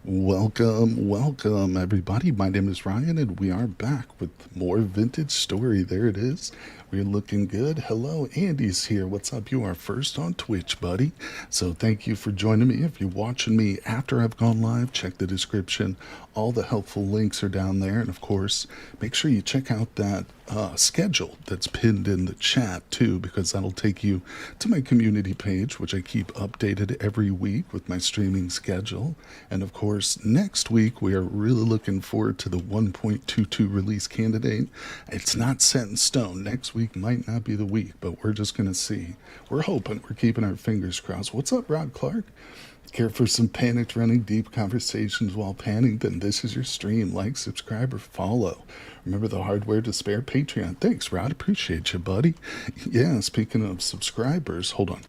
Welcome, everybody. My name is Ryan, and we are back with more vintage story. There it is. We're looking good. Hello, Andy's here. What's up? You are first on Twitch, buddy. So thank you for joining me. If you're watching me after I've gone live, check the description. All the helpful links are down there. And of course, make sure you check out that schedule that's pinned in the chat too, because that'll take you to my community page, which I keep updated every week with my streaming schedule. And of course, next week we are really looking forward to the 1.22 release candidate. It's not set in stone. Next week might not be the week, but we're just going to see. We're hoping, we're keeping our fingers crossed. What's up, Rod Clark? Care for some panicked running deep conversations while panning? Then this is your stream. Like, subscribe, or follow. Remember the hardware to spare. Patreon. Thanks, Rod. Appreciate you, buddy. Yeah, speaking of subscribers, hold on.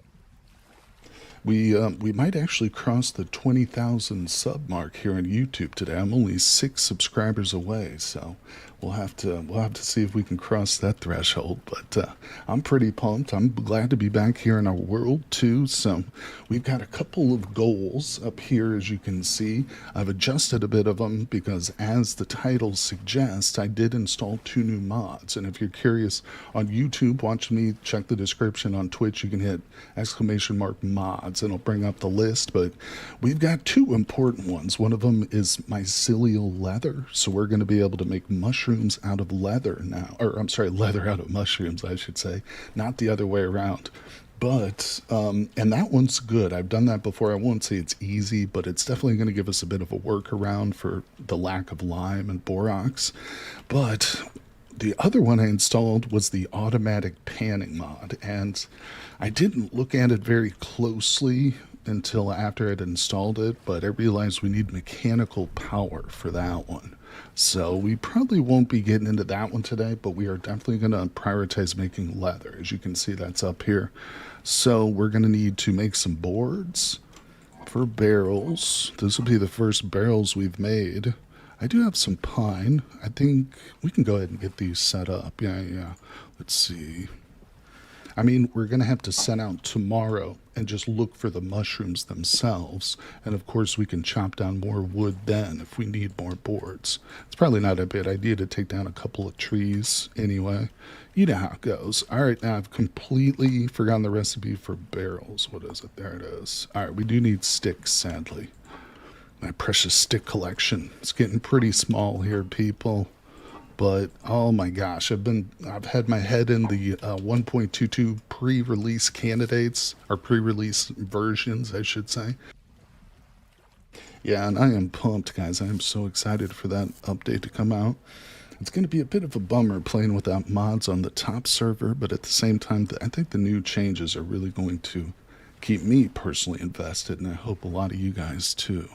We might actually cross the 20,000 sub mark here on YouTube today. I'm only 6 subscribers away, so we'll have to see if we can cross that threshold. But I'm pretty pumped. I'm glad to be back here in our world too. So we've got a couple of goals up here, as you can see. I've adjusted a bit of them because, as the title suggests, I did install 2 new mods. And if you're curious on YouTube, watch me, check the description. On Twitch, you can hit !mods and it'll bring up the list. But we've got 2 important ones. One of them is mycelial leather, so we're going to be able to make mushrooms out of leather now, or I'm sorry, leather out of mushrooms, I should say, not the other way around. But and that one's good. I've done that before. I won't say it's easy, but it's definitely going to give us a bit of a workaround for the lack of lime and borax. But the other one I installed was the automatic panning mod, and I didn't look at it very closely until after I'd installed it, but I realized we need mechanical power for that one. So we probably won't be getting into that one today, but we are definitely going to prioritize making leather. As you can see, that's up here. So we're going to need to make some boards for barrels. This will be the first barrels we've made. I do have some pine. I think we can go ahead and get these set up. Yeah. Let's see. I mean, we're going to have to set out tomorrow and just look for the mushrooms themselves. And of course, we can chop down more wood then if we need more boards. It's probably not a bad idea to take down a couple of trees anyway. You know how it goes. All right, now I've completely forgotten the recipe for barrels. What is it? There it is. All right, we do need sticks, sadly. My precious stick collection. It's getting pretty small here, people. But oh my gosh, I've had my head in the 1.22 pre-release candidates, or pre-release versions, I should say. Yeah, and I am pumped, guys. I am so excited for that update to come out. It's going to be a bit of a bummer playing without mods on the top server, but at the same time, I think the new changes are really going to keep me personally invested, and I hope a lot of you guys too.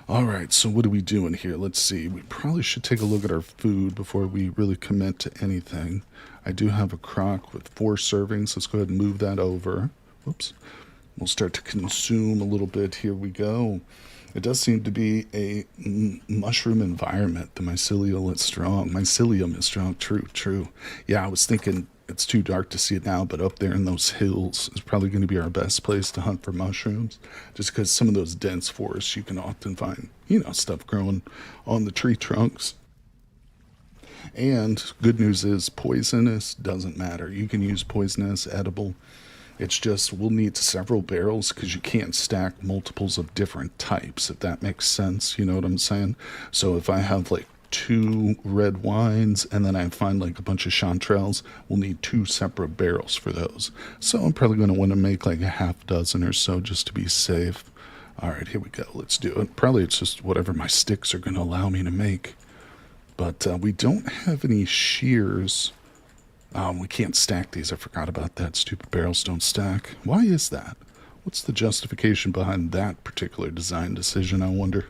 All right, so what are we doing here? Let's see. We probably should take a look at our food before we really commit to anything. I do have a crock with 4 servings. Let's go ahead and move that over. Whoops. We'll start to consume a little bit. Here we go. It does seem to be a mushroom environment. The mycelium is strong. Mycelium is strong. True. Yeah, I was thinking it's too dark to see it now, but up there in those hills is probably going to be our best place to hunt for mushrooms, just because some of those dense forests you can often find, stuff growing on the tree trunks. And good news is poisonous doesn't matter. You can use poisonous, edible. It's just we'll need several barrels because you can't stack multiples of different types, if that makes sense. You know what I'm saying? So if I have like 2 red wines and then I find like a bunch of chanterelles, we'll need 2 separate barrels for those. So I'm probably going to want to make like a half dozen or so just to be safe. All right, here we go. Let's do it. Probably it's just whatever my sticks are going to allow me to make. But we don't have any shears. We can't stack these. I forgot about that. Stupid barrels don't stack. Why is that? What's the justification behind that particular design decision, I wonder?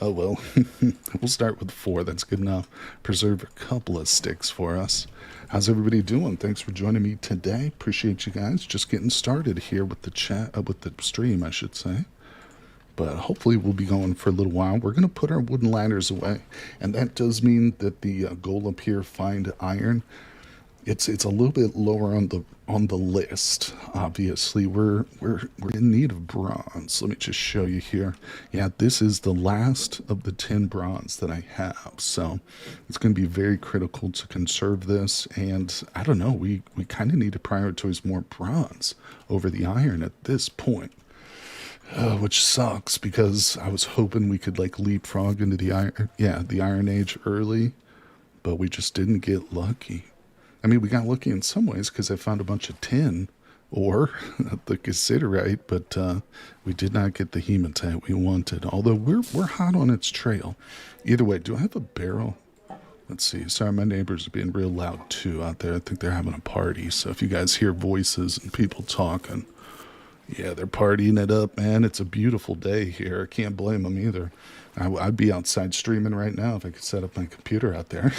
Oh well, we'll start with 4. That's good enough. Preserve a couple of sticks for us. How's everybody doing? Thanks for joining me today. Appreciate you guys. Just getting started here with the chat, with the stream, I should say. But hopefully we'll be going for a little while. We're going to put our wooden ladders away, and that does mean that the goal up here, find iron. It's a little bit lower on the list. Obviously, we're in need of bronze. Let me just show you here. Yeah, this is the last of the 10 bronze that I have, so it's going to be very critical to conserve this. And I don't know, we kind of need to prioritize more bronze over the iron at this point. Which sucks because I was hoping we could like leapfrog into the iron, yeah, the Iron Age early, but we just didn't get lucky. I mean, we got lucky in some ways because I found a bunch of tin or the cassiterite, but we did not get the hematite we wanted. Although we're hot on its trail. Either way, do I have a barrel? Let's see. Sorry, my neighbors are being real loud too out there. I think they're having a party. So if you guys hear voices and people talking, yeah, they're partying it up, man. It's a beautiful day here. I can't blame them either. I'd be outside streaming right now if I could set up my computer out there.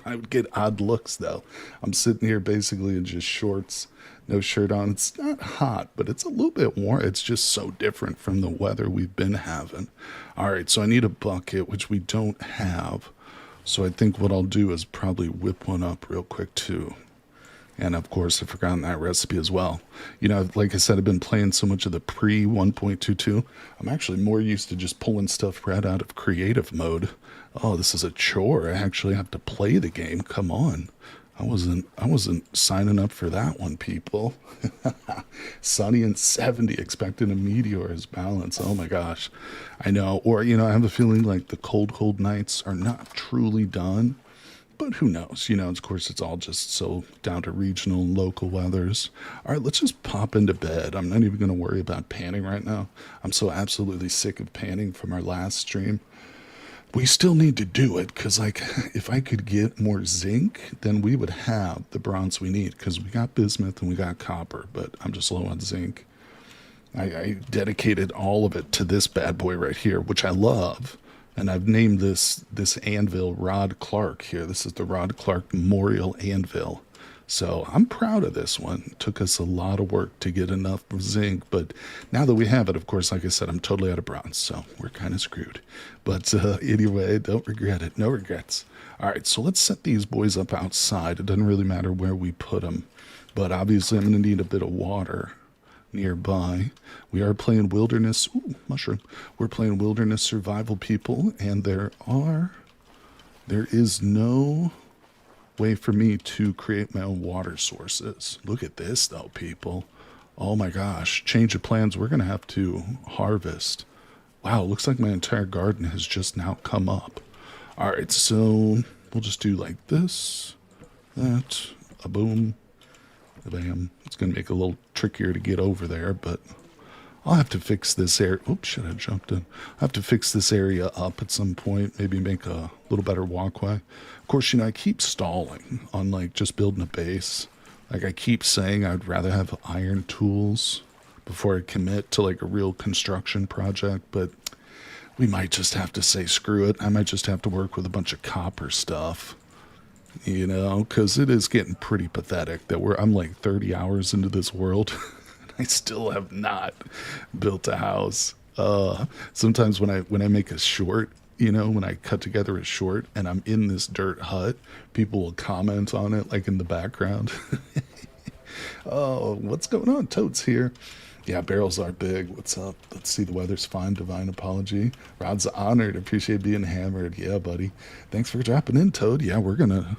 I would get odd looks, though. I'm sitting here basically in just shorts, no shirt on. It's not hot, but it's a little bit warm. It's just so different from the weather we've been having. All right, so I need a bucket, which we don't have. So I think what I'll do is probably whip one up real quick, too. And of course, I've forgotten that recipe as well. You know, like I said, I've been playing so much of the pre 1.22. I'm actually more used to just pulling stuff right out of creative mode. Oh, this is a chore. I actually have to play the game. Come on. I wasn't signing up for that one, people. Sunny and 70, expecting a meteor as balance. Oh my gosh. I know. Or, you know, I have a feeling like the cold nights are not truly done. But who knows? You know, of course, it's all just so down to regional and local weathers. All right, let's just pop into bed. I'm not even going to worry about panning right now. I'm so absolutely sick of panning from our last stream. We still need to do it because, like, if I could get more zinc, then we would have the bronze we need because we got bismuth and we got copper, but I'm just low on zinc. I dedicated all of it to this bad boy right here, which I love. And I've named this anvil Rod Clark here. This is the Rod Clark Memorial Anvil. So I'm proud of this one. It took us a lot of work to get enough zinc, but now that we have it, of course, like I said, I'm totally out of bronze, so we're kind of screwed. But anyway, don't regret it. No regrets. All right, so let's set these boys up outside. It doesn't really matter where we put them, but obviously I'm going to need a bit of water nearby. We are playing wilderness. Ooh, mushroom. We're playing wilderness survival, people, and there is no way for me to create my own water sources. Look at this, though, people. Oh my gosh. Change of plans. We're gonna have to harvest. Wow, looks like my entire garden has just now come up. All right, so we'll just do like this, that, a boom, bam. It's going to make it a little trickier to get over there, but I'll have to fix this area. Oops, shit, I jumped in. I'll have to fix this area up at some point, maybe make a little better walkway. Of course, you know, I keep stalling on, like, just building a base. Like, I keep saying I'd rather have iron tools before I commit to, like, a real construction project, but we might just have to say screw it. I might just have to work with a bunch of copper stuff. You know, because it is getting pretty pathetic that I'm like 30 hours into this world. And I still have not built a house. Sometimes when I make a short, you know, when I cut together a short and I'm in this dirt hut, people will comment on it, like in the background. Oh, what's going on? Toad's here. Yeah, barrels are big. What's up? Let's see. The weather's fine. Divine apology. Rod's honored. Appreciate being hammered. Yeah, buddy. Thanks for dropping in, Toad. Yeah, we're gonna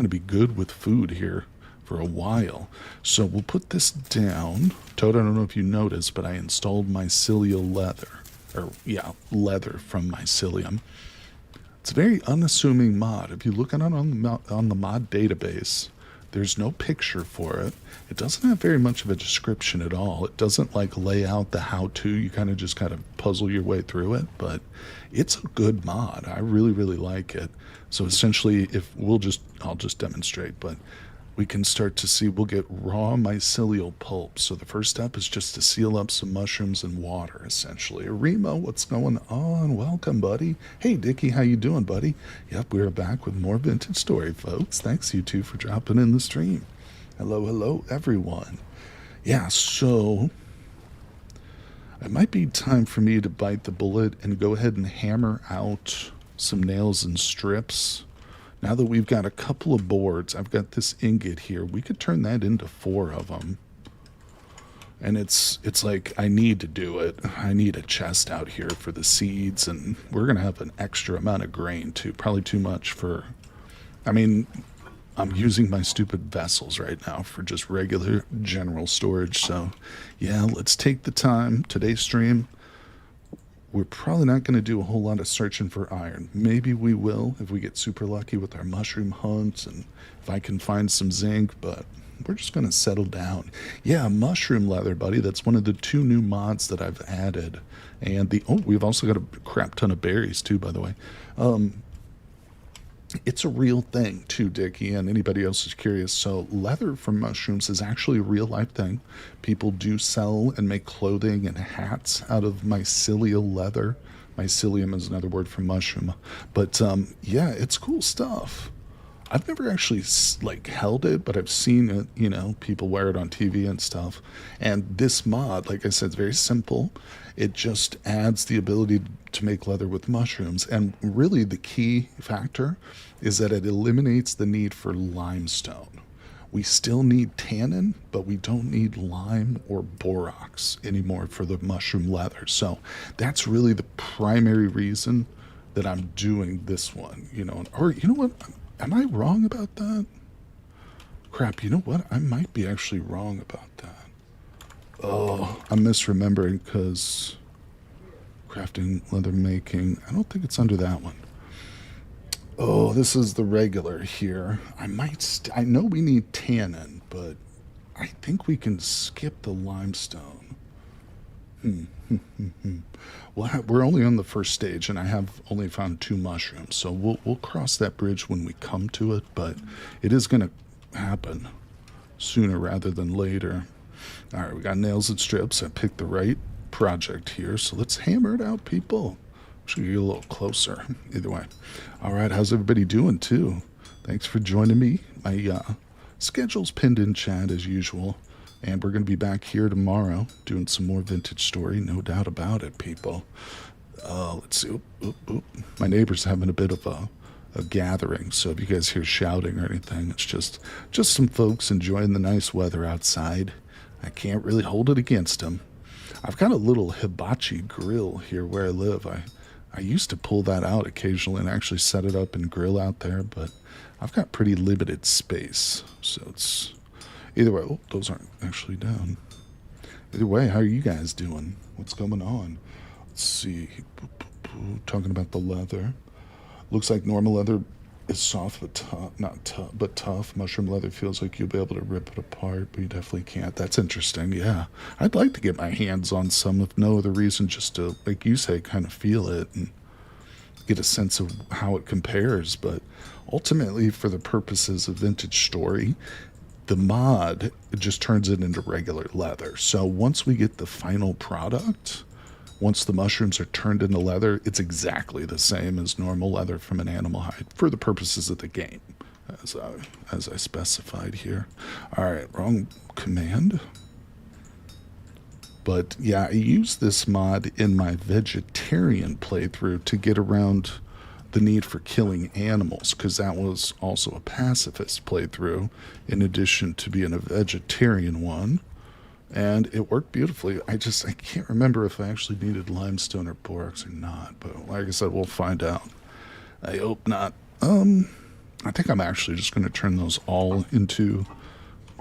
be good with food here for a while. So we'll put this down. Toad, I don't know if you noticed, but I installed mycelial leather. Or, yeah, leather from mycelium. It's a very unassuming mod. If you look at it on the mod database, there's no picture for it. It doesn't have very much of a description at all. It doesn't like lay out the how-to. You kind of puzzle your way through it, but it's a good mod. I really, really like it. So essentially, I'll just demonstrate, but we can start to see, we'll get raw mycelial pulp. So the first step is just to seal up some mushrooms and water, essentially. Remo, what's going on? Welcome, buddy. Hey, Dickie, how you doing, buddy? Yep, we're back with more Vintage Story, folks. Thanks, you two, for dropping in the stream. Hello, everyone. Yeah, so it might be time for me to bite the bullet and go ahead and hammer out some nails and strips Now that we've got a couple of boards, I've got this ingot here. We could turn that into 4 of them. And it's like, I need to do it. I need a chest out here for the seeds, and we're going to have an extra amount of grain too. Probably too much for, I mean, I'm using my stupid vessels right now for just regular general storage. So yeah, let's take the time. Today's stream, we're probably not going to do a whole lot of searching for iron. Maybe we will if we get super lucky with our mushroom hunts and if I can find some zinc, but we're just going to settle down. Yeah, mushroom leather, buddy. That's one of the 2 new mods that I've added. And we've also got a crap ton of berries too, by the way. It's a real thing too, Dickie, and anybody else is curious. So leather from mushrooms is actually a real life thing. People do sell and make clothing and hats out of mycelial leather. Mycelium is another word for mushroom. But yeah, it's cool stuff. I've never actually like held it, but I've seen it, you know, people wear it on TV and stuff. And this mod, like I said, it's very simple. It just adds the ability to make leather with mushrooms. And really the key factor is that it eliminates the need for limestone. We still need tannin, but we don't need lime or borax anymore for the mushroom leather. So that's really the primary reason that I'm doing this one, you know. Or you know what? Am I wrong about that? Crap, you know what? I might be actually wrong about that. Oh, I'm misremembering because crafting, leather making, I don't think it's under that one. Oh, this is the regular here. I know we need tannin, but I think we can skip the limestone. Well, we're only on the first stage, and I have only found 2 mushrooms, so we'll cross that bridge when we come to it, but it is going to happen sooner rather than later. All right, we got nails and strips. I picked the right project here, so let's hammer it out, people. Should get a little closer. Either way. All right, how's everybody doing too? Thanks for joining me. My schedule's pinned in chat as usual. And we're going to be back here tomorrow doing some more vintage story, no doubt about it, people. Let's see. Oop. My neighbor's having a bit of a gathering, so if you guys hear shouting or anything, it's just some folks enjoying the nice weather outside. I can't really hold it against them. I've got a little hibachi grill here where I live. I used to pull that out occasionally and actually set it up and grill out there, but I've got pretty limited space, so it's... Either way, those aren't actually down. Either way, how are you guys doing? What's going on? Let's see. Talking about the leather. Looks like normal leather is soft but tough. Not tough, but tough. Mushroom leather feels like you'll be able to rip it apart, but you definitely can't. That's interesting, yeah. I'd like to get my hands on some, if no other reason, just to, like you say, kind of feel it and get a sense of how it compares. But ultimately, for the purposes of vintage story, the mod, it just turns it into regular leather. So once we get the final product, once the mushrooms are turned into leather, it's exactly the same as normal leather from an animal hide for the purposes of the game, as I specified here. All right, wrong command. But yeah, I used this mod in my vegetarian playthrough to get around the need for killing animals, because that was also a pacifist playthrough in addition to being a vegetarian one, and it worked beautifully. I can't remember if I actually needed limestone or borax or not, but like I said, we'll find out. I hope not. I think I'm actually just going to turn those all into...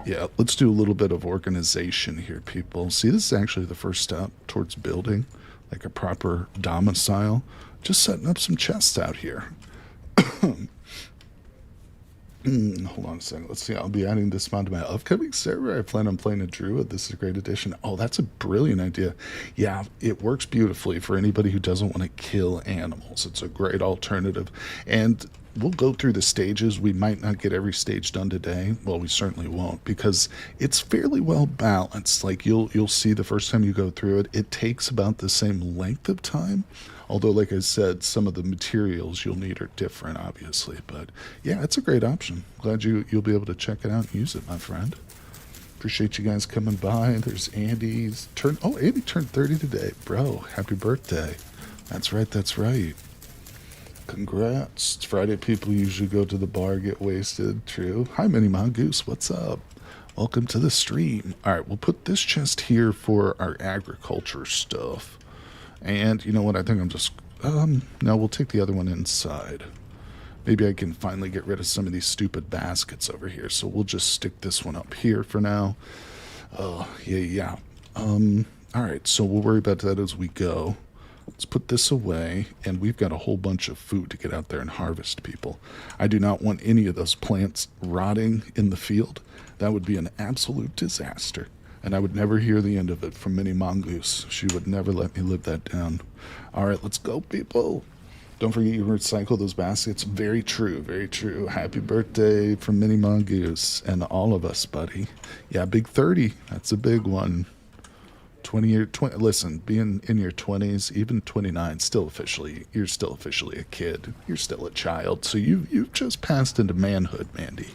Yeah, let's do a little bit of organization here, people. See, this is actually the first step towards building like a proper domicile. Just setting up some chests out here. Hold on a second. Let's see. I'll be adding this mod to my upcoming server. I plan on playing a druid. This is a great addition. Oh, that's a brilliant idea. Yeah, it works beautifully for anybody who doesn't want to kill animals. It's a great alternative. And we'll go through the stages. We might not get every stage done today. Well, we certainly won't, because it's fairly well balanced. Like you'll see the first time you go through it, it takes about the same length of time. Although, like I said, some of the materials you'll need are different, obviously. But yeah, it's a great option. Glad you'll be able to check it out and use it, my friend. Appreciate you guys coming by. There's Andy's turn. Oh, Andy turned 30 today. Bro, happy birthday. That's right, that's right. Congrats. It's Friday. People usually go to the bar, get wasted. True. Hi, Mini Mongoose. What's up? Welcome to the stream. All right, we'll put this chest here for our agriculture stuff. And you know what? I think I'm just... no, we'll take the other one inside. Maybe I can finally get rid of some of these stupid baskets over here. So we'll just stick this one up here for now. Yeah. All right, so we'll worry about that as we go. Let's put this away, and we've got a whole bunch of food to get out there and harvest, people. I do not want any of those plants rotting in the field. That would be an absolute disaster, and I would never hear the end of it from Mini Mongoose. She would never let me live that down. All right, let's go, people. Don't forget you recycle those baskets. Very true, very true. Happy birthday from Mini Mongoose and all of us, buddy. Yeah, big 30. That's a big one. 20. Listen, being in your 20s, even 29, you're still officially a kid. You're still a child. So you've just passed into manhood, Mandy.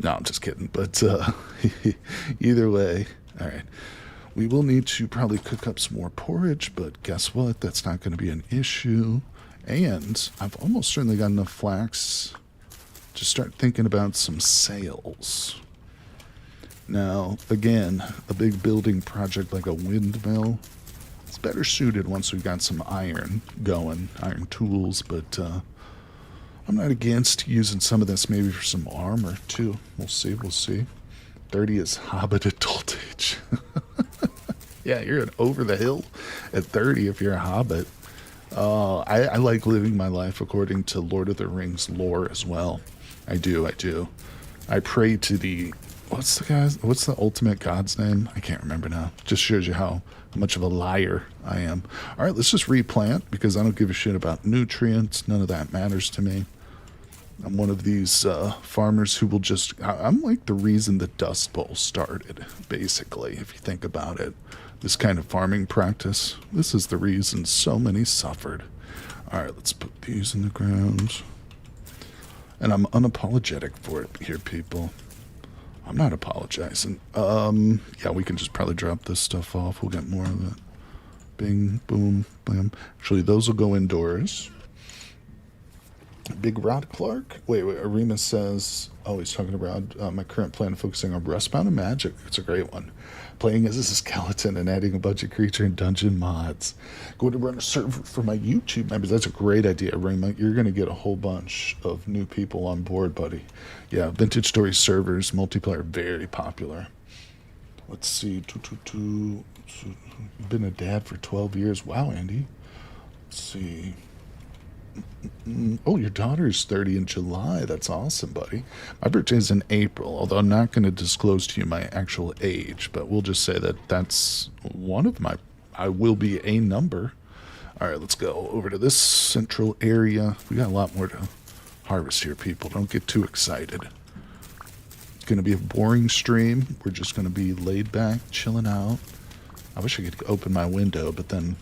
No, I'm just kidding. But either way, all right. We will need to probably cook up some more porridge, but guess what? That's not going to be an issue. And I've almost certainly got enough flax to start thinking about some sales. Now, again, a big building project like a windmill, it's better suited once we've got some iron going, iron tools, but I'm not against using some of this maybe for some armor, too. We'll see. 30 is Hobbit adult age. Yeah, you're an over the hill at 30 if you're a Hobbit. I like living my life according to Lord of the Rings lore as well. I do. I pray to the... What's the ultimate god's name? I can't remember now. Just shows you how much of a liar I am. All right, let's just replant because I don't give a shit about nutrients. None of that matters to me. I'm one of these farmers who will just... I'm like the reason the Dust Bowl started, basically, if you think about it. This kind of farming practice. This is the reason so many suffered. All right, let's put these in the ground. And I'm unapologetic for it here, people. I'm not apologizing. Yeah, we can just probably drop this stuff off. We'll get more of it. Bing, boom, bam. Actually, those will go indoors. Big Rod Clark. Wait, Arima says... Oh, he's talking about my current plan of focusing on Rustbound and Magic. It's a great one. Playing as a skeleton and adding a bunch of creature and dungeon mods. Going to run a server for my YouTube members. That's a great idea, Arima. You're going to get a whole bunch of new people on board, buddy. Yeah, Vintage Story servers, multiplayer, very popular. Let's see. Been a dad for 12 years. Wow, Andy. Let's see. Oh, your daughter's 30 in July. That's awesome, buddy. My birthday's in April, although I'm not going to disclose to you my actual age, but we'll just say that that's one of my... I will be a number. All right, let's go over to this central area. We got a lot more to harvest here, people. Don't get too excited. It's going to be a boring stream. We're just going to be laid back, chilling out. I wish I could open my window, but then...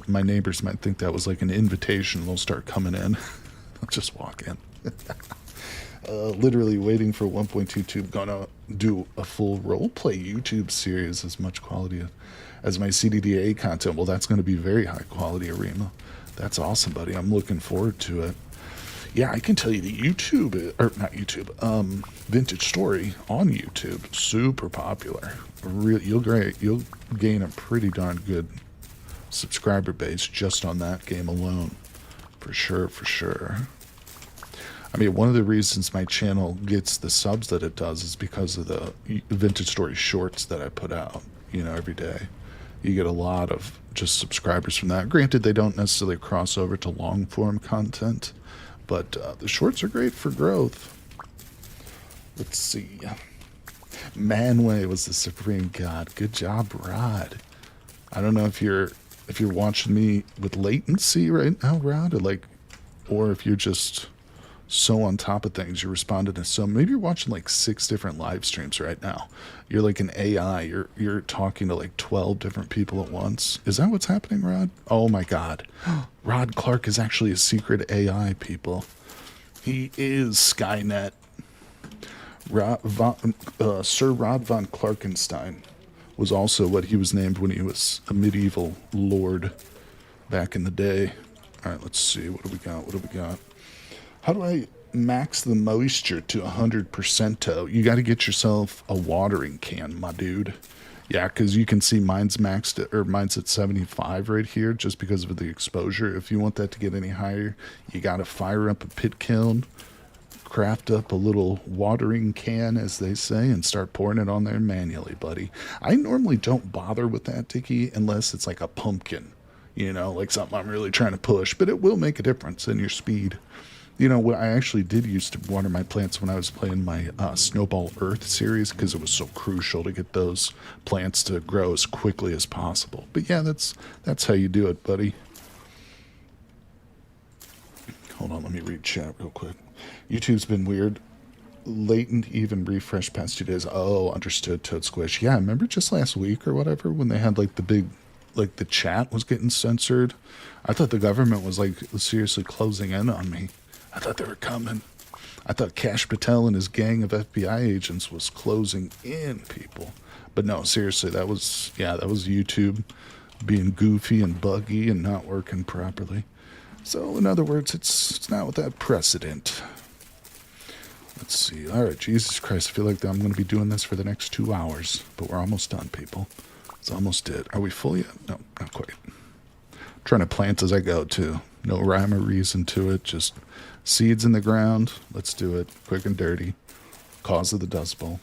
my neighbors might think that was like an invitation. They'll start coming in. I'll just walk in. Literally waiting for 1.22. Gonna do a full roleplay YouTube series as much quality as my CDDA content. Well, that's going to be very high quality, Arima. That's awesome, buddy. I'm looking forward to it. Yeah, I can tell you the YouTube, or not YouTube, Vintage Story on YouTube, super popular. You'll gain a pretty darn good subscriber base just on that game alone. For sure. I mean, one of the reasons my channel gets the subs that it does is because of the Vintage Story shorts that I put out, every day. You get a lot of just subscribers from that. Granted, they don't necessarily cross over to long form content, but the shorts are great for growth. Let's see. Manway was the supreme god. Good job, Rod. I don't know if you're watching me with latency right now, Rod, or if you're just so on top of things, you're responding to so... Maybe you're watching like 6 different live streams right now. You're like an AI. You're talking to like 12 different people at once. Is that what's happening, Rod? Oh my God. Rod Clark is actually a secret AI, people. He is Skynet. Sir Rod von Clarkenstein was also what he was named when he was a medieval lord back in the day. All right, let's see. What do we got? What do we got? How do I max the moisture to 100%? You got to get yourself a watering can, my dude. Yeah, because you can see mine's maxed at, or mine's at 75 right here just because of the exposure. If you want that to get any higher, you got to fire up a pit kiln, craft up a little watering can, as they say, and start pouring it on there manually, buddy. I normally don't bother with that, Dickie, unless it's like a pumpkin, like something I'm really trying to push, but it will make a difference in your speed. What I actually did used to water my plants when I was playing my Snowball Earth series because it was so crucial to get those plants to grow as quickly as possible. But yeah, that's how you do it, buddy. Hold on, let me read chat real quick. YouTube's been weird. Latent even refresh past 2 days. Oh, understood, Toad Squish. Yeah, remember just last week or whatever when they had like the big, like the chat was getting censored? I thought the government was like seriously closing in on me. I thought they were coming. I thought Kash Patel and his gang of FBI agents was closing in, people. But no, seriously, that was YouTube being goofy and buggy and not working properly. So, in other words, it's not without precedent. Let's see. All right, Jesus Christ, I feel like I'm going to be doing this for the next 2 hours. But we're almost done, people. It's almost it. Are we full yet? No, not quite. I'm trying to plant as I go, too. No rhyme or reason to it, just seeds in the ground. Let's do it. Quick and dirty. Cause of the Dust Bowl.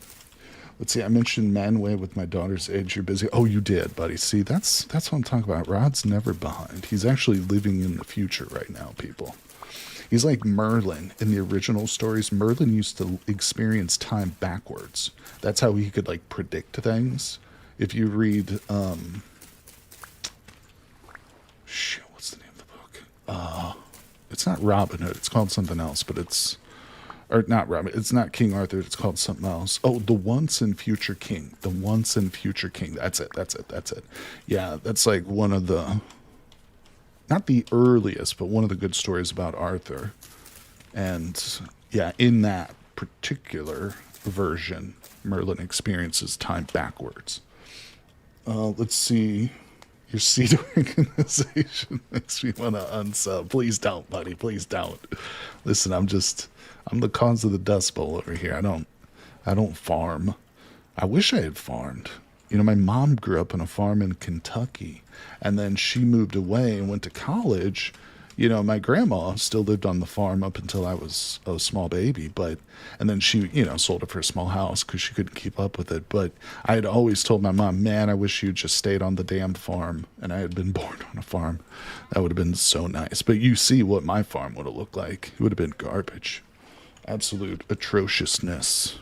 Let's see, I mentioned Manway with my daughter's age. You're busy. Oh, you did, buddy. See, that's what I'm talking about. Rod's never behind. He's actually living in the future right now, people. He's like Merlin in the original stories. Merlin used to experience time backwards. That's how he could, like, predict things. If you read, shit, what's the name of the book? It's not Robin Hood. It's called something else, but it's... Or not Robin. It's not King Arthur. It's called something else. Oh, The Once and Future King. The Once and Future King. That's it. Yeah, that's like one of the... Not the earliest, but one of the good stories about Arthur. And, yeah, in that particular version, Merlin experiences time backwards. Let's see... Your seed organization makes me want to unsub. Please don't, buddy. Please don't. Listen, I'm the cause of the Dust Bowl over here. I don't farm. I wish I had farmed. My mom grew up on a farm in Kentucky, and then she moved away and went to college. My grandma still lived on the farm up until I was a small baby, and then she, sold it for a small house because she couldn't keep up with it. But I had always told my mom, man, I wish you'd just stayed on the damn farm, and I had been born on a farm. That would have been so nice. But you see what my farm would have looked like. It would have been garbage. Absolute atrociousness.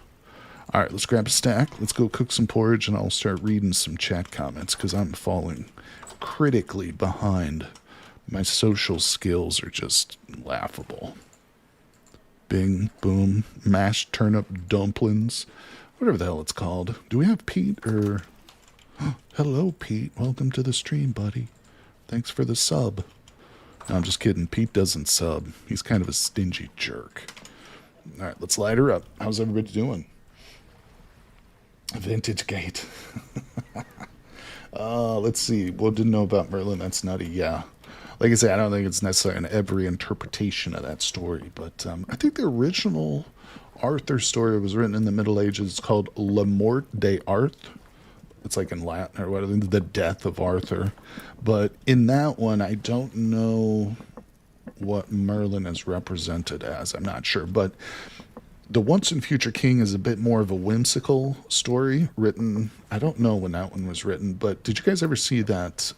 All right, let's grab a stack. Let's go cook some porridge, and I'll start reading some chat comments because I'm falling critically behind. My social skills are just laughable. Bing, boom, mashed turnip dumplings, whatever the hell it's called. Do we have Pete or... Hello, Pete. Welcome to the stream, buddy. Thanks for the sub. No, I'm just kidding. Pete doesn't sub. He's kind of a stingy jerk. All right, let's light her up. How's everybody doing? Vintage Gate. Let's see. Well, didn't know about Merlin. That's nutty. Yeah. Like I say, I don't think it's necessary in every interpretation of that story, but I think the original Arthur story was written in the Middle Ages. It's called La Mort de Arth. It's like in Latin or whatever, the death of Arthur. But in that one, I don't know what Merlin is represented as. I'm not sure, but The Once and Future King is a bit more of a whimsical story written. I don't know when that one was written, but did you guys ever see that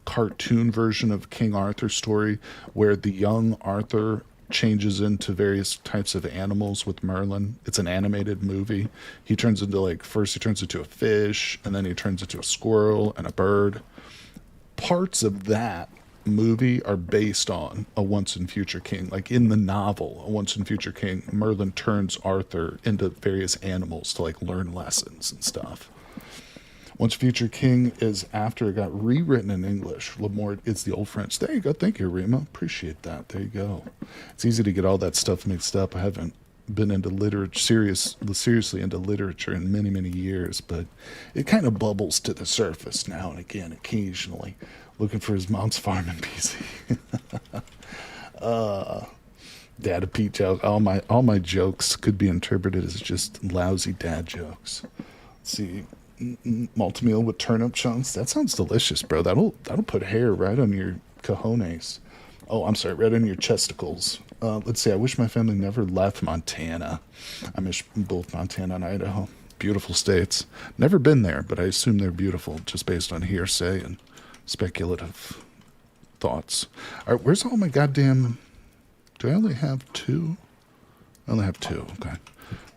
cartoon version of King Arthur's story where the young Arthur changes into various types of animals with Merlin? It's an animated movie. He turns into first he turns into a fish, and then he turns into a squirrel and a bird. Parts of that movie are based on A Once and Future King. Like in the novel A Once and Future King, Merlin turns Arthur into various animals to learn lessons and stuff. Once Future King is after it got rewritten in English. Lemort is the old French. There you go. Thank you, Rima. Appreciate that. There you go. It's easy to get all that stuff mixed up. I haven't been into literature, seriously into literature in many, many years, but it kind of bubbles to the surface now and again, occasionally, looking for his mom's farming PC. Dad of Pete joke. All my jokes could be interpreted as just lousy dad jokes. Let's see, multi-meal with turnip chunks. That sounds delicious, bro. That'll put hair right on your cojones. Oh, I'm sorry, right on your chesticles. Let's see. I wish my family never left Montana. I miss both Montana and Idaho. Beautiful states. Never been there, but I assume they're beautiful just based on hearsay and speculative thoughts. All right, where's all my goddamn... Do I only have 2? I only have 2. Okay.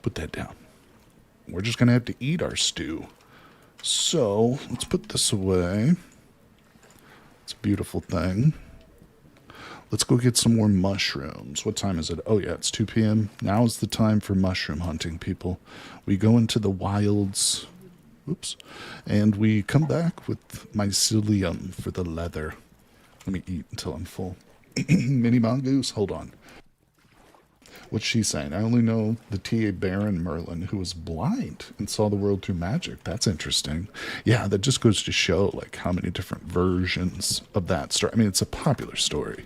Put that down. We're just going to have to eat our stew. So, let's put this away. It's a beautiful thing. Let's go get some more mushrooms. What time is it? Oh, yeah, it's 2 p.m. Now is the time for mushroom hunting, people. We go into the wilds. Oops. And we come back with mycelium for the leather. Let me eat until I'm full. Mini mongoose? Hold on. What's she saying? I only know the T.A. Baron Merlin, who was blind and saw the world through magic. That's interesting. Yeah, that just goes to show, like, how many different versions of that story. I mean, it's a popular story.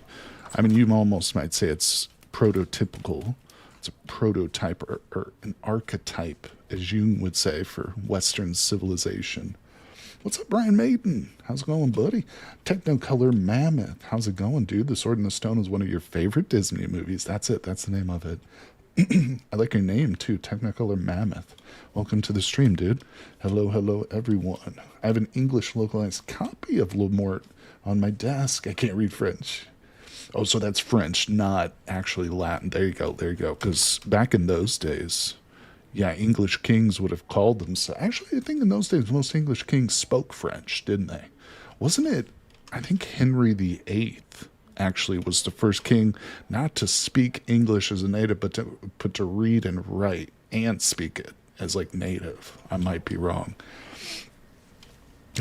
I mean, you almost might say it's prototypical. It's a prototype or an archetype, as Jung would say, for Western civilization. What's up, Brian Maiden? How's it going, buddy? Technicolor Mammoth. How's it going, dude? The Sword in the Stone is one of your favorite Disney movies. That's it. That's the name of it. I like your name, too. Technicolor Mammoth. Welcome to the stream, dude. Hello, hello, everyone. I have an English localized copy of Le Mort on my desk. I can't read French. Oh, so that's French, not actually Latin. There you go. There you go. Because back in those days... Yeah, English kings would have called themselves... Actually, I think in those days, most English kings spoke French, didn't they? Wasn't it... I think Henry VIII actually was the first king not to speak English as a native, but to read and write and speak it as, like, native. I might be wrong.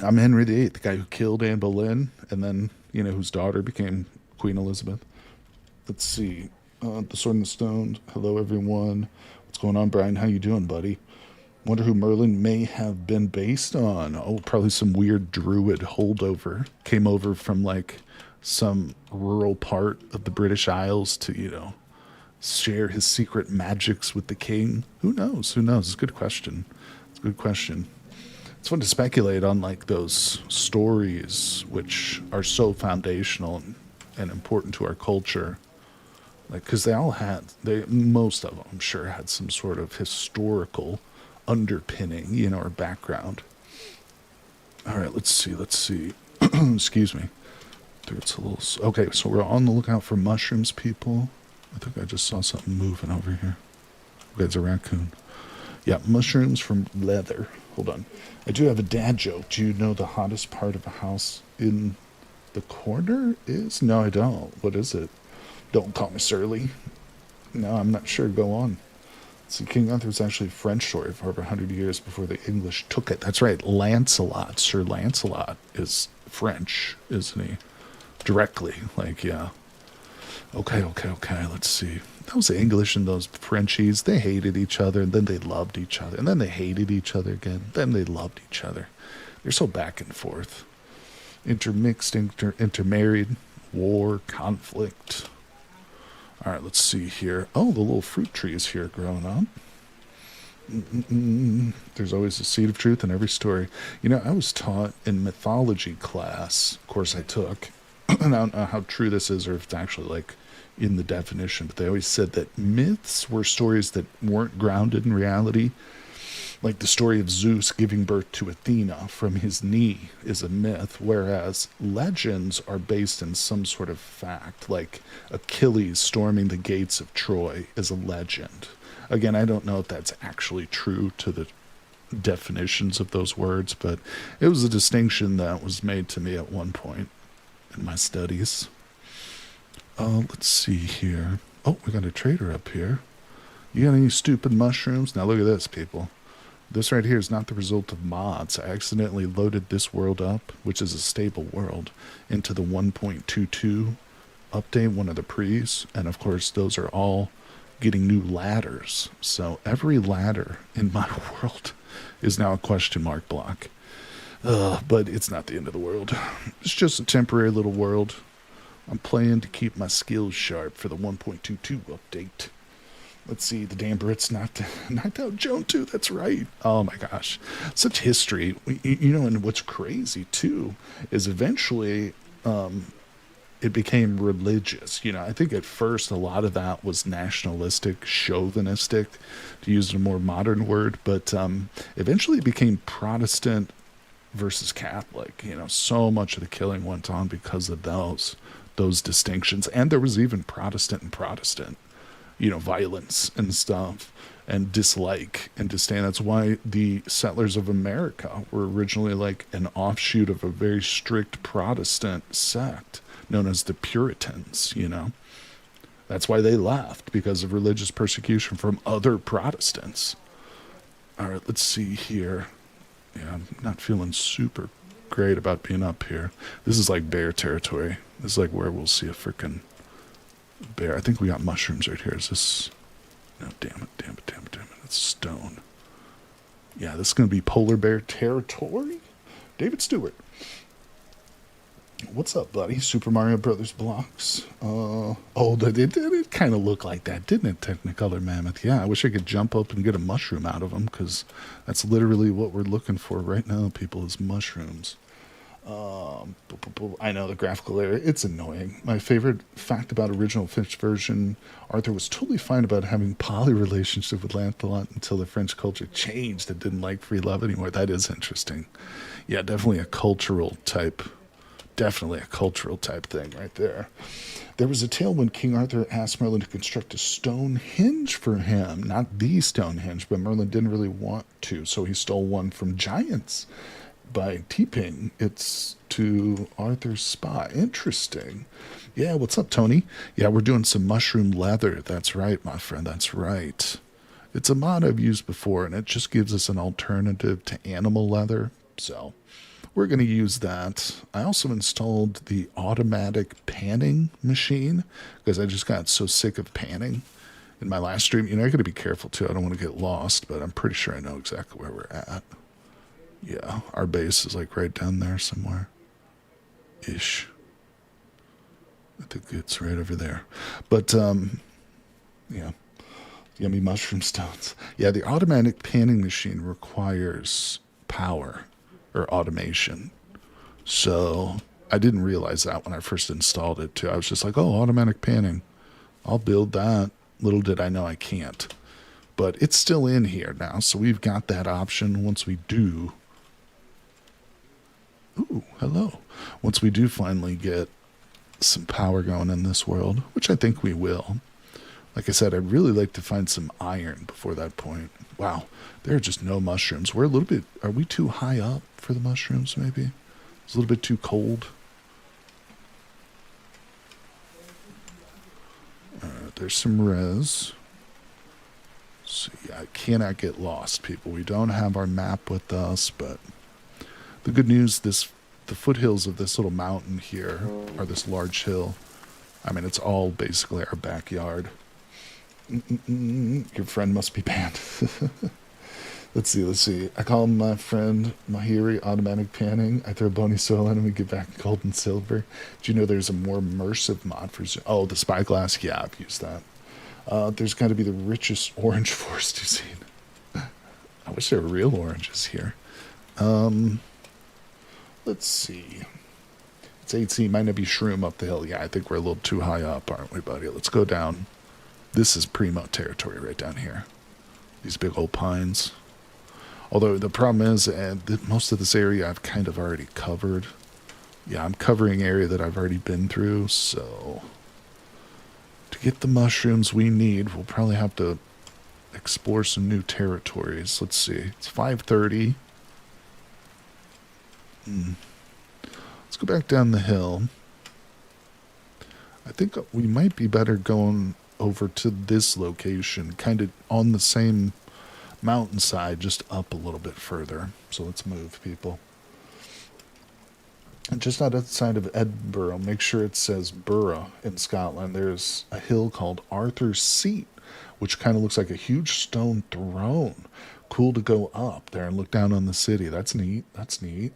I'm Henry VIII, the guy who killed Anne Boleyn, and then, you know, whose daughter became Queen Elizabeth. Let's see. The Sword in the Stone. Hello, everyone. What's going on, Brian? How you doing, buddy? Wonder who Merlin may have been based on. Oh, probably some weird druid holdover. Came over from, like, some rural part of the British Isles to, you know, share his secret magics with the king. Who knows? Who knows? It's a good question. It's a good question. It's fun to speculate on, like, those stories which are so foundational and important to our culture. Like, because most of them, I'm sure, had some sort of historical underpinning, you know, or background. All right, let's see. Excuse me. It's a little... Okay, so we're on the lookout for mushrooms, people. I think I just saw something moving over here. Okay, it's a raccoon. Yeah, mushrooms from leather. Hold on. I do have a dad joke. Do you know the hottest part of a house in the corner is? No, I don't. What is it? Don't call me Surly. No, I'm not sure. Go on. See, King Arthur was actually a French story for over 100 years before the English took it. That's right. Lancelot, Sir Lancelot, is French, isn't he? Directly. Like, yeah. Okay. Let's see. Those English and those Frenchies, they hated each other, and then they loved each other, and then they hated each other again, then they loved each other. They're so back and forth. Intermixed, intermarried, war, conflict... All right, let's see here. Oh, the little fruit tree is here growing up. There's always a seed of truth in every story. You know, I was taught in mythology class, of course I took, and I don't know how true this is or if it's actually, like, in the definition, but they always said that myths were stories that weren't grounded in reality. Like the story of Zeus giving birth to Athena from his knee is a myth, whereas legends are based in some sort of fact, like Achilles storming the gates of Troy is a legend. Again, I don't know if that's actually true to the definitions of those words, but it was a distinction that was made to me at one point in my studies. Let's see here. Oh, we got a trader up here. You got any stupid mushrooms? Now look at this, people. This right here is not the result of mods. I accidentally loaded this world up, which is a stable world, into the 1.22 update, one of the pre's. And of course, those are all getting new ladders. So every ladder in my world is now a question mark block. But it's not the end of the world. It's just a temporary little world. I'm playing to keep my skills sharp for the 1.22 update. Let's see, the damn Brits knocked out Jaunt too. That's right. Oh my gosh, such history. And what's crazy too is eventually it became religious. I think at first a lot of that was nationalistic, chauvinistic, to use a more modern word, but eventually it became Protestant versus Catholic. So much of the killing went on because of those distinctions, and there was even Protestant and Protestant. Violence and stuff, and dislike and disdain. That's why the settlers of America were originally like an offshoot of a very strict Protestant sect known as the Puritans. That's why they left, because of religious persecution from other Protestants. All right, let's see here. Yeah, I'm not feeling super great about being up here. This is like bear territory. This is like where we'll see a freaking bear. I think we got mushrooms right here. Is this... No, damn it. It's stone. Yeah, this is going to be polar bear territory. David Stewart. What's up, buddy? Super Mario Brothers blocks. It kind of looked like that, didn't it, Technicolor Mammoth? Yeah, I wish I could jump up and get a mushroom out of them, because that's literally what we're looking for right now, people, is mushrooms. I know the graphical area, it's annoying. My favorite fact about original French version, Arthur was totally fine about having poly relationship with Lancelot until the French culture changed and didn't like free love anymore. That is interesting. Yeah, definitely a cultural type thing right there. There was a tale when King Arthur asked Merlin to construct a stone hinge for him. Not the stone hinge, but Merlin didn't really want to, so he stole one from giants by T-Ping. It's to Arthur's spa. Interesting. Yeah, what's up, Tony? Yeah, we're doing some mushroom leather. That's right, my friend. That's right. It's a mod I've used before, and it just gives us an alternative to animal leather. So we're going to use that. I also installed the automatic panning machine, because I just got so sick of panning in my last stream. I got to be careful, too. I don't want to get lost, but I'm pretty sure I know exactly where we're at. Yeah, our base is like right down there somewhere. Ish. I think it's right over there. But, yeah. Yummy mushroom stones. Yeah, the automatic panning machine requires power or automation. So I didn't realize that when I first installed it, too. I was just like, oh, automatic panning. I'll build that. Little did I know I can't. But it's still in here now, so we've got that option once we do. Ooh, hello. Once we do finally get some power going in this world, which I think we will. Like I said, I'd really like to find some iron before that point. Wow, there are just no mushrooms. We're a little bit... Are we too high up for the mushrooms, maybe? It's a little bit too cold. There's some res. So, yeah, I cannot get lost, people. We don't have our map with us, but... The good news, the foothills of this little mountain here, or this large hill, I mean, it's all basically our backyard. Your friend must be banned. Let's see. I call my friend Mahiri automatic panning. I throw bony soil in and we get back gold and silver. Do you know there's a more immersive mod for... Oh, the spyglass? Yeah, I've used that. There's got to be the richest orange forest you've seen. I wish there were real oranges here. Let's see. It's 8C. Might not be shroom up the hill. Yeah, I think we're a little too high up, aren't we, buddy? Let's go down. This is primo territory right down here. These big old pines. Although the problem is, most of this area I've kind of already covered. Yeah, I'm covering area that I've already been through, so... To get the mushrooms we need, we'll probably have to explore some new territories. Let's see. It's 5:30. Let's go back down the hill. I think we might be better going over to this location, kind of on the same mountainside, just up a little bit further. So let's move, people. And just outside of Edinburgh, make sure it says Borough in Scotland. There's a hill called Arthur's Seat, which kind of looks like a huge stone throne. Cool to go up there and look down on the city. That's neat. That's neat.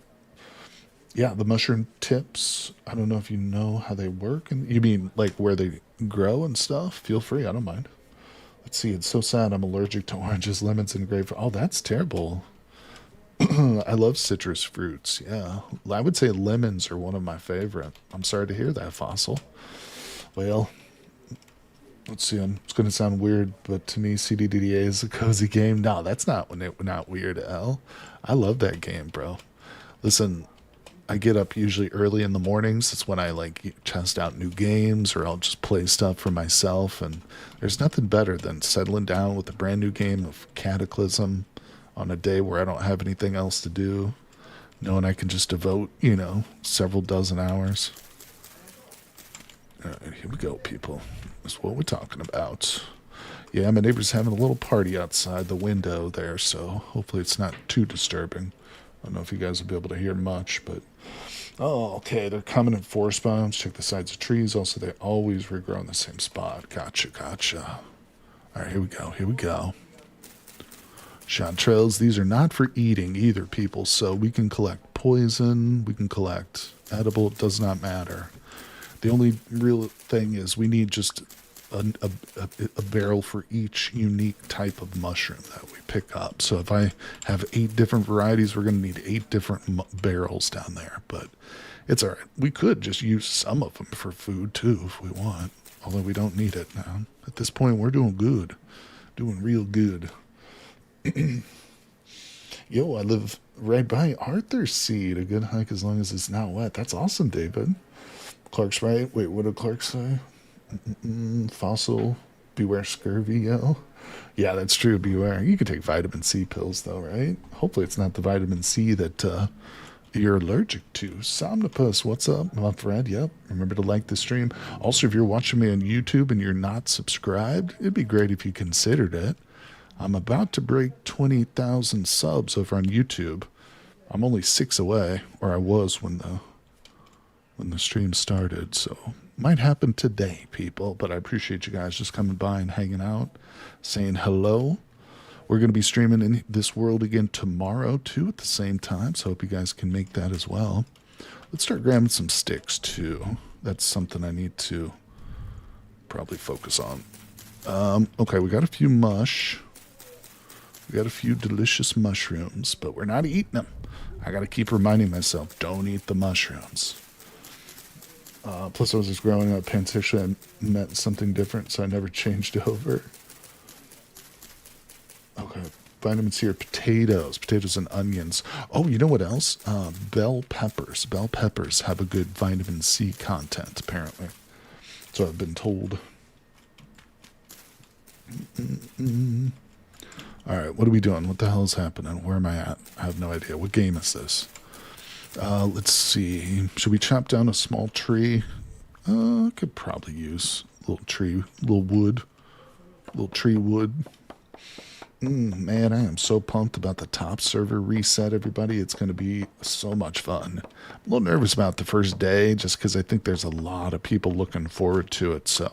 Yeah, the mushroom tips. I don't know if you know how they work. And you mean like where they grow and stuff? Feel free. I don't mind. Let's see. It's so sad. I'm allergic to oranges, lemons, and grapefruit. Oh, that's terrible. I love citrus fruits. Yeah, I would say lemons are one of my favorite. I'm sorry to hear that, Fossil. Well, let's see. It's going to sound weird, but to me, CDDA is a cozy game. No, that's not weird, L. I love that game, bro. Listen, I get up usually early in the mornings. It's when I like test out new games or I'll just play stuff for myself. And there's nothing better than settling down with a brand new game of Cataclysm on a day where I don't have anything else to do, knowing I can just devote, several dozen hours. All right, here we go, people. That's what we're talking about. Yeah, my neighbor's having a little party outside the window there, so hopefully it's not too disturbing. I don't know if you guys will be able to hear much, but... Oh, okay, they're coming in four spawns. Check the sides of trees. Also, they always regrow in the same spot. Gotcha. All right, here we go. Chanterelles, these are not for eating either, people, so we can collect poison, we can collect edible, it does not matter. The only real thing is we need just a barrel for each unique type of mushroom that we pick up. So if I have 8 different varieties, we're going to need 8 different barrels down there. But it's all right. We could just use some of them for food too if we want, although we don't need it now. At this point, we're doing good. Doing real good. Yo, I live right by Arthur's Seed. A good hike as long as it's not wet. That's awesome, David. Clark's right. Wait, what did Clark say? Fossil, beware scurvy, yo. Yeah, that's true, beware. You can take vitamin C pills, though, right? Hopefully it's not the vitamin C that you're allergic to. Somnipus, what's up? My friend, yep. Remember to like the stream. Also, if you're watching me on YouTube and you're not subscribed, it'd be great if you considered it. I'm about to break 20,000 subs over on YouTube. I'm only 6 away, or I was when the stream started, so might happen today, people. But I appreciate you guys just coming by and hanging out, saying hello. We're going to be streaming in this world again tomorrow, too, at the same time, so I hope you guys can make that as well. Let's start grabbing some sticks, too. That's something I need to probably focus on. Okay, we got a few mush. We got a few delicious mushrooms, but we're not eating them. I got to keep reminding myself, don't eat the mushrooms. Plus, I was just growing up pansexual. I meant something different, so I never changed over. Okay, vitamin C or potatoes and onions. Oh, you know what else? Bell peppers. Bell peppers have a good vitamin C content, apparently. So I've been told. All right, what are we doing? What the hell is happening? Where am I at? I have no idea. What game is this? Let's see. Should we chop down a small tree? I could probably use a little tree, little tree wood. Man, I am so pumped about the top server reset, everybody. It's going to be so much fun. I'm a little nervous about the first day just because I think there's a lot of people looking forward to it. So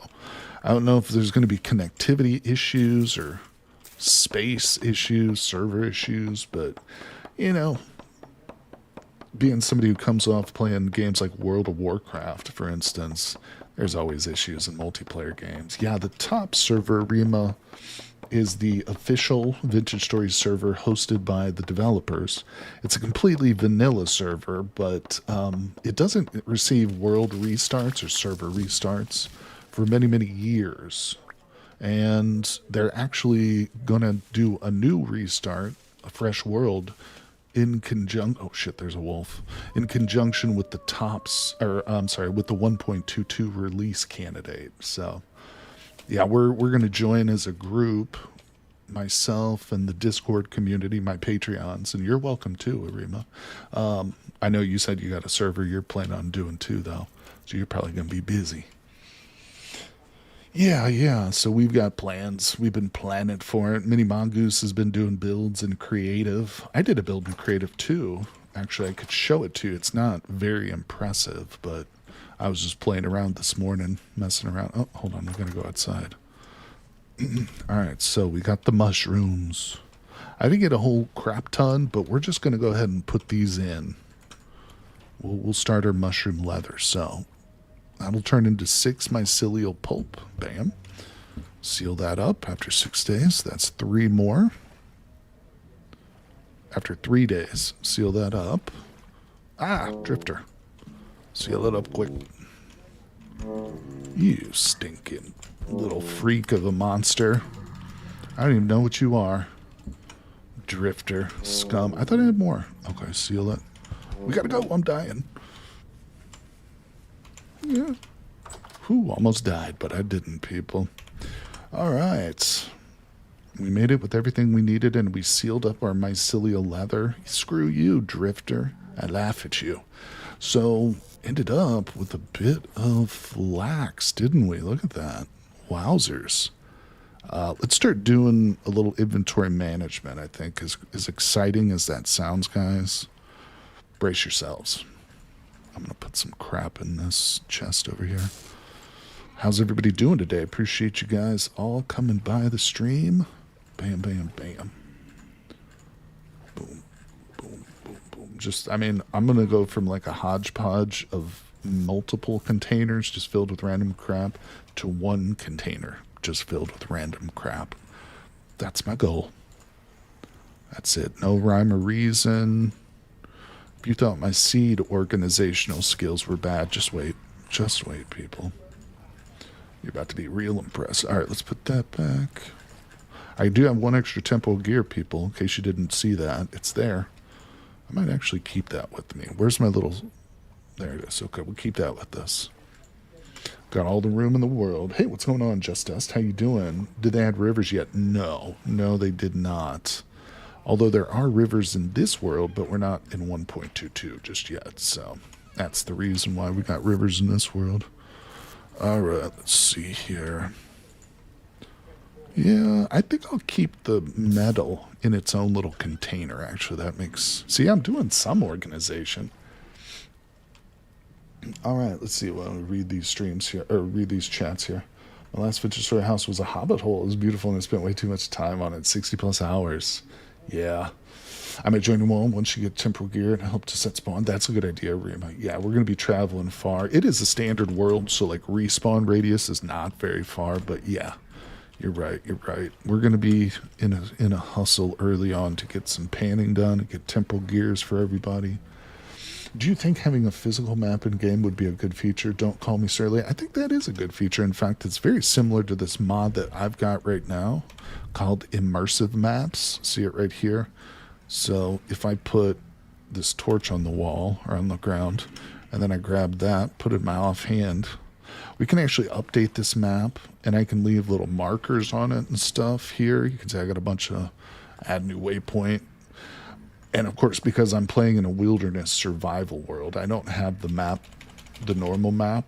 I don't know if there's going to be connectivity issues or space issues, server issues, but, being somebody who comes off playing games like World of Warcraft, for instance, there's always issues in multiplayer games. Yeah, the top server, Rima, is the official Vintage Stories server hosted by the developers. It's a completely vanilla server, but it doesn't receive world restarts or server restarts for many, many years. And they're actually going to do a new restart, a fresh world, in conjunction. Oh shit, there's a wolf. In conjunction with the with the 1.22 release candidate. So, yeah, we're going to join as a group, myself and the Discord community, my Patreons, and you're welcome too, Arima. I know you said you got a server you're planning on doing too, though, so you're probably going to be busy. Yeah, so we've got plans. We've been planning for it. Mini Mongoose has been doing builds in creative. I did a build in creative too. Actually, I could show it to you. It's not very impressive, but I was just playing around this morning, messing around. Oh, hold on, I'm going to go outside. Alright, so we got the mushrooms. I didn't get a whole crap ton, but we're just going to go ahead and put these in. We'll start our mushroom leather. So that'll turn into 6 mycelial pulp. Bam. Seal that up after 6 days. That's 3 more. After 3 days, seal that up. Ah, drifter. Seal it up quick. You stinking little freak of a monster. I don't even know what you are. Drifter. Scum. I thought I had more. Okay, seal it. We gotta go. I'm dying. Yeah. Whew, almost died, but I didn't, people. Alright. We made it with everything we needed, and we sealed up our mycelial leather. Screw you, Drifter. I laugh at you. So, ended up with a bit of flax, didn't we? Look at that. Wowzers. Let's start doing a little inventory management, I think. As exciting as that sounds, guys, brace yourselves. I'm going to put some crap in this chest over here. How's everybody doing today? Appreciate you guys all coming by the stream. Bam, bam, bam. Boom, boom, boom, boom. Just, I mean, I'm going to go from like a hodgepodge of multiple containers just filled with random crap to one container just filled with random crap. That's my goal. That's it. No rhyme or reason. If you thought my seed organizational skills were bad, just wait. Just wait, people. You're about to be real impressed. All right, let's put that back. I do have 1 extra tempo gear, people, in case you didn't see that. It's there. I might actually keep that with me. Where's my little... There it is. Okay, we'll keep that with us. Got all the room in the world. Hey, what's going on, Just Dust? How you doing? Did they add rivers yet? No. No, they did not. Although there are rivers in this world, but we're not in 1.22 just yet. So that's the reason why we got rivers in this world. All right, let's see here. Yeah, I think I'll keep the metal in its own little container, actually. That makes... See, I'm doing some organization. All right, let's see. Well, read these streams here, or read these chats here. My last Vintage Story house was a hobbit hole. It was beautiful, and I spent way too much time on it. 60+ hours. Yeah. I might join you all once you get temporal gear and help to set spawn. That's a good idea, Rima. Yeah, we're going to be traveling far. It is a standard world, so like respawn radius is not very far, but yeah. You're right, you're right. We're going to be in a hustle early on to get some panning done and get temporal gears for everybody. Do you think having a physical map in game would be a good feature? Don't call me surly. I think that is a good feature. In fact, it's very similar to this mod that I've got right now called Immersive Maps. See it right here? So if I put this torch on the wall or on the ground, and then I grab that, put it in my offhand, we can actually update this map, and I can leave little markers on it and stuff here. You can say I got a bunch of add new waypoint. And of course, because I'm playing in a wilderness survival world, I don't have the map, the normal map.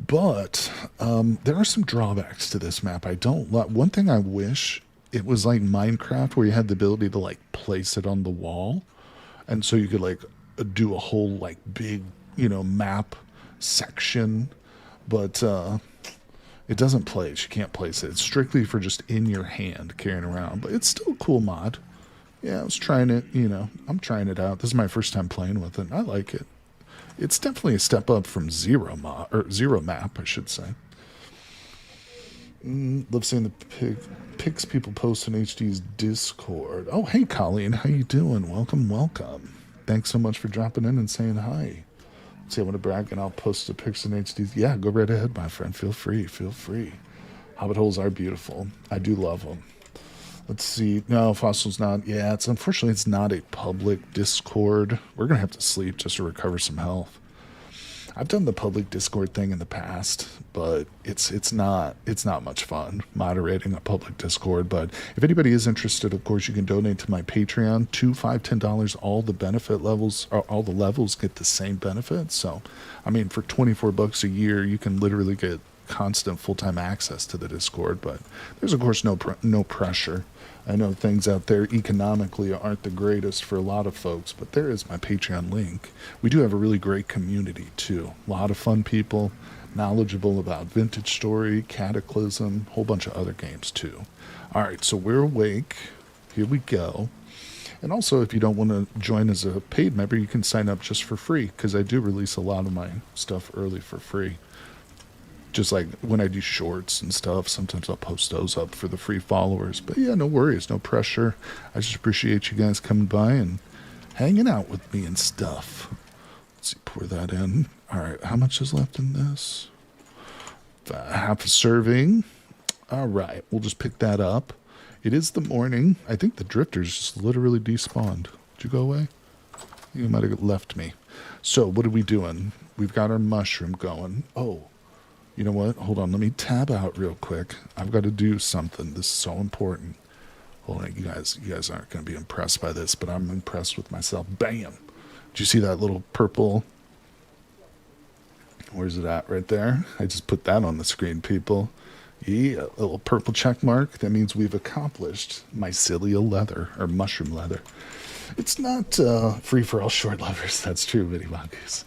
But there are some drawbacks to this map. One thing I wish it was like Minecraft, where you had the ability to like place it on the wall, and so you could like do a whole like big, map section. But it doesn't place. You can't place it. It's strictly for just in your hand carrying around. But it's still a cool mod. Yeah, I was trying it, I'm trying it out. This is my first time playing with it. I like it. It's definitely a step up from Zero Map, I should say. Love seeing the pics people post on HD's Discord. Oh, hey, Colleen. How you doing? Welcome, welcome. Thanks so much for dropping in and saying hi. See, I want to brag, and I'll post the pics in HD's. Yeah, go right ahead, my friend. Feel free, feel free. Hobbit holes are beautiful. I do love them. Let's see. No, Fossil's not. Yeah, unfortunately, it's not a public Discord. We're going to have to sleep just to recover some health. I've done the public Discord thing in the past, but it's not much fun moderating a public Discord. But if anybody is interested, of course, you can donate to my Patreon. $2, $5, $10. All the benefit levels, all the levels get the same benefit. So, I mean, for $24 a year, you can literally get constant full-time access to the Discord, but there's of course no pressure. I know things out there economically aren't the greatest for a lot of folks, but there is my Patreon link. We do have a really great community too. A lot of fun people, knowledgeable about Vintage Story, Cataclysm, a whole bunch of other games too. Alright, so we're awake. Here we go. And also, if you don't want to join as a paid member, you can sign up just for free, because I do release a lot of my stuff early for free. Just like when I do shorts and stuff, sometimes I'll post those up for the free followers. But yeah, no worries, no pressure. I just appreciate you guys coming by and hanging out with me and stuff. Let's see, pour that in. All right, how much is left in this? Half a serving. All right, we'll just pick that up. It is the morning. I think the drifters just literally despawned. Did you go away? You might have left me. So what are we doing? We've got our mushroom going. Oh. You know what? Hold on. Let me tab out real quick. I've got to do something. This is so important. Hold on. You guys aren't going to be impressed by this, but I'm impressed with myself. Bam! Did you see that little purple? Where's it at? Right there. I just put that on the screen, people. Yeah, a little purple check mark. That means we've accomplished mycelial leather, or mushroom leather. It's not free for all short lovers. That's true, Vinny Mongoose.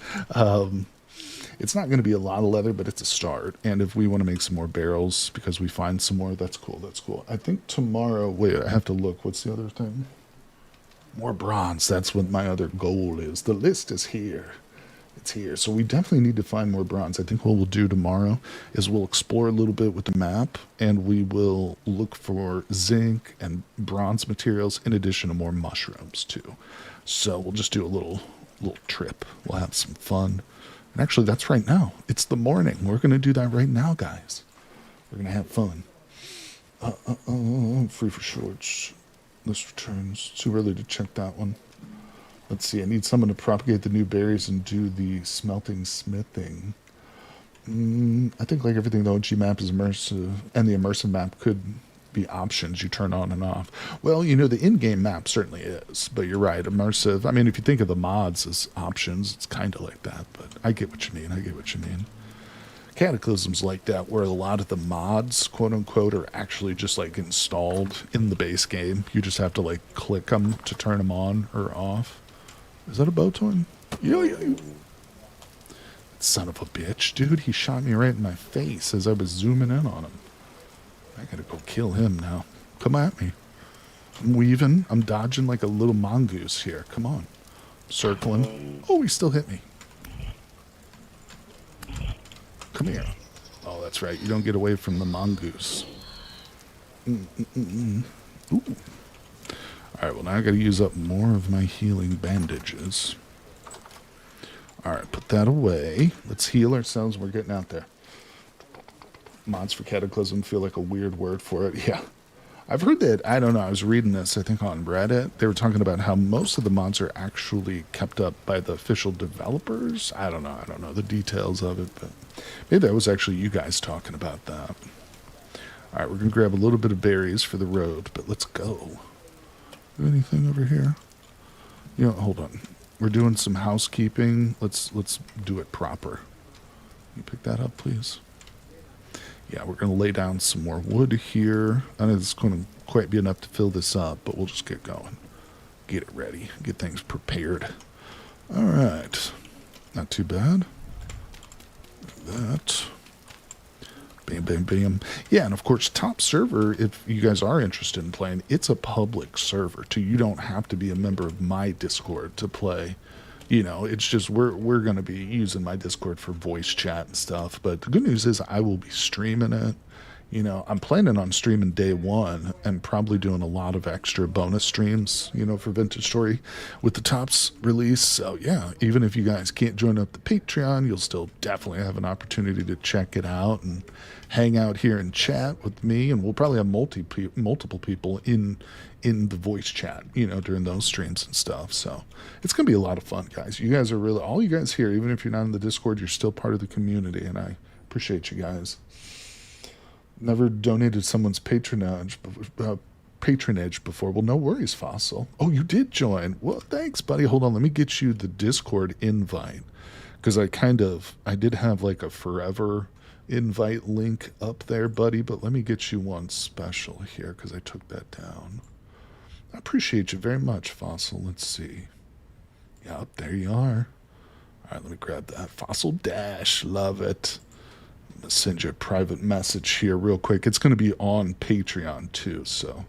It's not going to be a lot of leather, but it's a start. And if we want to make some more barrels because we find some more, that's cool. That's cool. I think tomorrow, wait, I have to look. What's the other thing? More bronze. That's what my other goal is. The list is here. It's here. So we definitely need to find more bronze. I think what we'll do tomorrow is we'll explore a little bit with the map, and we will look for zinc and bronze materials in addition to more mushrooms too. So we'll just do a little trip. We'll have some fun. And actually, that's right now. It's the morning. We're going to do that right now, guys. We're going to have fun. Free for shorts. List returns. Too early to check that one. Let's see. I need someone to propagate the new berries and do the smelting smithing. I think like everything, the OG map is immersive, and the immersive map could be options you turn on and off. Well, you know, the in-game map certainly is, but you're right, immersive. I mean, if you think of the mods as options, it's kind of like that, but I get what you mean. I get what you mean. Cataclysm's like that, where a lot of the mods, quote unquote, are actually just like installed in the base game. You just have to like click them to turn them on or off. Is that a bow toy? Yeah. Son of a bitch, dude. He shot me right in my face as I was zooming in on him. I gotta go kill him now. Come at me. I'm weaving. I'm dodging like a little mongoose here. Come on. Circling. Oh, he still hit me. Come here. Oh, that's right. You don't get away from the mongoose. Ooh. Alright, well now I gotta use up more of my healing bandages. Alright, put that away. Let's heal ourselves. We're getting out there. Mods for Cataclysm feel like a weird word for it. Yeah. I've heard that, I don't know, I was reading this, I think on Reddit. They were talking about how most of the mods are actually kept up by the official developers. I don't know the details of it, but maybe that was actually you guys talking about that. Alright, we're going to grab a little bit of berries for the road, but let's go. Anything over here? You know, hold on. We're doing some housekeeping. Let's do it proper. Can you pick that up, please? Yeah, we're going to lay down some more wood here. I know it's going to quite be enough to fill this up, but we'll just get going. Get it ready. Get things prepared. All right. Not too bad. That. Bam, bam, bam. Yeah, and of course, top server, if you guys are interested in playing, it's a public server, too. You don't have to be a member of my Discord to play. You know, it's just we're going to be using my Discord for voice chat and stuff. But the good news is I will be streaming it. You know, I'm planning on streaming day one and probably doing a lot of extra bonus streams, you know, for Vintage Story with the Tops release. So, yeah, even if you guys can't join up the Patreon, you'll still definitely have an opportunity to check it out and hang out here and chat with me. And we'll probably have multiple people in the voice chat, you know, during those streams and stuff. So it's going to be a lot of fun, guys. You guys are really, all you guys here, even if you're not in the Discord, you're still part of the community. And I appreciate you guys. Never donated someone's patronage before. Well, no worries, Fossil. Oh, you did join. Well, thanks, buddy. Hold on. Let me get you the Discord invite. Because I did have like a forever invite link up there, buddy, but let me get you one special here because I took that down. I appreciate you very much, Fossil. Let's see. Yep, there you are. All right, let me grab that. Fossil Dash, love it. I'm going to send you a private message here real quick. It's going to be on Patreon too, so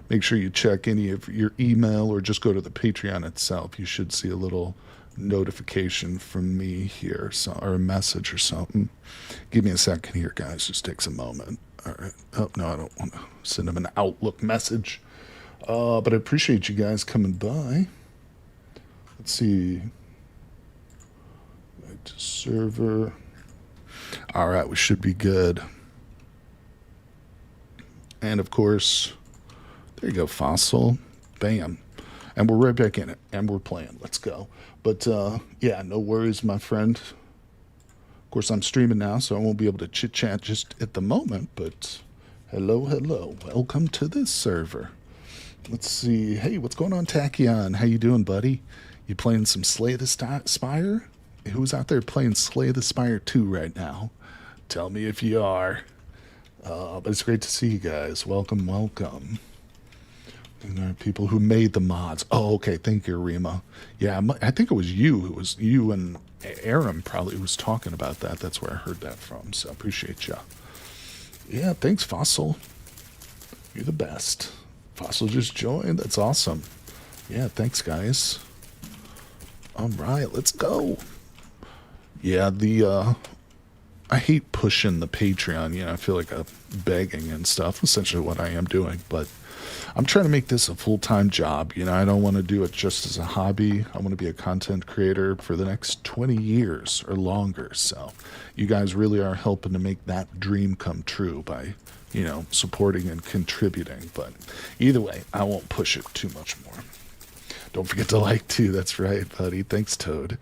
make sure you check any of your email or just go to the Patreon itself. You should see a little notification from me here, so, or a message or something. Give me a second here, guys. Just takes a moment. All right. Oh, no, I don't want to send them an Outlook message. But I appreciate you guys coming by. Let's see. Back to server. All right, we should be good. And of course, there you go, Fossil. Bam. And we're right back in it. And we're playing. Let's go. But, yeah, no worries, my friend. Of course, I'm streaming now, so I won't be able to chit-chat just at the moment. But hello, hello. Welcome to this server. Let's see. Hey, what's going on, Tachyon? How you doing, buddy? You playing some Slay the Spire? Who's out there playing Slay the Spire 2 right now? Tell me if you are. But it's great to see you guys. Welcome, welcome. And there are people who made the mods. Oh, okay. Thank you, Rima. Yeah, I think it was you. It was you and Aram probably was talking about that. That's where I heard that from. So I appreciate you. Yeah, thanks, Fossil. You're the best. Fossil just joined. That's awesome. Yeah, thanks, guys. All right, let's go. Yeah, I hate pushing the Patreon. You know, I feel like I'm begging and stuff. Essentially what I am doing, but I'm trying to make this a full-time job. You know, I don't want to do it just as a hobby. I want to be a content creator for the next 20 years or longer. So you guys really are helping to make that dream come true by, you know, supporting and contributing. But either way, I won't push it too much more. Don't forget to like too. That's right, buddy. Thanks, Toad.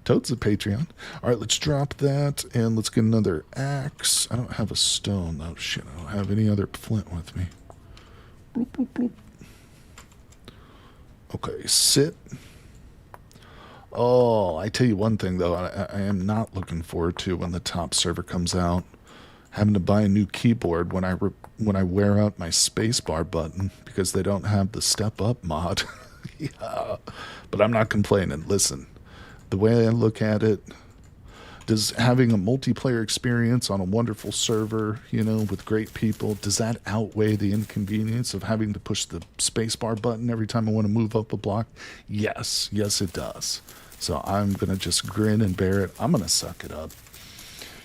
Toad's a Patreon. All right, let's drop that and let's get another axe. I don't have a stone. Oh, shit. I don't have any other flint with me. Bloop, bloop, bloop. Okay, sit. Oh, I tell you one thing, though. I am not looking forward to when the top server comes out. Having to buy a new keyboard when I wear out my spacebar button because they don't have the step up mod. Yeah, but I'm not complaining. Listen, the way I look at it, does having a multiplayer experience on a wonderful server, you know, with great people, does that outweigh the inconvenience of having to push the spacebar button every time I want to move up a block? Yes, yes it does. So I'm going to just grin and bear it. I'm going to suck it up.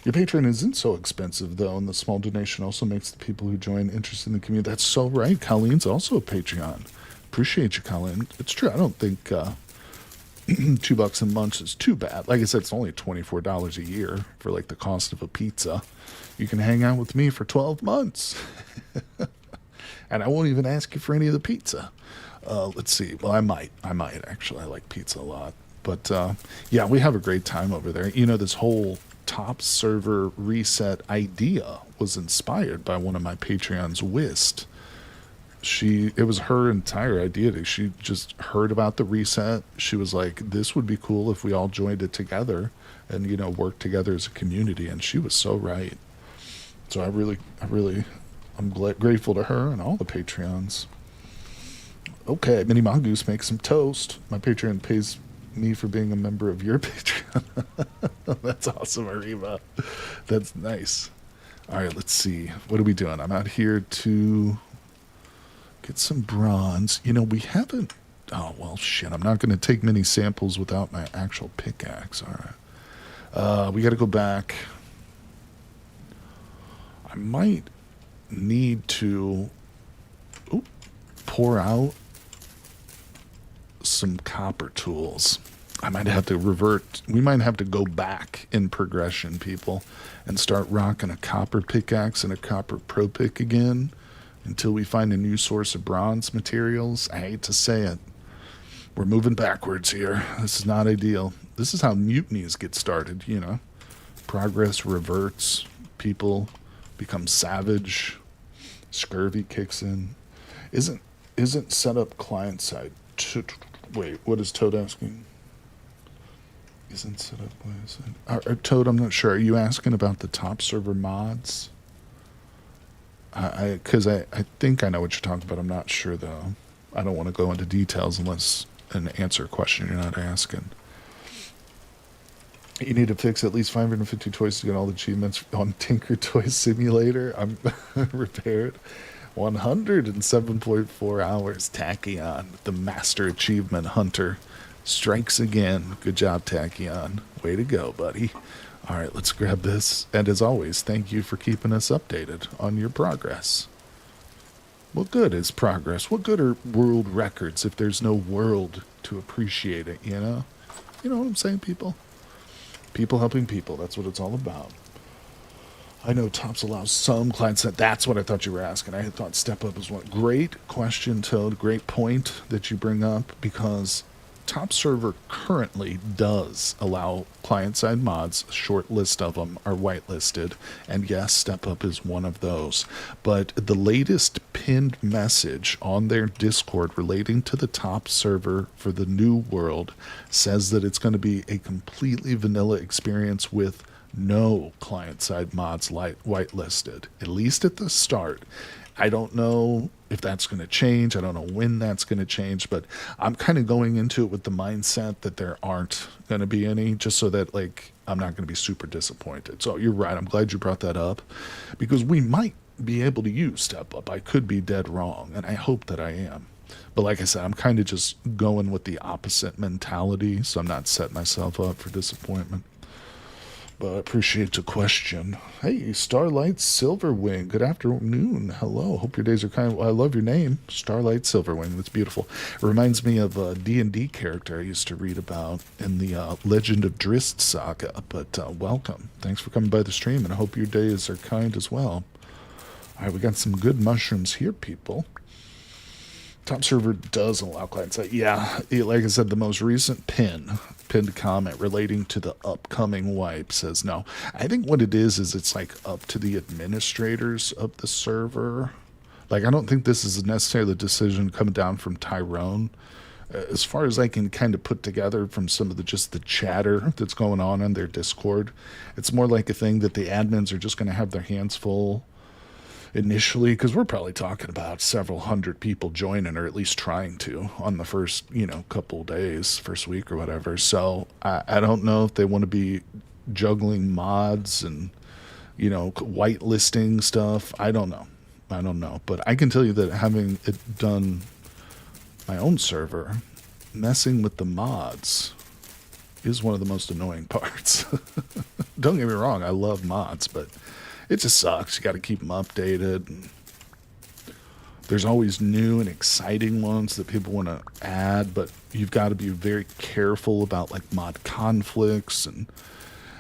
Your Patreon isn't so expensive, though, and the small donation also makes the people who join interested in the community. That's so right. Colleen's also a Patreon. Appreciate you, Colleen. It's true. I don't think $2 a month is too bad. Like I said, it's only $24 a year for like the cost of a pizza. You can hang out with me for 12 months. And I won't even ask you for any of the pizza. Let's see. Well, I might actually. I like pizza a lot. But yeah, we have a great time over there. You know, this whole top server reset idea was inspired by one of my Patreons, Wist. It was her entire idea. She just heard about the reset. She was like, this would be cool if we all joined it together and, you know, worked together as a community. And she was so right. So I'm grateful to her and all the Patreons. Okay, Mini Mongoose makes some toast. My Patreon pays me for being a member of your Patreon. That's awesome, Ariba. That's nice. All right, let's see. What are we doing? I'm out here to get some bronze. You know, we haven't... Oh, well, shit. I'm not going to take many samples without my actual pickaxe. All right. We got to go back. I might need to pour out some copper tools. I might have to revert. We might have to go back in progression, people, and start rocking a copper pickaxe and a copper pro pick again until we find a new source of bronze materials. I hate to say it. We're moving backwards here. This is not ideal. This is how mutinies get started, you know. Progress reverts. People become savage. Scurvy kicks in. Isn't set up client side. Wait, what is Toad asking? Isn't set up ways. Toad, I'm not sure. Are you asking about the top server mods? Because I think I know what you're talking about. I'm not sure, though. I don't want to go into details unless an answer a question you're not asking. You need to fix at least 550 toys to get all the achievements on Tinker Toy Simulator. I'm repaired. 107.4 hours. Tachyon, the master achievement hunter, strikes again. Good job, Tachyon. Way to go, buddy. All right, let's grab this. And as always, thank you for keeping us updated on your progress. What good is progress? What good are world records if there's no world to appreciate it, you know? You know what I'm saying, people? People helping people. That's what it's all about. I know Tops allows some clients that. That's what I thought you were asking. I had thought Step Up was one. Great question, Toad. Great point that you bring up, because Top Server currently does allow client-side mods. A short list of them are whitelisted, and yes, Step Up is one of those. But the latest pinned message on their Discord relating to the Top Server for the new world says that it's going to be a completely vanilla experience with no client-side mods whitelisted, at least at the start. I don't know if that's going to change. I don't know when that's going to change, but I'm kind of going into it with the mindset that there aren't going to be any, just so that, like, I'm not going to be super disappointed. So you're right. I'm glad you brought that up, because we might be able to use Step Up. I could be dead wrong, and I hope that I am. But like I said, I'm kind of just going with the opposite mentality, so I'm not setting myself up for disappointment. But I appreciate the question. Hey, Starlight Silverwing. Good afternoon. Hello. Hope your days are kind. Well, I love your name, Starlight Silverwing. That's beautiful. It reminds me of a D&D character I used to read about in the Legend of Drizzt saga. But welcome. Thanks for coming by the stream, and I hope your days are kind as well. All right, we got some good mushrooms here, people. Top Server does allow client side. Yeah, like I said, the most recent pinned comment relating to the upcoming wipe says no. I think what it is it's like up to the administrators of the server. Like, I don't think this is necessarily the decision coming down from Tyron. As far as I can kind of put together from some of the chatter that's going on in their Discord, it's more like a thing that the admins are just going to have their hands full initially, because we're probably talking about several hundred people joining, or at least trying to, on the first, couple days, first week or whatever. So I don't know if they want to be juggling mods and, whitelisting stuff. I don't know. But I can tell you that having it done my own server, messing with the mods is one of the most annoying parts. Don't get me wrong, I love mods, but it just sucks. You got to keep them updated. There's always new and exciting ones that people want to add, but you've got to be very careful about, like, mod conflicts and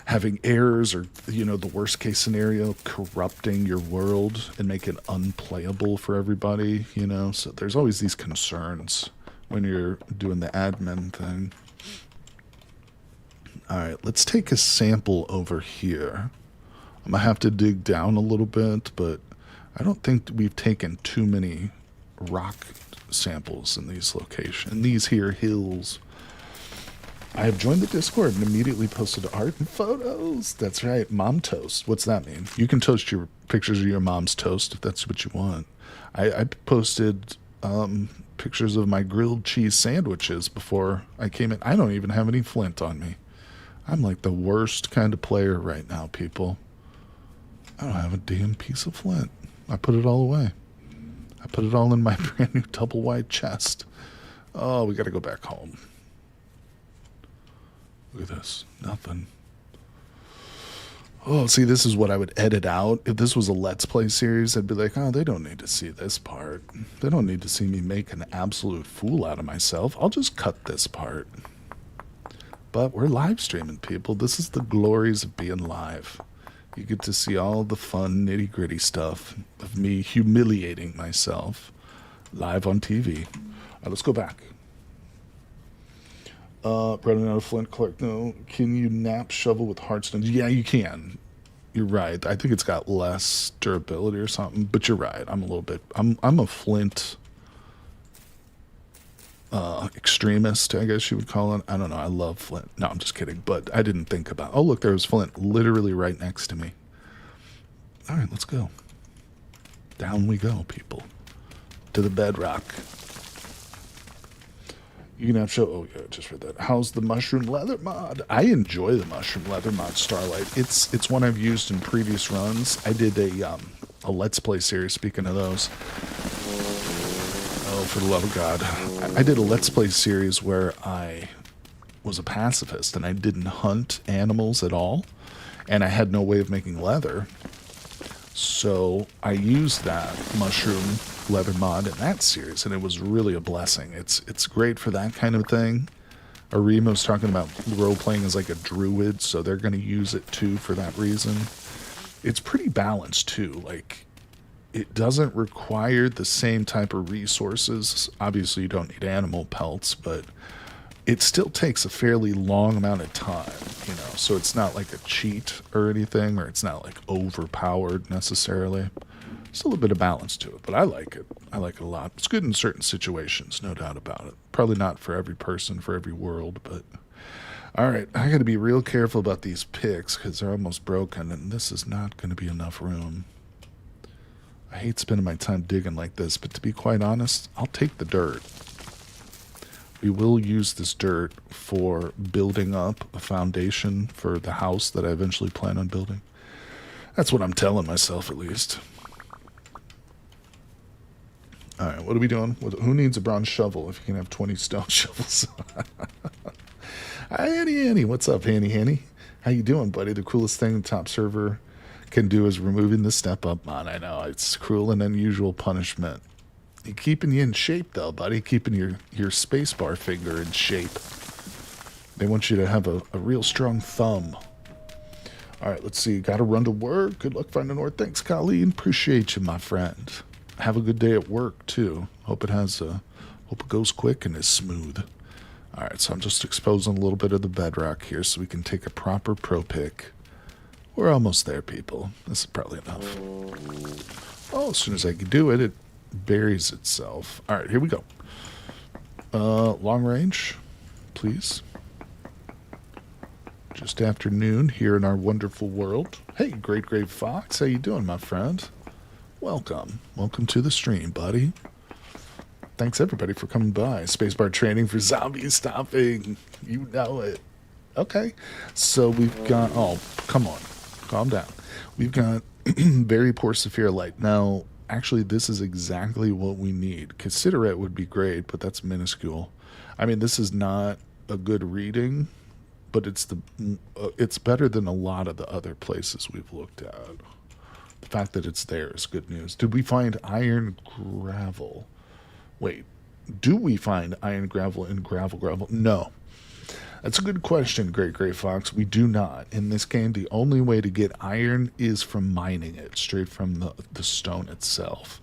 having errors, or, the worst case scenario, corrupting your world and make it unplayable for everybody, So there's always these concerns when you're doing the admin thing. All right, let's take a sample over here. I'm going to have to dig down a little bit, but I don't think we've taken too many rock samples in these locations, in these here hills. I have joined the Discord and immediately posted art and photos. That's right, mom toast. What's that mean? You can toast your pictures of your mom's toast if that's what you want. I posted pictures of my grilled cheese sandwiches before I came in. I don't even have any flint on me. I'm like the worst kind of player right now, people. I don't have a damn piece of flint. I put it all away. I put it all in my brand new double wide chest. Oh, we got to go back home. Look at this. Nothing. Oh, see, this is what I would edit out. If this was a Let's Play series, I'd be like, oh, they don't need to see this part. They don't need to see me make an absolute fool out of myself. I'll just cut this part. But we're live streaming, people. This is the glories of being live. You get to see all the fun, nitty-gritty stuff of me humiliating myself live on TV. All right, let's go back. Running out of flint, Clark. No, can you nap shovel with hardstones? Yeah, you can. You're right. I think it's got less durability or something, but you're right. I'm a little bit. I'm a flint. extremist, I guess you would call it. I don't know. I love flint. No, I'm just kidding. But I didn't think about. Oh, look, there was flint literally right next to me. All right, let's go. Down we go, people. To the bedrock. You can have show. Oh yeah, just read that. How's the mushroom leather mod? I enjoy the mushroom leather mod, Starlight. It's one I've used in previous runs. I did a Let's Play series. Speaking of those, oh for the love of God, I did a Let's Play series where I was a pacifist and I didn't hunt animals at all, and I had no way of making leather. So I used that mushroom leather mod in that series, and it was really a blessing. It's great for that kind of thing. Arima was talking about role-playing as like a druid, so they're going to use it too for that reason. It's pretty balanced too. Like, it doesn't require the same type of resources. Obviously, you don't need animal pelts, but it still takes a fairly long amount of time, you know, so it's not like a cheat or anything, or it's not like overpowered necessarily. There's a little bit of balance to it, but I like it. I like it a lot. It's good in certain situations, no doubt about it. Probably not for every person, for every world, but... Alright, I gotta be real careful about these picks, because they're almost broken, and this is not gonna be enough room. I hate spending my time digging like this, but to be quite honest, I'll take the dirt. We will use this dirt for building up a foundation for the house that I eventually plan on building. That's what I'm telling myself, at least. Alright, what are we doing? Who needs a bronze shovel if you can have 20 stone shovels? Hi, Annie. What's up, Hanny? How you doing, buddy? The coolest thing the top server can do is removing the step up mod. I know, it's cruel and unusual punishment. Keeping you in shape, though, buddy. Keeping your spacebar finger in shape. They want you to have a real strong thumb. Alright, let's see. Gotta run to work. Good luck finding North. Thanks, Colleen. Appreciate you, my friend. Have a good day at work, too. Hope it goes quick and is smooth. Alright, so I'm just exposing a little bit of the bedrock here so we can take a proper pro pick. We're almost there, people. This is probably enough. Oh, as soon as I can do it, it buries itself. Alright, here we go. Long range, please. Just after noon here in our wonderful world. Hey, Great Fox, how you doing, my friend? Welcome. Welcome to the stream, buddy. Thanks, everybody, for coming by. Spacebar training for zombie stopping. You know it. Okay. So we've got... Oh, come on. Calm down. We've got very poor Saphir light. Now... Actually, this is exactly what we need. Considerate would be great, but that's minuscule. I mean, this is not a good reading, but it's better than a lot of the other places we've looked at. The fact that it's there is good news. Did we find iron gravel? Wait, do we find iron gravel in gravel? No. That's a good question, Great Fox. We do not. In this game, the only way to get iron is from mining it, straight from the stone itself.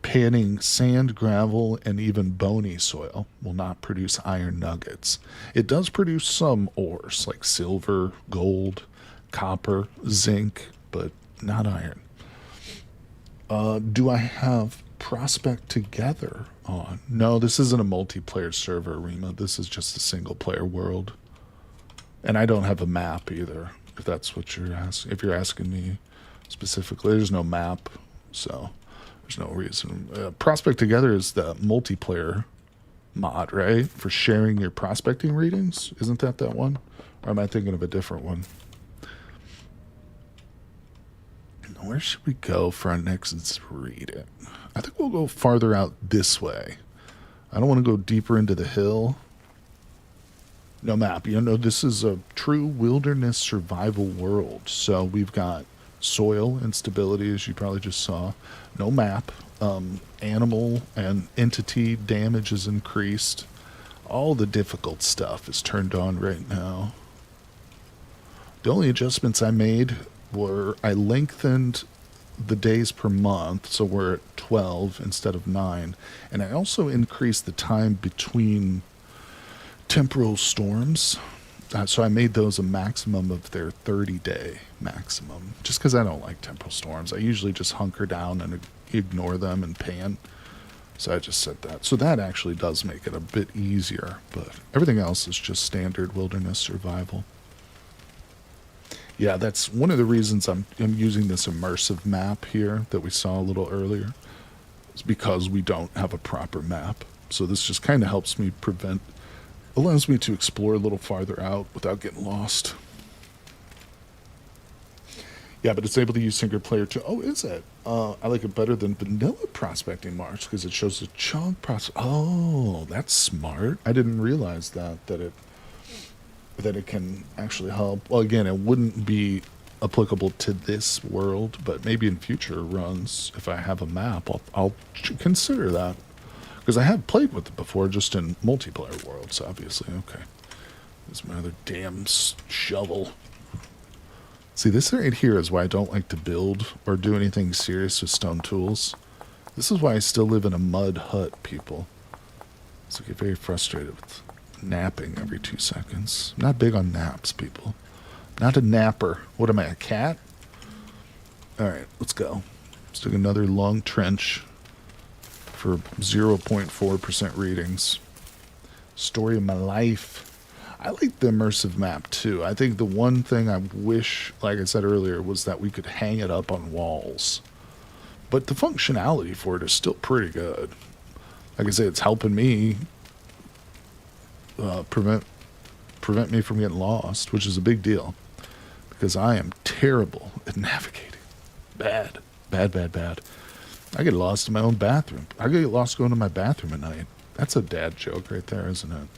Panning sand, gravel, and even bony soil will not produce iron nuggets. It does produce some ores, like silver, gold, copper, zinc, but not iron. Do I have Prospect Together on? No, this isn't a multiplayer server, Rima. This is just a single-player world. And I don't have a map either, if that's what you're asking. If you're asking me specifically, there's no map, so there's no reason. Prospect Together is the multiplayer mod, right? For sharing your prospecting readings? Isn't that one? Or am I thinking of a different one? Where should we go for our next reading? I think we'll go farther out this way. I don't want to go deeper into the hill. No map. You know, this is a true wilderness survival world. So we've got soil instability, as you probably just saw. No map. Animal and entity damage is increased. All the difficult stuff is turned on right now. The only adjustments I made were I lengthened the days per month, so we're at 12 instead of 9. And I also increased the time between temporal storms, so I made those a maximum of their 30-day maximum, just because I don't like temporal storms. I usually just hunker down and ignore them and pan. So I just said that. So that actually does make it a bit easier, but everything else is just standard wilderness survival. Yeah, that's one of the reasons I'm using this immersive map here that we saw a little earlier. It's because we don't have a proper map. So this just kind of helps me allows me to explore a little farther out without getting lost. Yeah, but it's able to use single player too. Oh, is it? I like it better than vanilla prospecting marks because it shows a chunk prospect. Oh, that's smart. I didn't realize that it can actually help. Well, again, it wouldn't be applicable to this world, but maybe in future runs, if I have a map, I'll consider that. Because I have played with it before, just in multiplayer worlds, obviously. Okay. There's my other damn shovel. See, this right here is why I don't like to build or do anything serious with stone tools. This is why I still live in a mud hut, people. So I get very frustrated with napping every 2 seconds. I'm not big on naps, people. Not a napper. What am I, a cat? Alright, let's go. Let's do another long trench for 0.4% readings. Story of my life. I like the immersive map too. I think the one thing I wish, like I said earlier, was that we could hang it up on walls. But the functionality for it is still pretty good. Like I say, it's helping me prevent me from getting lost, which is a big deal. Because I am terrible at navigating. Bad. I get lost in my own bathroom. I get lost going to my bathroom at night. That's a dad joke right there, isn't it?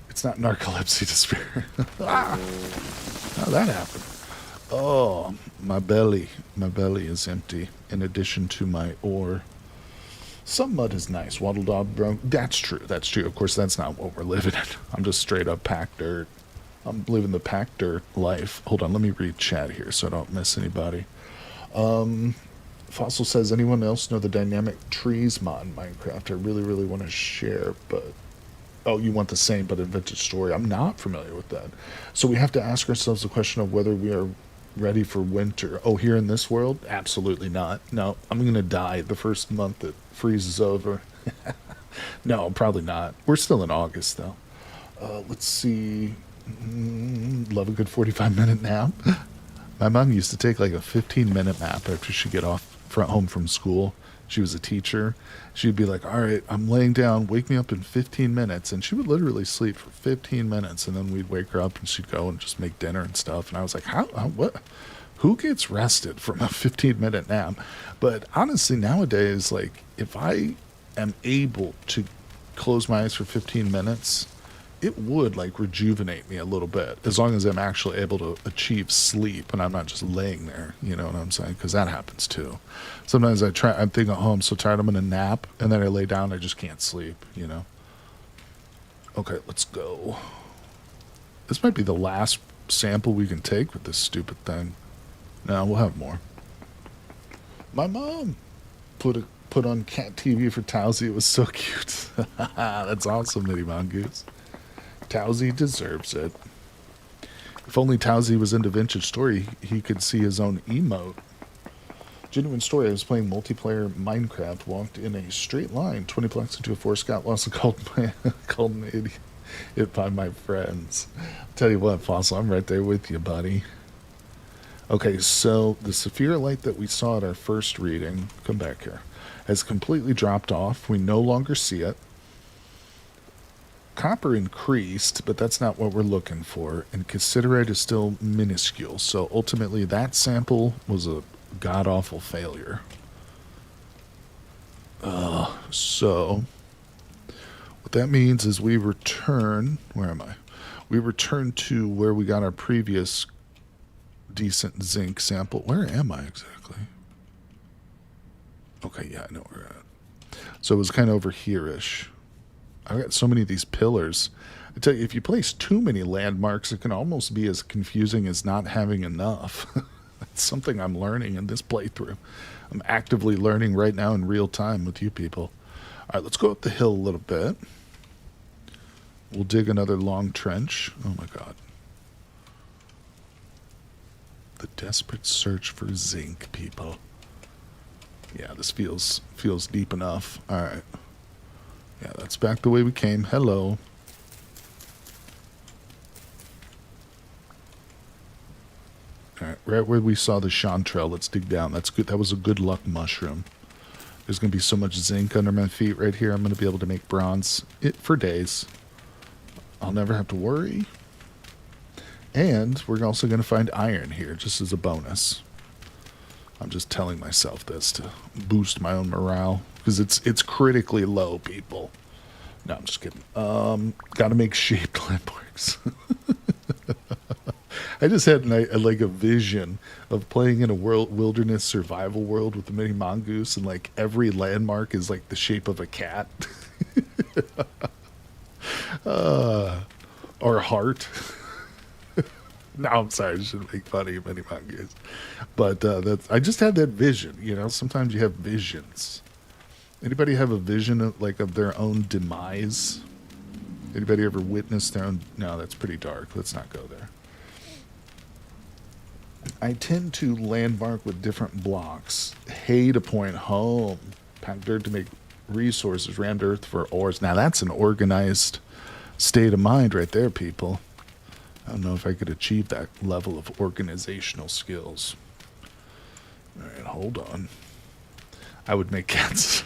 It's not narcolepsy despair. Ah! How that happened? Oh, my belly. My belly is empty, in addition to my ore. Some mud is nice. Waddle dog, bro. That's true. Of course, that's not what we're living in. I'm just straight up packed dirt. I'm living the packed dirt life. Hold on, let me read chat here so I don't miss anybody. Fossil says, anyone else know the dynamic trees mod in Minecraft? I really, really want to share, but... Oh, you want the same but invented story. I'm not familiar with that. So we have to ask ourselves the question of whether we are ready for winter. Oh, here in this world? Absolutely not. No, I'm going to die the first month it freezes over. No, probably not. We're still in August, though. Let's see. Love a good 45-minute nap. My mom used to take like a 15-minute nap after she'd get home from school. She was a teacher. She'd be like, all right, I'm laying down, wake me up in 15 minutes. And she would literally sleep for 15 minutes. And then we'd wake her up and she'd go and just make dinner and stuff. And I was like, what? Who gets rested from a 15-minute nap? But honestly, nowadays, like, if I am able to close my eyes for 15 minutes, it would, like, rejuvenate me a little bit, as long as I'm actually able to achieve sleep and I'm not just laying there, you know what I'm saying? Because that happens, too. Sometimes I'm thinking, oh, I'm so tired, I'm going to nap, and then I lay down, I just can't sleep, you know? Okay, let's go. This might be the last sample we can take with this stupid thing. No, we'll have more. My mom put on cat TV for Towsy. It was so cute. That's awesome, Mitty Mongoose. Towsy deserves it. If only Towsy was into Vintage Story, he could see his own emote. Genuine story, I was playing multiplayer Minecraft, walked in a straight line, 20 blocks into a forest, got lost and called an idiot by my friends. I'll tell you what, Fossil, I'm right there with you, buddy. Okay, so the Saphira light that we saw at our first reading, come back here, has completely dropped off. We no longer see it. Copper increased, but that's not what we're looking for. And cassiterite is still minuscule. So ultimately, that sample was a god-awful failure. So what that means is we return... Where am I? We return to where we got our previous decent zinc sample. Where am I exactly? Okay, yeah, I know where we're at. So it was kind of over here-ish. I've got so many of these pillars. I tell you, if you place too many landmarks, it can almost be as confusing as not having enough. That's something I'm learning in this playthrough. I'm actively learning right now in real time with you people. All right, let's go up the hill a little bit. We'll dig another long trench. Oh, my God. The desperate search for zinc, people. Yeah, this feels deep enough. All right. Yeah, that's back the way we came. Hello. All right, right where we saw the chanterelle. Let's dig down. That's good. That was a good luck mushroom. There's going to be so much zinc under my feet right here. I'm going to be able to make bronze for days. I'll never have to worry. And we're also going to find iron here, just as a bonus. I'm just telling myself this to boost my own morale, because it's critically low, people. No, I'm just kidding. Got to make shaped landmarks. I just had like a vision of playing in a wilderness survival world with the mini mongoose, and like every landmark is like the shape of a cat. Or a heart. No, I'm sorry, I shouldn't make fun of you, mini mongoose. But I just had that vision. You know, sometimes you have visions. Anybody have a vision of their own demise? Anybody ever witnessed their own? No, that's pretty dark. Let's not go there. I tend to landmark with different blocks. Hay to point home. Pack dirt to make resources. Rammed earth for ores. Now that's an organized state of mind right there, people. I don't know if I could achieve that level of organizational skills. All right, hold on. I would make cats.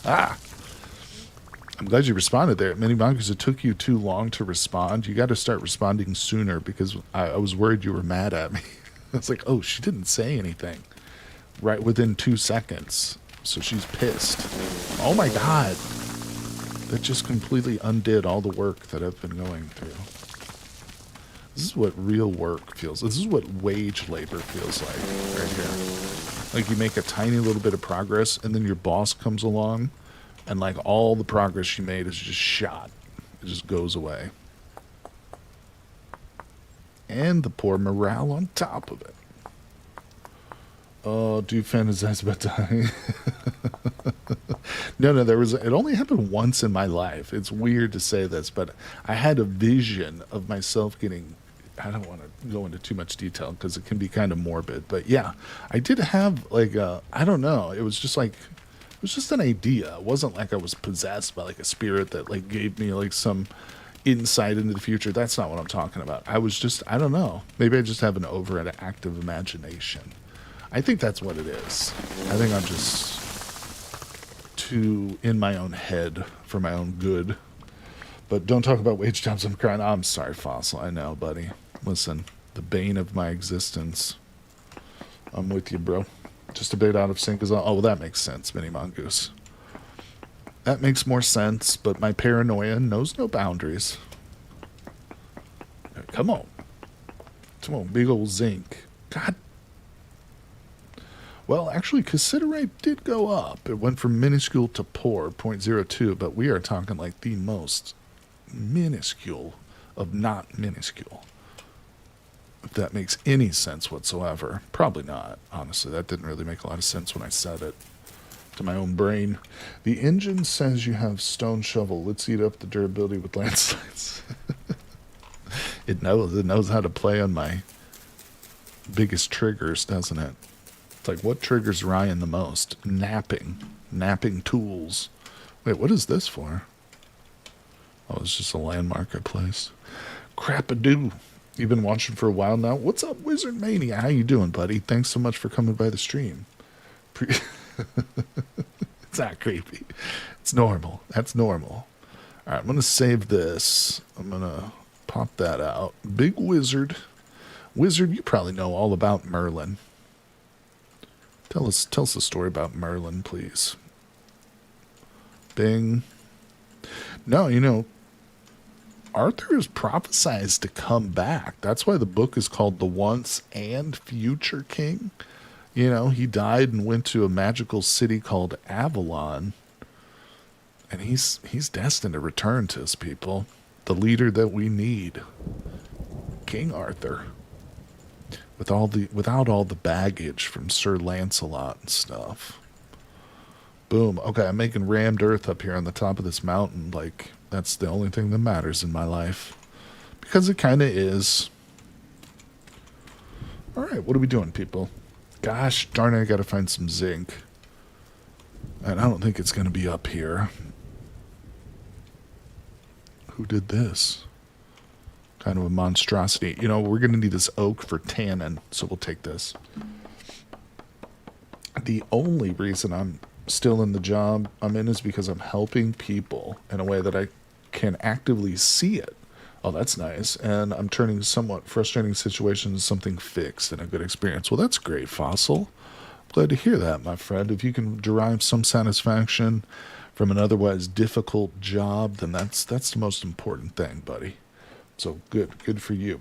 Ah! I'm glad you responded there. Mini mongoose, it took you too long to respond. You got to start responding sooner, because I was worried you were mad at me. I was like, oh, she didn't say anything. Right within 2 seconds. So she's pissed. Oh my god. That just completely undid all the work that I've been going through. This is what real work feels. This is what wage labor feels like right here. Like you make a tiny little bit of progress, and then your boss comes along, and like all the progress you made is just shot. It just goes away. And the poor morale on top of it. Oh, do you fantasize about dying? No, it only happened once in my life. It's weird to say this, but I had a vision of myself getting, I don't want to go into too much detail because it can be kind of morbid, but yeah, I did have like I don't know, it was just an idea. It wasn't like I was possessed by like a spirit that like gave me like some insight into the future. That's not what I'm talking about. I don't know. Maybe I just have an overactive imagination. I think that's what it is. I think I'm just too in my own head for my own good. But don't talk about wage jobs. I'm crying. I'm sorry, Fossil. I know, buddy. Listen, the bane of my existence. I'm with you, bro. Just a bit out of sync as well. Oh, well, that makes sense, Mini Mongoose. That makes more sense, but my paranoia knows no boundaries. Come on. Come on, big old zinc. God. Well, actually, cassiterite did go up. It went from minuscule to poor, 0.02, but we are talking like the most minuscule of not minuscule. If that makes any sense whatsoever. Probably not, honestly. That didn't really make a lot of sense when I said it to my own brain. The engine says you have stone shovel. Let's eat up the durability with landslides. It knows how to play on my biggest triggers, doesn't it? It's like, what triggers Ryan the most? Napping tools. Wait, what is this for? Oh, it's just a landmark I placed. Crap-a-doo. You've been watching for a while now. What's up, Wizard Mania? How you doing, buddy? Thanks so much for coming by the stream. It's not creepy. It's normal. That's normal. All right, I'm going to save this. I'm going to pop that out. Big Wizard. Wizard, you probably know all about Merlin. Tell us the story about Merlin, please. Bing. No, Arthur is prophesized to come back. That's why the book is called The Once and Future King. He died and went to a magical city called Avalon. And he's destined to return to us, people. The leader that we need. King Arthur. Without all the baggage from Sir Lancelot and stuff. Boom. Okay, I'm making rammed earth up here on the top of this mountain. Like, that's the only thing that matters in my life. Because it kind of is. Alright, what are we doing, people? Gosh darn it, I gotta find some zinc. And I don't think it's gonna be up here. Who did this? Kind of a monstrosity. You know, we're gonna need this oak for tannin, so we'll take this. The only reason I'm still in the job I'm in is because I'm helping people in a way that I can actively see it. Oh, that's nice. And I'm turning somewhat frustrating situations into something fixed and a good experience. Well, that's great, Fossil. Glad to hear that, my friend. If you can derive some satisfaction from an otherwise difficult job, then that's the most important thing, buddy. So good for you.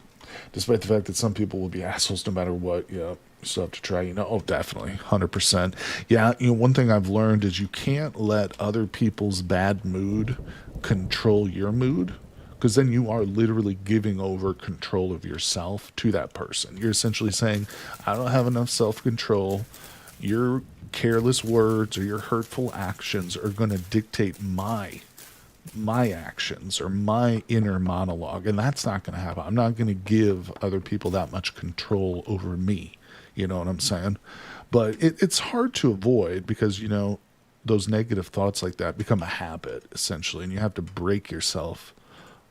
Despite the fact that some people will be assholes no matter what, yeah, you still have to try, you know. Oh, definitely, 100%. Yeah, you know, one thing I've learned is you can't let other people's bad mood control your mood, because then you are literally giving over control of yourself to that person. You're essentially saying, I don't have enough self-control. Your careless words or your hurtful actions are going to dictate my actions or my inner monologue, and that's not going to happen. I'm not going to give other people that much control over me. You know what I'm saying? But it's hard to avoid because, you know, those negative thoughts like that become a habit, essentially, and you have to break yourself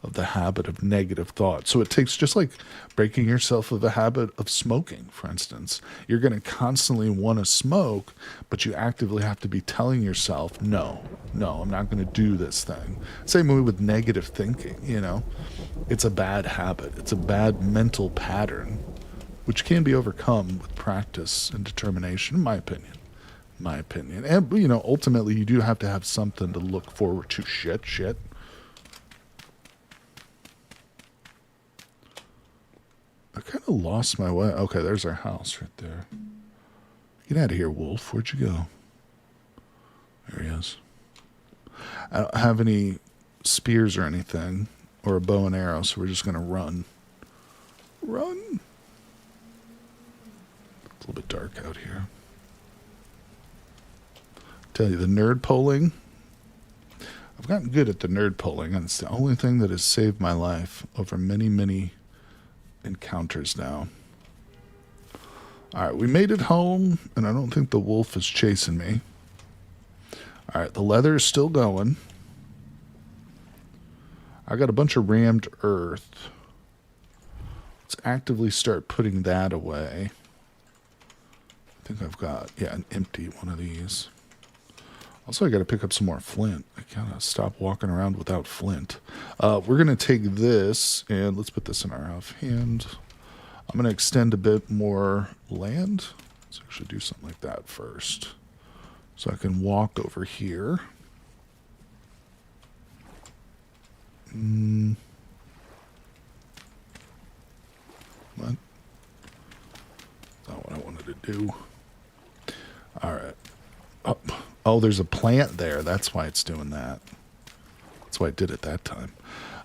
of the habit of negative thoughts. So it takes just like breaking yourself of a habit of smoking, for instance. You're going to constantly want to smoke, but you actively have to be telling yourself, no, I'm not going to do this thing. Same way with negative thinking, you know. It's a bad habit. It's a bad mental pattern, which can be overcome with practice and determination, in my opinion. And, you know, ultimately you do have to have something to look forward to. Shit. I kind of lost my way. Okay, there's our house right there. Get out of here, wolf. Where'd you go? There he is. I don't have any spears or anything, or a bow and arrow, so we're just going to run. Run! It's a little bit dark out here. Tell you, the nerd polling, I've gotten good at the nerd polling, and it's the only thing that has saved my life over many encounters now. Alright, we made it home, and I don't think the wolf is chasing me. Alright, the leather is still going. I got a bunch of rammed earth. Let's actively start putting that away. I think I've got, yeah, an empty one of these. Also, I got to pick up some more flint. I gotta stop walking around without flint. We're going to take this, and let's put this in our offhand. I'm going to extend a bit more land. Let's actually do something like that first. So I can walk over here. What? Not what I wanted to do. All right. Oh, there's a plant there. That's why it's doing that. That's why it did it that time.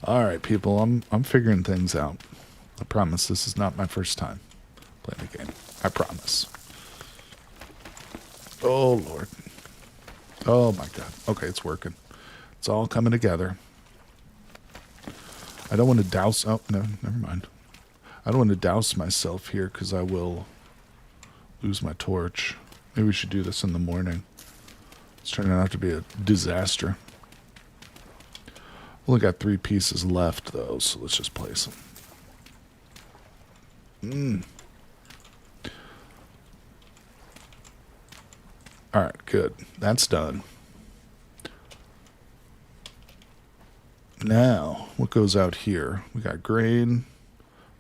All right, people. I'm figuring things out. I promise this is not my first time playing the game. I promise. Oh, Lord. Oh, my God. Okay, it's working. It's all coming together. I don't want to douse... Oh, no, never mind. I don't want to douse myself here because I will lose my torch. Maybe we should do this in the morning. It's turning out to be a disaster. Only got 3 pieces left, though, so let's just place them. Alright, good. That's done. Now, what goes out here? We got grain.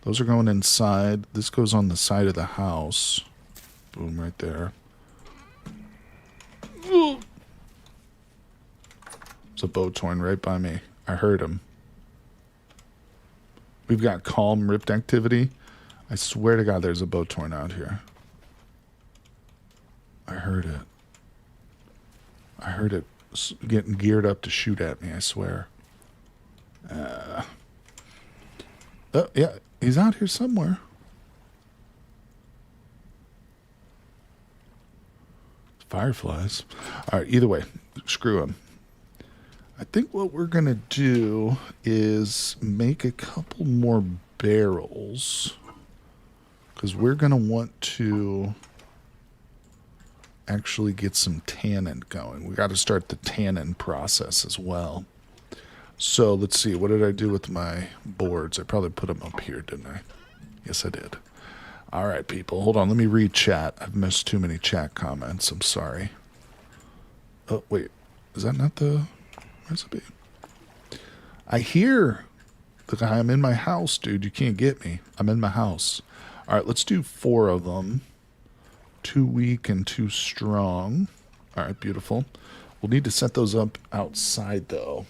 Those are going inside. This goes on the side of the house. Boom, right there. There's a bowtorn right by me. I heard him. We've got calm ripped activity. I swear to God there's a bowtorn out here. I heard it. I heard it getting geared up to shoot at me, I swear. Oh, yeah, he's out here somewhere. Fireflies. All right, either way, screw him. I think what we're going to do is make a couple more barrels. Because we're going to want to actually get some tannin going. We got to start the tannin process as well. So let's see. What did I do with my boards? I probably put them up here, didn't I? Yes, I did. All right, people. Hold on. Let me read chat. I've missed too many chat comments. I'm sorry. Oh, wait. Is that not the recipe? I hear the guy. I'm in my house, dude. You can't get me. I'm in my house. All right, let's do 4 of them. 2 weak and 2 strong. All right, beautiful. We'll need to set those up outside, though.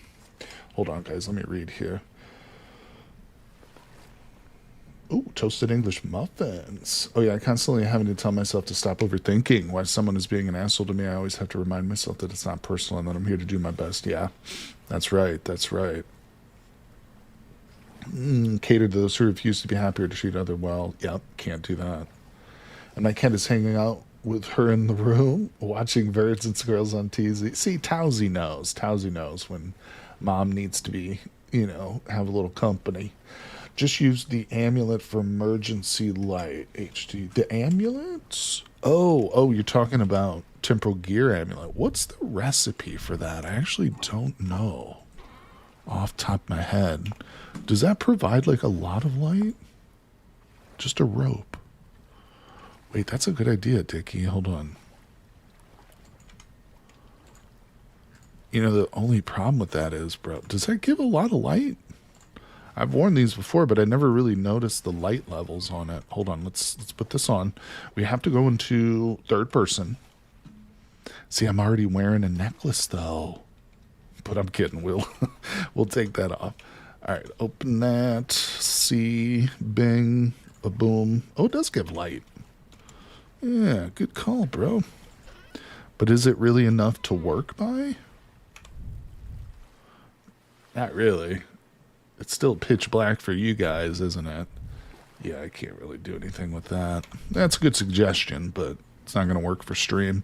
Hold on, guys. Let me read here. Ooh, toasted English muffins. Oh, yeah, I constantly having to tell myself to stop overthinking why someone is being an asshole to me. I always have to remind myself that it's not personal and that I'm here to do my best. Yeah, that's right. That's right. Cater to those who refuse to be happy or to treat others well. Yep, can't do that. And my cat is hanging out with her in the room, watching birds and squirrels on TV. See, Towsy knows. Towsy knows when mom needs to be, have a little company. Just use the amulet for emergency light. HD. The amulets? Oh, you're talking about temporal gear amulet. What's the recipe for that? I actually don't know off the top of my head. Does that provide like a lot of light? Just a rope. Wait, that's a good idea, Dickie. Hold on. The only problem with that is, bro, does that give a lot of light? I've worn these before, but I never really noticed the light levels on it. Hold on, let's put this on. We have to go into third person. See, I'm already wearing a necklace though. But I'm kidding. We'll take that off. All right, open that. See, bing, a boom. Oh, it does give light. Yeah, good call, bro. But is it really enough to work by? Not really. It's still pitch black for you guys, isn't it? Yeah, I can't really do anything with that. That's a good suggestion, but it's not going to work for stream.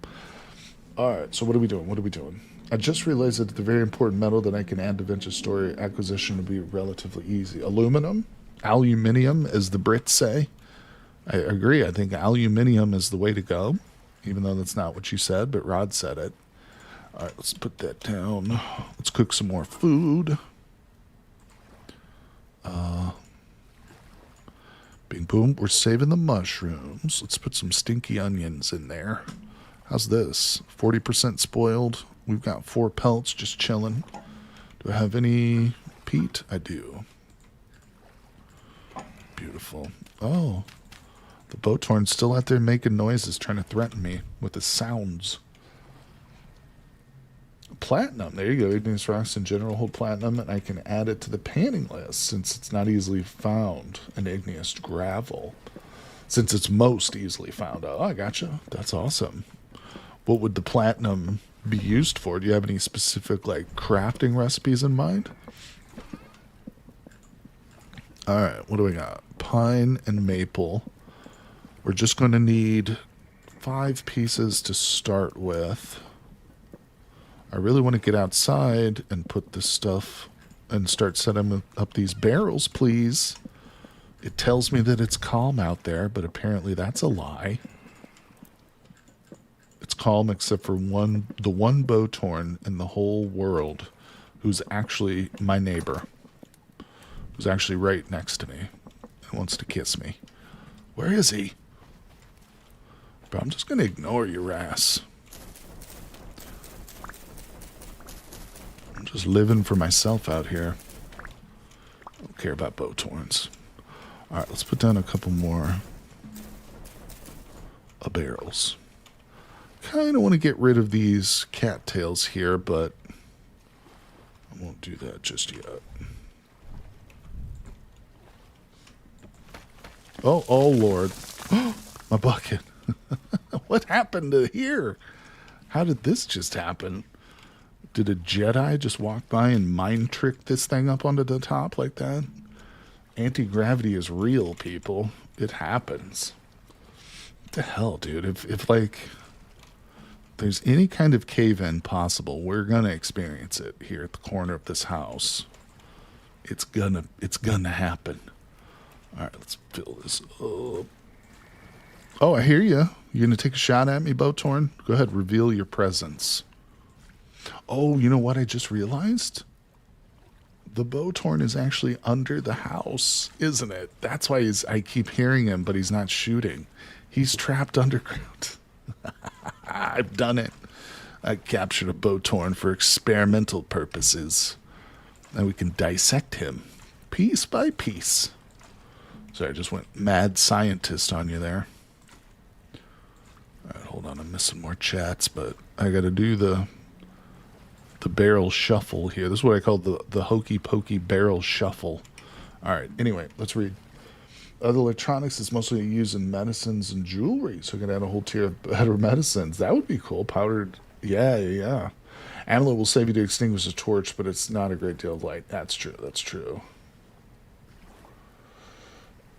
All right, so what are we doing? I just realized that the very important metal that I can add to Venture Story acquisition will be relatively easy. Aluminium, as the Brits say. I agree. I think aluminium is the way to go, even though that's not what you said, but Rod said it. All right, let's put that down. Let's cook some more food. Bing boom. We're saving the mushrooms. Let's put some stinky onions in there. How's this? 40% spoiled. We've got 4 pelts just chilling. Do I have any peat? I do. Beautiful. Oh, the Boathorn's still out there making noises, trying to threaten me with the sounds. Platinum. There you go. Igneous rocks in general hold platinum, and I can add it to the panning list since it's not easily found. And igneous gravel, since it's most easily found. Oh, I gotcha. That's awesome. What would the platinum be used for? Do you have any specific crafting recipes in mind? All right. What do we got? Pine and maple. We're just going to need 5 pieces to start with. I really want to get outside and put this stuff and start setting up these barrels, please. It tells me that it's calm out there, but apparently that's a lie. It's calm except for the one Boathorn in the whole world who's actually my neighbor, who's actually right next to me and wants to kiss me. Where is he? But I'm just going to ignore your ass. I'm just living for myself out here. I don't care about Boathorns. All right, let's put down a couple more barrels. Kind of want to get rid of these cattails here, but I won't do that just yet. Oh, Lord. My bucket. What happened to here? How did this just happen? Did a Jedi just walk by and mind trick this thing up onto the top like that? Anti-gravity is real, people. It happens. What the hell, dude? If there's any kind of cave-in possible, we're gonna experience it here at the corner of this house. It's gonna happen. All right, let's fill this up. Oh, I hear you. You gonna take a shot at me, Botorn? Go ahead, reveal your presence. Oh, you know what I just realized? The Botorn is actually under the house, isn't it? That's why I keep hearing him, but he's not shooting. He's trapped underground. I've done it. I captured a Botorn for experimental purposes. Now we can dissect him piece by piece. Sorry, I just went mad scientist on you there. All right, hold on. I'm missing more chats, but I got to do the barrel shuffle here. This is what I call the hokey pokey barrel shuffle. All right. Anyway, let's read. Other electronics is mostly used in medicines and jewelry, so I can add a whole tier of better medicines. That would be cool. Powdered. Yeah. Amulet will save you to extinguish a torch, but it's not a great deal of light. That's true.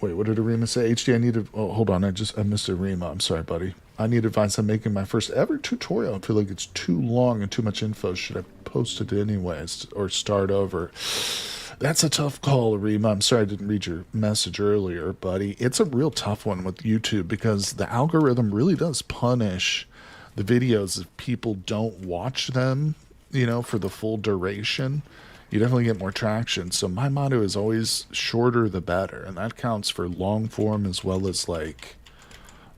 Wait, what did Arima say? HD, I need to... Oh, hold on. I missed Arima. I'm sorry, buddy. I need advice on making my first ever tutorial. I feel like it's too long and too much info. Should I post it anyways or start over? That's a tough call, Arima. I'm sorry I didn't read your message earlier, buddy. It's a real tough one with YouTube because the algorithm really does punish the videos if people don't watch them, for the full duration. You definitely get more traction. So my motto is always shorter the better, and that counts for long form as well as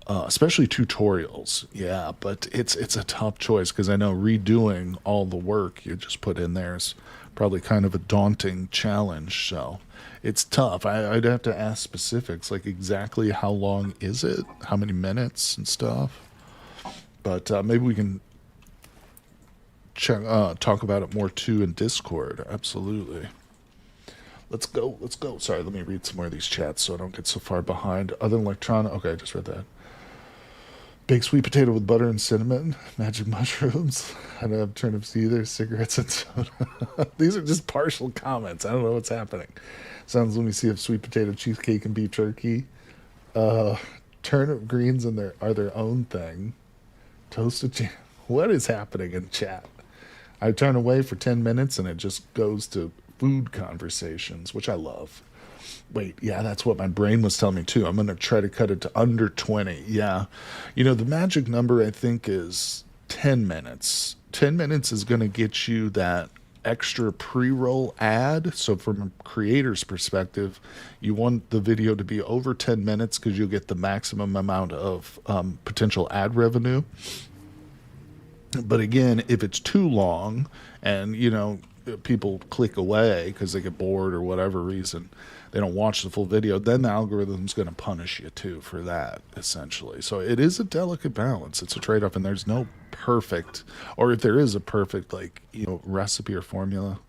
especially tutorials. Yeah, but it's a tough choice because I know redoing all the work you just put in there is probably kind of a daunting challenge. So it's tough. I'd have to ask specifics, like exactly how long is it, how many minutes and stuff. But maybe we can talk about it more too in Discord. Absolutely. Let's go. Sorry, let me read some more of these chats so I don't get so far behind. Other than electronic. Okay, I just read that. Baked sweet potato with butter and cinnamon. Magic mushrooms. I don't have turnips either. Cigarettes and soda. These are just partial comments. I don't know what's happening. Sounds, let me see if sweet potato cheesecake and beef jerky. Turnip greens are their own thing. Toasted jam. What is happening in chat? I turn away for 10 minutes and it just goes to food conversations, which I love. Wait, yeah, that's what my brain was telling me too. I'm going to try to cut it to under 20. Yeah. The magic number I think is 10 minutes. 10 minutes is going to get you that extra pre-roll ad. So from a creator's perspective, you want the video to be over 10 minutes because you'll get the maximum amount of potential ad revenue. But again, if it's too long and, people click away because they get bored or whatever reason, they don't watch the full video, then the algorithm's going to punish you too for that, essentially. So it is a delicate balance. It's a trade-off, and there's no perfect, or if there is a perfect, recipe or formula,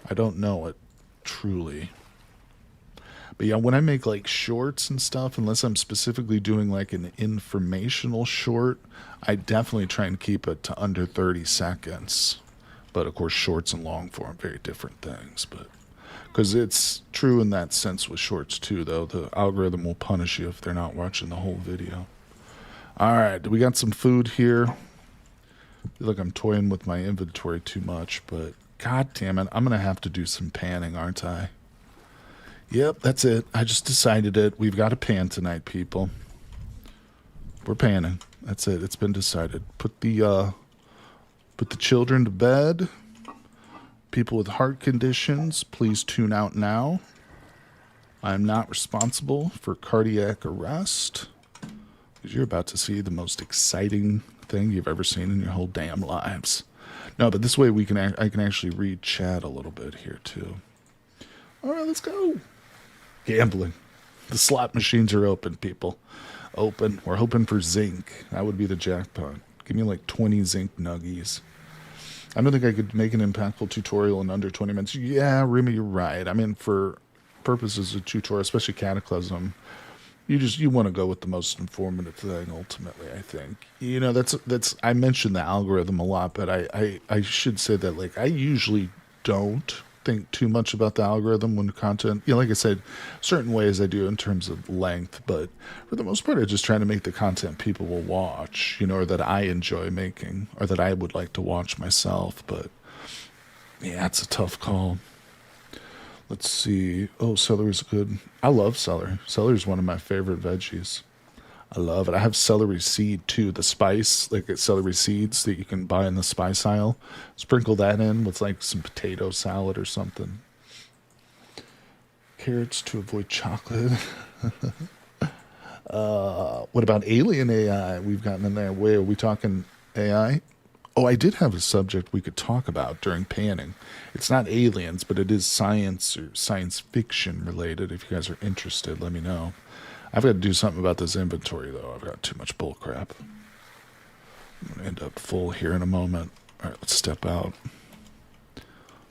I don't know it truly. But yeah, when I make shorts and stuff, unless I'm specifically doing an informational short, I definitely try and keep it to under 30 seconds. But of course, shorts and long form, very different things. But because it's true in that sense with shorts too, though, the algorithm will punish you if they're not watching the whole video. All right, we got some food here. I feel like I'm toying with my inventory too much, but god damn it, I'm gonna have to do some panning, aren't I? Yep, that's it. I just decided it. We've got a pan tonight, people. We're panning. That's it. It's been decided. Put the children to bed. People with heart conditions, please tune out now. I'm not responsible for cardiac arrest, because you're about to see the most exciting thing you've ever seen in your whole damn lives. No, but this way I can actually read chat a little bit here too. All right, let's go. Gambling. The slot machines are open, people. Open. We're hoping for zinc. That would be the jackpot. Give me 20 zinc nuggies. I don't think I could make an impactful tutorial in under 20 minutes. Yeah, Remy, you're right. I mean, for purposes of tutorial, especially Cataclysm, you want to go with the most informative thing ultimately, I think. That's I mentioned the algorithm a lot, but I should say that I usually don't think too much about the algorithm when content, like I said, certain ways I do in terms of length, but for the most part I just try to make the content people will watch, or that I enjoy making, or that I would like to watch myself. But yeah, it's a tough call. Let's see. Oh, celery's good. I love celery. Celery's one of my favorite veggies. I love it. I have celery seed too, the spice, like celery seeds that you can buy in the spice aisle. Sprinkle that in with like some potato salad or something. Carrots to avoid chocolate. What about alien AI we've gotten in there? Where are we talking AI? Oh, I did have a subject we could talk about during panning. It's not aliens, but it is science or science fiction related. If you guys are interested, let me know. I've got to do something about this inventory, though. I've got too much bull crap. I'm going to end up full here in a moment. All right, let's step out.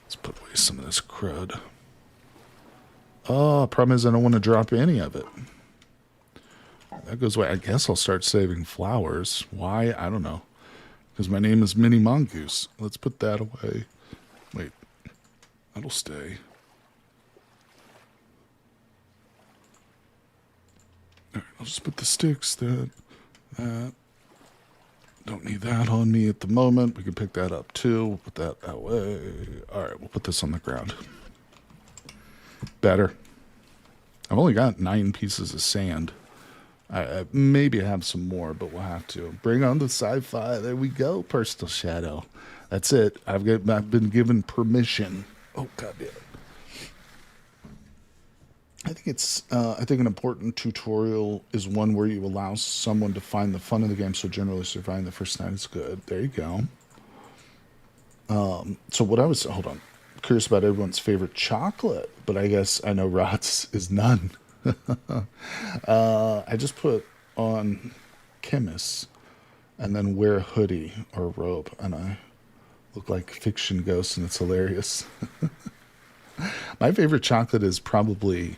Let's put away some of this crud. Oh, problem is I don't want to drop any of it. That goes away. I guess I'll start saving flowers. Why? I don't know. Because my name is Mini Mongoose. Let's put that away. Wait. That'll stay. All right, I'll just put the sticks, that. Don't need that on me at the moment. We can pick that up too. We'll put that away. All right, we'll put this on the ground. Better. I've only got 9 pieces of sand. I maybe have some more, but we'll have to. Bring on the sci-fi. There we go. Personal shadow. That's it. I've been given permission. Oh, God damn it. I think an important tutorial is one where you allow someone to find the fun of the game, so generally surviving the first night is good. There you go. So what I was, hold on, curious about everyone's favorite chocolate, but I guess I know Rod's is none. I just put on chemist and then wear a hoodie or a robe, and I look like fiction ghosts, and it's hilarious. My favorite chocolate is probably,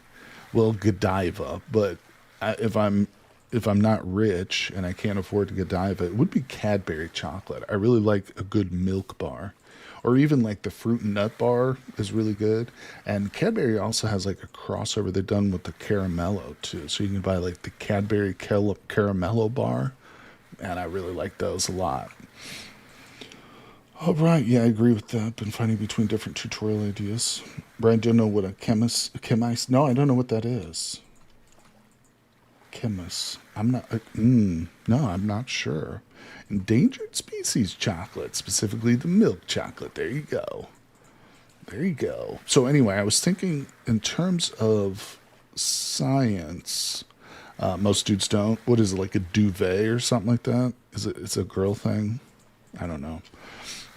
well, Godiva, but if I'm not rich and I can't afford Godiva, it would be Cadbury chocolate. I really like a good milk bar. Or even like the fruit and nut bar is really good. And Cadbury also has like a crossover they've done with the Caramello too. So you can buy like the Cadbury Caramello bar. And I really like those a lot. All right, yeah, I agree with that. Been finding between different tutorial ideas. Brian, do you know what a chemist? No, I don't know what that is. Chemist. No, I'm not sure. Endangered species chocolate, specifically the milk chocolate. There you go. There you go. So anyway, I was thinking in terms of science, most dudes don't. What is it, like a duvet or something like that? It's a girl thing? I don't know.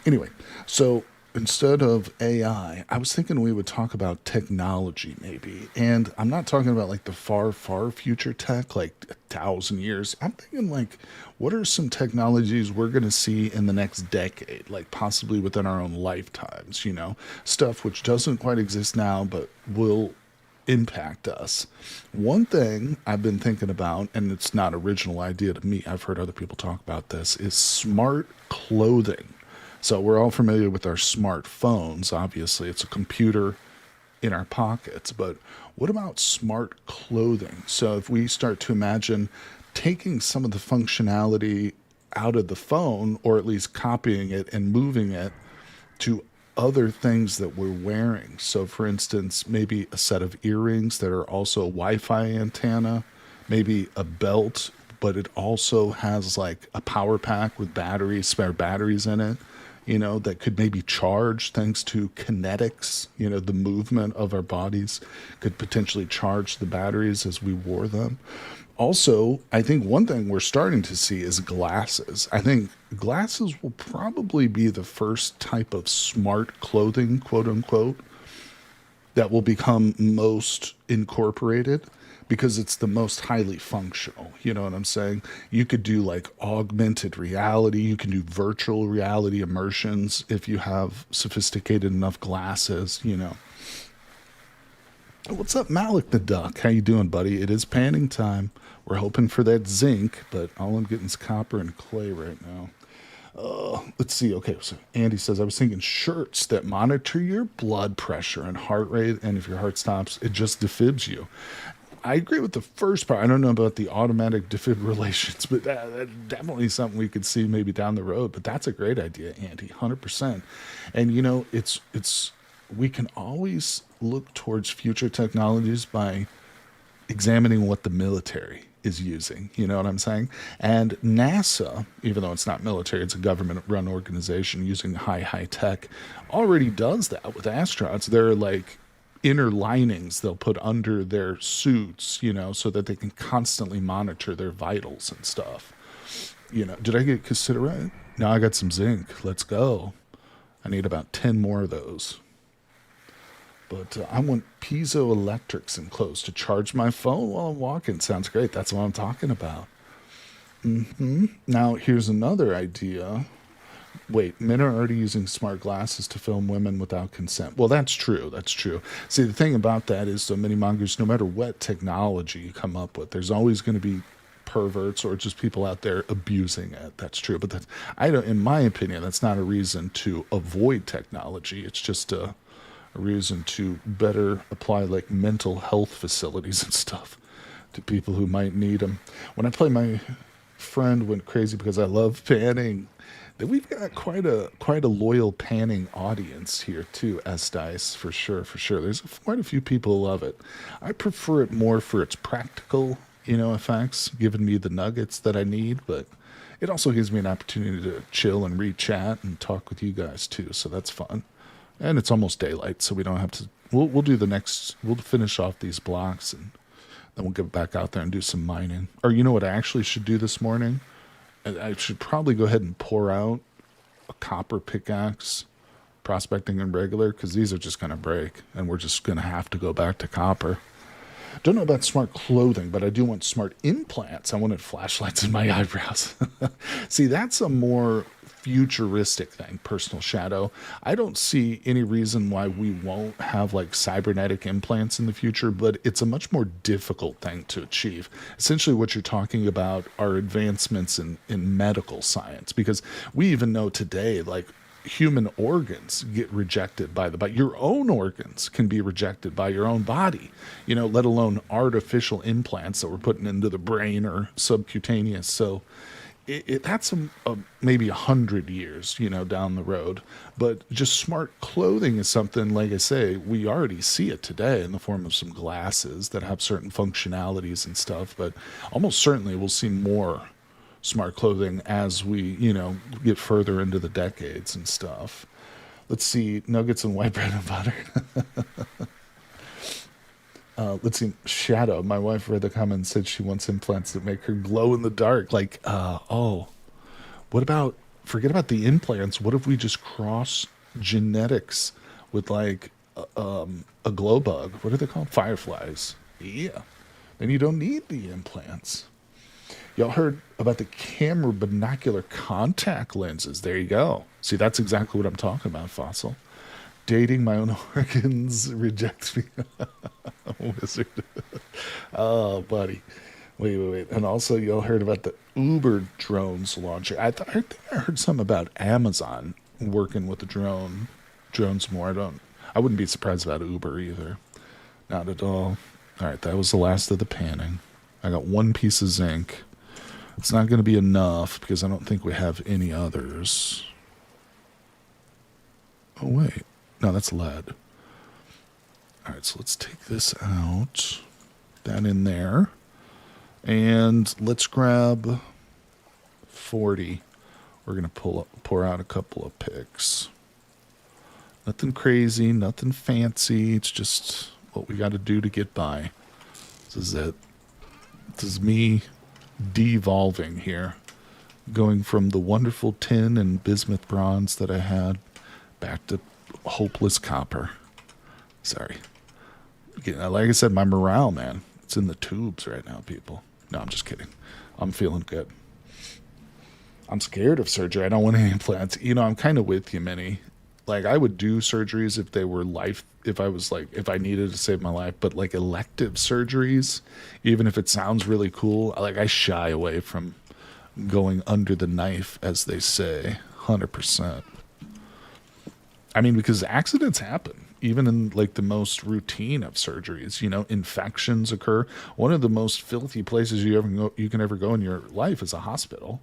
Anyway, so instead of AI, I was thinking we would talk about technology maybe. And I'm not talking about like the far, far future tech, like 1,000 years. I'm thinking like, what are some technologies we're going to see in the next decade, like possibly within our own lifetimes, stuff which doesn't quite exist now, but will impact us. One thing I've been thinking about, and it's not original idea to me, I've heard other people talk about this, is smart clothing. So we're all familiar with our smartphones. Obviously, it's a computer in our pockets. But what about smart clothing? So if we start to imagine taking some of the functionality out of the phone, or at least copying it and moving it to other things that we're wearing. So for instance, maybe a set of earrings that are also a Wi-Fi antenna, maybe a belt, but it also has like a power pack with spare batteries in it. That could maybe charge thanks to kinetics, the movement of our bodies could potentially charge the batteries as we wore them. Also, I think one thing we're starting to see is glasses. I think glasses will probably be the first type of smart clothing, quote unquote, that will become most incorporated, because it's the most highly functional. You know what I'm saying? You could do like augmented reality. You can do virtual reality immersions if you have sophisticated enough glasses, What's up, Malik the Duck? How you doing, buddy? It is panning time. We're hoping for that zinc, but all I'm getting is copper and clay right now. Let's see. Okay, so Andy says, I was thinking shirts that monitor your blood pressure and heart rate, and if your heart stops, it just defibs you. I agree with the first part. I don't know about the automatic defibrillations, but that's definitely something we could see maybe down the road. But that's a great idea, Andy, 100%. And we can always look towards future technologies by examining what the military is using. You know what I'm saying? And NASA, even though it's not military, it's a government-run organization using high tech, already does that with astronauts. They're like inner linings they'll put under their suits, so that they can constantly monitor their vitals and stuff. Did I get cassiterite? Now I got some zinc. Let's go. I need about 10 more of those. But I want piezoelectrics enclosed to charge my phone while I'm walking. Sounds great. That's what I'm talking about. Now, here's another idea. Wait, men are already using smart glasses to film women without consent. Well, that's true. That's true. See, the thing about that is, so many mongers, no matter what technology you come up with, there's always going to be perverts or just people out there abusing it. That's true. But that's, in my opinion, that's not a reason to avoid technology. It's just a reason to better apply like mental health facilities and stuff to people who might need them. When I play, my friend went crazy because I love panning. That we've got quite a loyal panning audience here too, S-Dice, for sure. There's quite a few people who love it. I prefer it more for its practical, effects, giving me the nuggets that I need, but it also gives me an opportunity to chill and read chat and talk with you guys too, so that's fun. And it's almost daylight, so we don't have to. We'll do the next. We'll finish off these blocks, and then we'll get back out there and do some mining. Or you know what I actually should do this morning? I should probably go ahead and pour out a copper pickaxe, prospecting and regular, because these are just going to break, and we're just going to have to go back to copper. Don't know about smart clothing, but I do want smart implants. I wanted flashlights in my eyebrows. See, that's a more futuristic thing, personal shadow. I don't see any reason why we won't have like cybernetic implants in the future, but it's a much more difficult thing to achieve. Essentially what you're talking about are advancements in medical science, because we even know today, like, human organs get rejected by the body. Your own organs can be rejected by your own body, let alone artificial implants that we're putting into the brain or subcutaneous. So that's maybe 100 years, down the road. But just smart clothing is something, like I say, we already see it today in the form of some glasses that have certain functionalities and stuff. But almost certainly we'll see more smart clothing as we, get further into the decades and stuff. Let's see, nuggets and white bread and butter. Let's see, Shadow. My wife read the comment and said she wants implants that make her glow in the dark. Like, forget about the implants. What if we just cross genetics with like a glow bug? What are they called? Fireflies. Yeah. Then you don't need the implants. Y'all heard about the camera binocular contact lenses. There you go. See, that's exactly what I'm talking about, Fossil. Dating my own organs rejects me. Wizard. Oh, buddy. Wait. And also, y'all heard about the Uber drones launcher. I think I heard something about Amazon working with the drones more. I wouldn't be surprised about Uber either. Not at all. All right, that was the last of the panning. I got one piece of zinc. It's not going to be enough because I don't think we have any others. Oh, wait. No, that's lead. All right, so let's take this out. That in there. And let's grab 40. We're going to pour out a couple of picks. Nothing crazy, nothing fancy. It's just what we got to do to get by. This is it. This is me devolving here, going from the wonderful tin and bismuth bronze that I had back to hopeless copper. Sorry. Like I said, my morale, man, it's in the tubes right now, people. No, I'm just kidding. I'm feeling good. I'm scared of surgery. I don't want any implants. I'm kind of with you, Minnie. Like, I would do surgeries if they were if I needed to save my life, but like elective surgeries, even if it sounds really cool, I shy away from going under the knife, as they say, 100%. I mean, because accidents happen, even in like the most routine of surgeries, infections occur. One of the most filthy places you can ever go in your life is a hospital.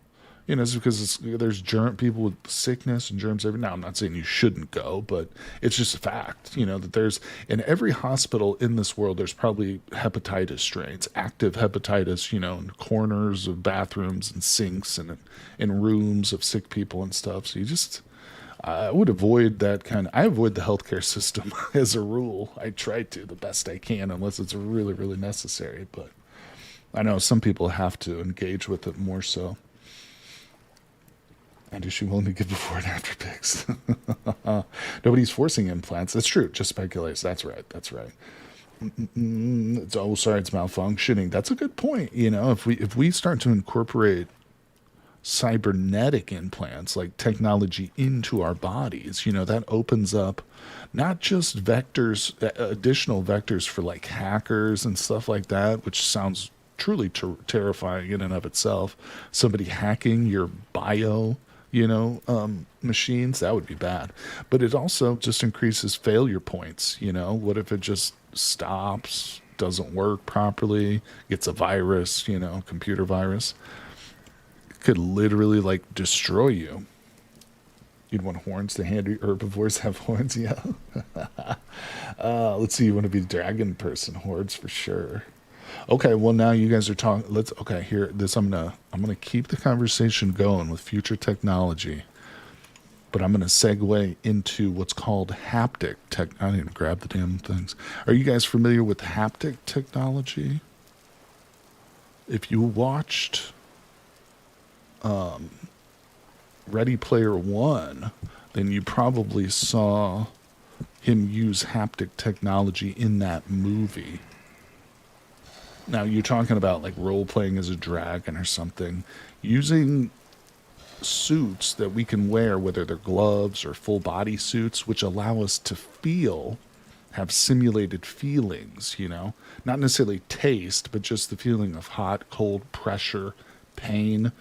You know, it's because there's people with sickness and germs every now. I'm not saying you shouldn't go, but it's just a fact, you know, that there's in every hospital in this world, there's probably hepatitis strains, active hepatitis, you know, in corners of bathrooms and sinks and in rooms of sick people and stuff. So you just, I would avoid that I avoid the healthcare system as a rule. I try to the best I can, unless it's really, really necessary. But I know some people have to engage with it more so. And is she willing to give before and after pics? Nobody's forcing implants. That's true. Just speculates. That's right. That's right. Oh, sorry, it's malfunctioning. That's a good point. You know, if we start to incorporate cybernetic implants, like technology, into our bodies, you know, that opens up not just vectors, additional vectors for like hackers and stuff like that, which sounds truly terrifying in and of itself. Somebody hacking your bio, you know, machines, that would be bad. But it also just increases failure points. You know, what if it just stops, doesn't work properly, gets a virus, you know, computer virus? It could literally like destroy you. You'd want horns. The handy herbivores have horns. Yeah. Let's see. You want to be dragon person hordes for sure. Okay, well now you guys are talking. Okay, here this I'm gonna keep the conversation going with future technology, but I'm gonna segue into what's called haptic tech. I didn't even grab the damn things. Are you guys familiar with haptic technology? If you watched Ready Player One, then you probably saw him use haptic technology in that movie. Now, you're talking about like role playing as a dragon or something, using suits that we can wear, whether they're gloves or full body suits, which allow us to have simulated feelings, you know, not necessarily taste, but just the feeling of hot, cold, pressure, pain.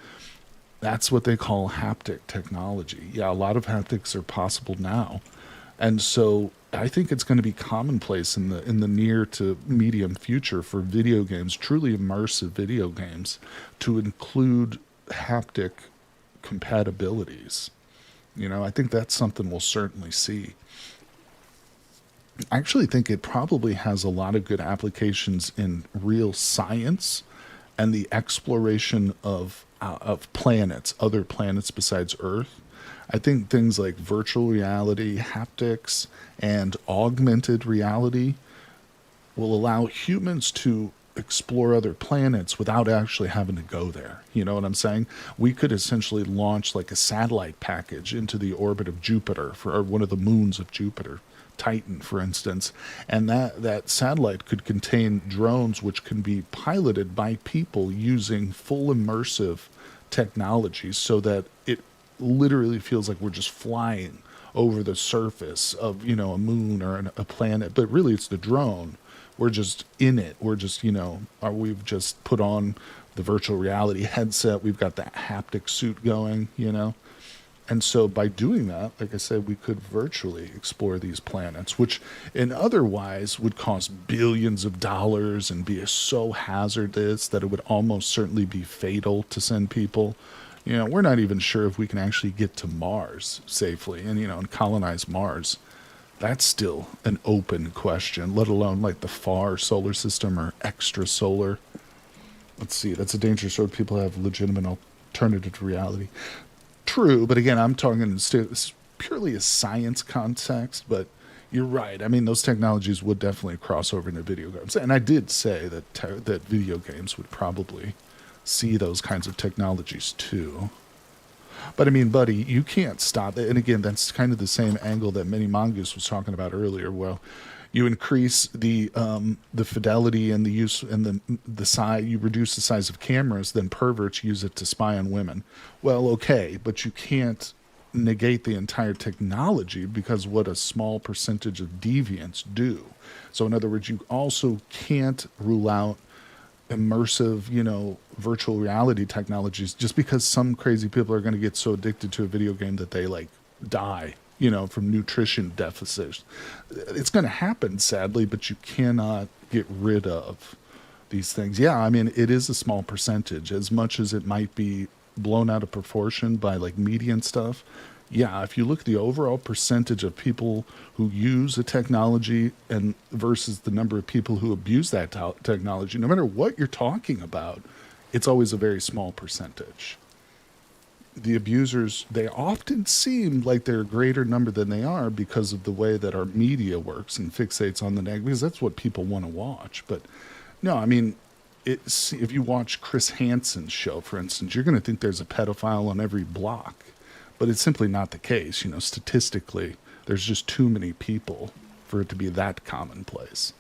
That's what they call haptic technology. Yeah, a lot of haptics are possible now. And so I think it's going to be commonplace in the near to medium future for video games, truly immersive video games, to include haptic compatibilities. You know, I think that's something we'll certainly see. I actually think it probably has a lot of good applications in real science and the exploration of planets, other planets besides Earth. I think things like virtual reality, haptics, and augmented reality will allow humans to explore other planets without actually having to go there. You know what I'm saying? We could essentially launch like a satellite package into the orbit of Jupiter, or one of the moons of Jupiter, Titan, for instance, and that satellite could contain drones which can be piloted by people using full immersive technology, so that it literally feels like we're just flying over the surface of, you know, a moon or a planet, but really it's the drone. We're just in it. We're just, you know, we've just put on the virtual reality headset. We've got that haptic suit going, you know. And so by doing that, like I said, we could virtually explore these planets, which in otherwise would cost billions of dollars and be so hazardous that it would almost certainly be fatal to send people. You know, we're not even sure if we can actually get to Mars safely and, you know, and colonize Mars. That's still an open question, let alone like the far solar system or extrasolar. Let's see, that's a dangerous road. People have legitimate alternative to reality. True, but again, I'm talking in purely a science context, but you're right. I mean, those technologies would definitely cross over into video games. And I did say that video games would probably see those kinds of technologies too. But I mean, buddy, you can't stop it. And again, that's kind of the same angle that Mini Mongoose was talking about earlier. Well, you increase the fidelity and the use and the size. You reduce the size of cameras. Then perverts use it to spy on women. Well, okay, but you can't negate the entire technology, because what a small percentage of deviants do. So, in other words, you also can't rule out immersive, you know, virtual reality technologies just because some crazy people are going to get so addicted to a video game that they like die, you know, from nutrition deficits. It's going to happen, sadly, but you cannot get rid of these things. Yeah, I mean, it is a small percentage, as much as it might be blown out of proportion by like media and stuff. Yeah, if you look at the overall percentage of people who use a technology and versus the number of people who abuse that technology, no matter what you're talking about, it's always a very small percentage. The abusers, they often seem like they're a greater number than they are because of the way that our media works and fixates on the negative, because that's what people want to watch. But no, I mean, if you watch Chris Hansen's show, for instance, you're going to think there's a pedophile on every block. But it's simply not the case. You know, statistically, there's just too many people for it to be that commonplace.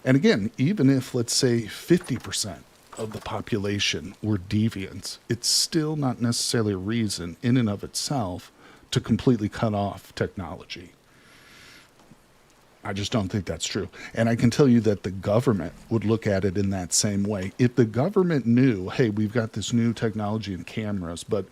And again, even if, let's say, 50% of the population were deviants, it's still not necessarily a reason in and of itself to completely cut off technology. I just don't think that's true. And I can tell you that the government would look at it in that same way. If the government knew, hey, we've got this new technology and cameras, but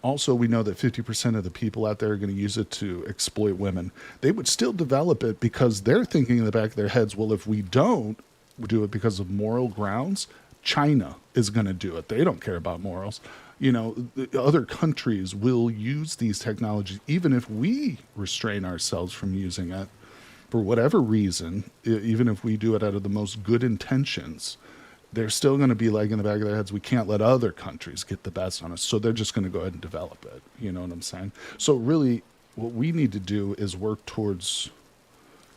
also we know that 50% of the people out there are going to use it to exploit women, they would still develop it because they're thinking in the back of their heads, well, if we don't do it because of moral grounds, China is going to do it. They don't care about morals. You know, other countries will use these technologies, even if we restrain ourselves from using it for whatever reason, even if we do it out of the most good intentions. They're still going to be like in the back of their heads, we can't let other countries get the best on us. So they're just going to go ahead and develop it. You know what I'm saying? So really what we need to do is work towards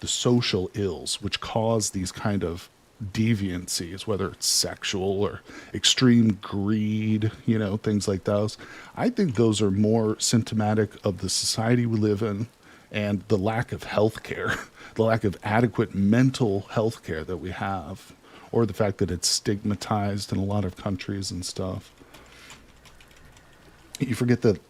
the social ills which cause these kind of deviancies, whether it's sexual or extreme greed, you know, things like those. I think those are more symptomatic of the society we live in and the lack of health care, the lack of adequate mental health care that we have, or the fact that it's stigmatized in a lot of countries and stuff. You forget that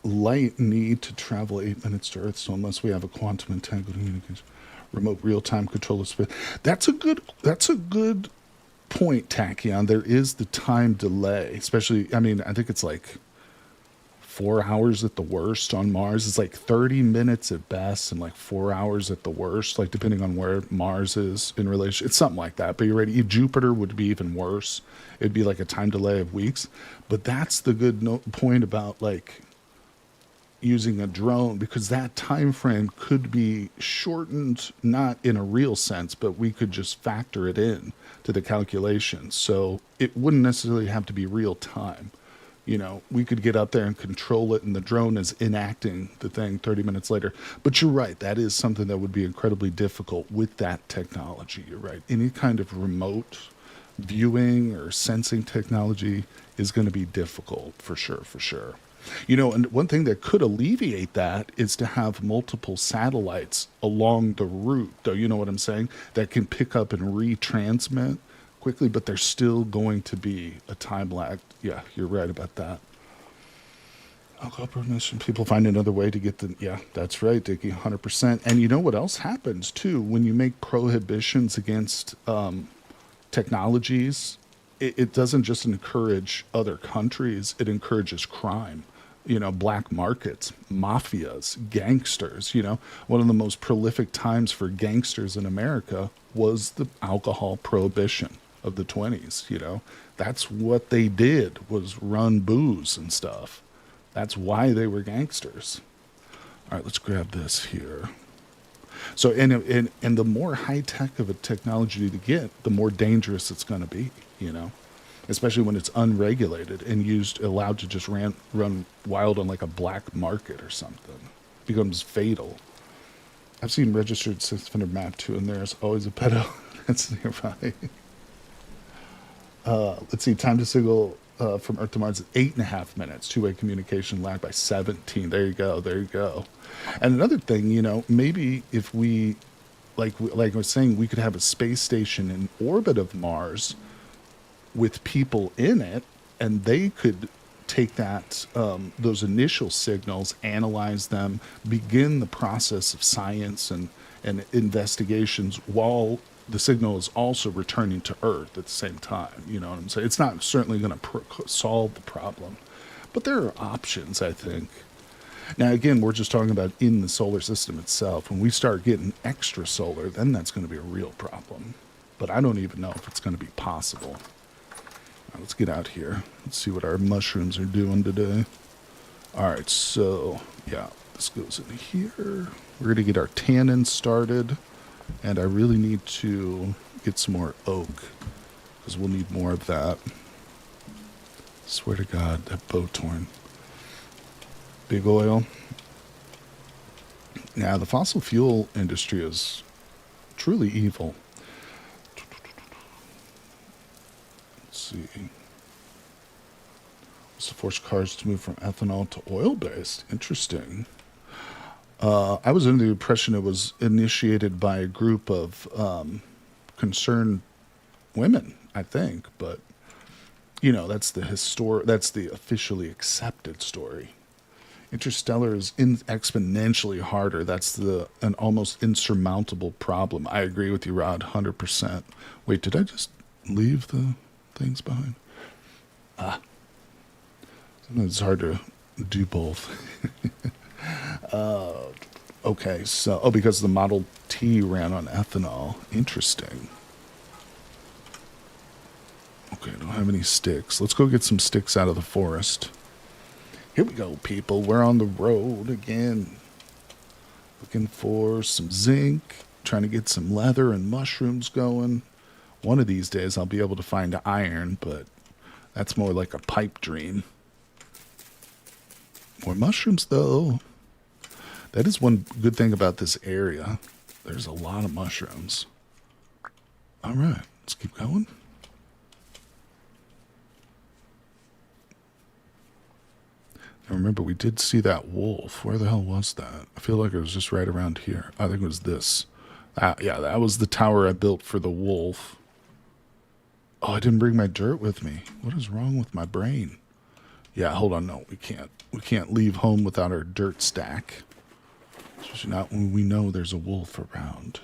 light need to travel 8 minutes to Earth, so unless we have a quantum entangled communication, remote real-time control of space. That's a good point, Tachyon. There is the time delay, especially, I mean, I think it's like 4 hours at the worst on Mars. It's like 30 minutes at best and like 4 hours at the worst, like depending on where Mars is in relation. It's something like that. But you're right. Jupiter would be even worse. It'd be like a time delay of weeks. But that's the good point about like using a drone, because that time frame could be shortened, not in a real sense, but we could just factor it in to the calculations. So it wouldn't necessarily have to be real time. You know, we could get up there and control it, and the drone is enacting the thing 30 minutes later. But you're right. That is something that would be incredibly difficult with that technology. You're right. Any kind of remote viewing or sensing technology is going to be difficult for sure, for sure. You know, and one thing that could alleviate that is to have multiple satellites along the route, though, you know what I'm saying, that can pick up and retransmit quickly, but there's still going to be a time lag. Yeah, you're right about that. Alcohol prohibition, people find another way to get the, yeah, that's right, Dickie, 100%. And you know what else happens, too? When you make prohibitions against technologies, it doesn't just encourage other countries, it encourages crime. You know, black markets, mafias, gangsters. You know, one of the most prolific times for gangsters in America was the alcohol prohibition of the 20s. You know, that's what they did, was run booze and stuff. That's why they were gangsters. All right, let's grab this here. So, and the more high tech of a technology to get, the more dangerous it's going to be, you know, especially when it's unregulated and allowed to just run wild on like a black market or something. It becomes fatal. I've seen registered 600 map too, and there's always a pedo that's nearby. Let's see, time to signal from Earth to Mars at 8.5 minutes. Two-way communication lagged by 17. There you go. There you go. And another thing, you know, maybe if we, like I was saying, we could have a space station in orbit of Mars with people in it, and they could take that those initial signals, analyze them, begin the process of science and investigations while the signal is also returning to Earth at the same time. You know what I'm saying? It's not certainly going to solve the problem, but there are options, I think. Now, again, we're just talking about in the solar system itself. When we start getting extra solar, then that's going to be a real problem. But I don't even know if it's going to be possible. Now, let's get out here. Let's see what our mushrooms are doing today. Alright, so, yeah, this goes in here. We're going to get our tannin started. And I really need to get some more oak, because we'll need more of that. Swear to God, that Bowtorn. Big oil. Now, the fossil fuel industry is truly evil. Let's see. It's to force cars to move from ethanol to oil-based. Interesting. I was under the impression it was initiated by a group of concerned women, I think, but you know, that's the officially accepted story. Interstellar is exponentially harder. That's an almost insurmountable problem. I agree with you, Rod, 100%. Wait, did I just leave the things behind? Sometimes it's hard to do both. Okay, so, because the Model T ran on ethanol. Interesting. Okay, I don't have any sticks. Let's go get some sticks out of the forest. Here we go, people. We're on the road again. Looking for some zinc. Trying to get some leather and mushrooms going. One of these days I'll be able to find iron, but that's more like a pipe dream. More mushrooms, though. That is one good thing about this area. There's a lot of mushrooms. All right, let's keep going. Now remember, we did see that wolf. Where the hell was that? I feel like it was just right around here. I think it was this. Yeah, that was the tower I built for the wolf. Oh, I didn't bring my dirt with me. What is wrong with my brain? Yeah, hold on. No, we can't. We can't leave home without our dirt stack. Especially not when we know there's a wolf around.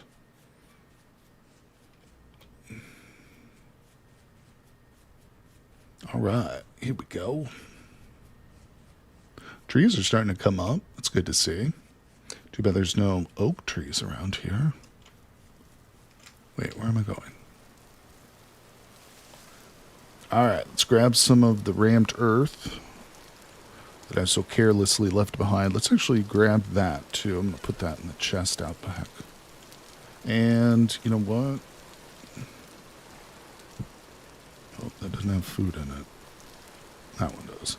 All right, here we go. Trees are starting to come up. It's good to see. Too bad there's no oak trees around here. Wait, where am I going? All right, let's grab some of the rammed earth that I so carelessly left behind. Let's actually grab that, too. I'm going to put that in the chest out back. And, you know what? Oh, that doesn't have food in it. That one does.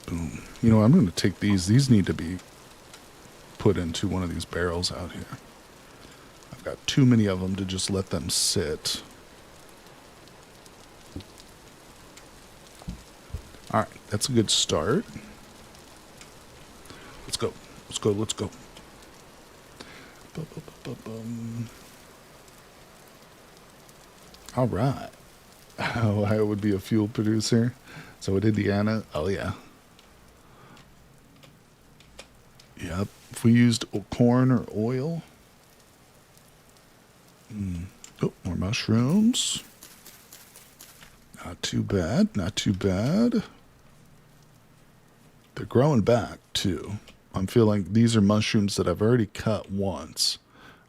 Boom. You know, I'm going to take these. These need to be put into one of these barrels out here. I've got too many of them to just let them sit. All right, that's a good start. Let's go. Let's go. Let's go. All right. I would be a fuel producer. So in Indiana, oh yeah. Yep. If we used corn or oil. Oh, more mushrooms. Not too bad. Not too bad. They're growing back, too. I'm feeling these are mushrooms that I've already cut once.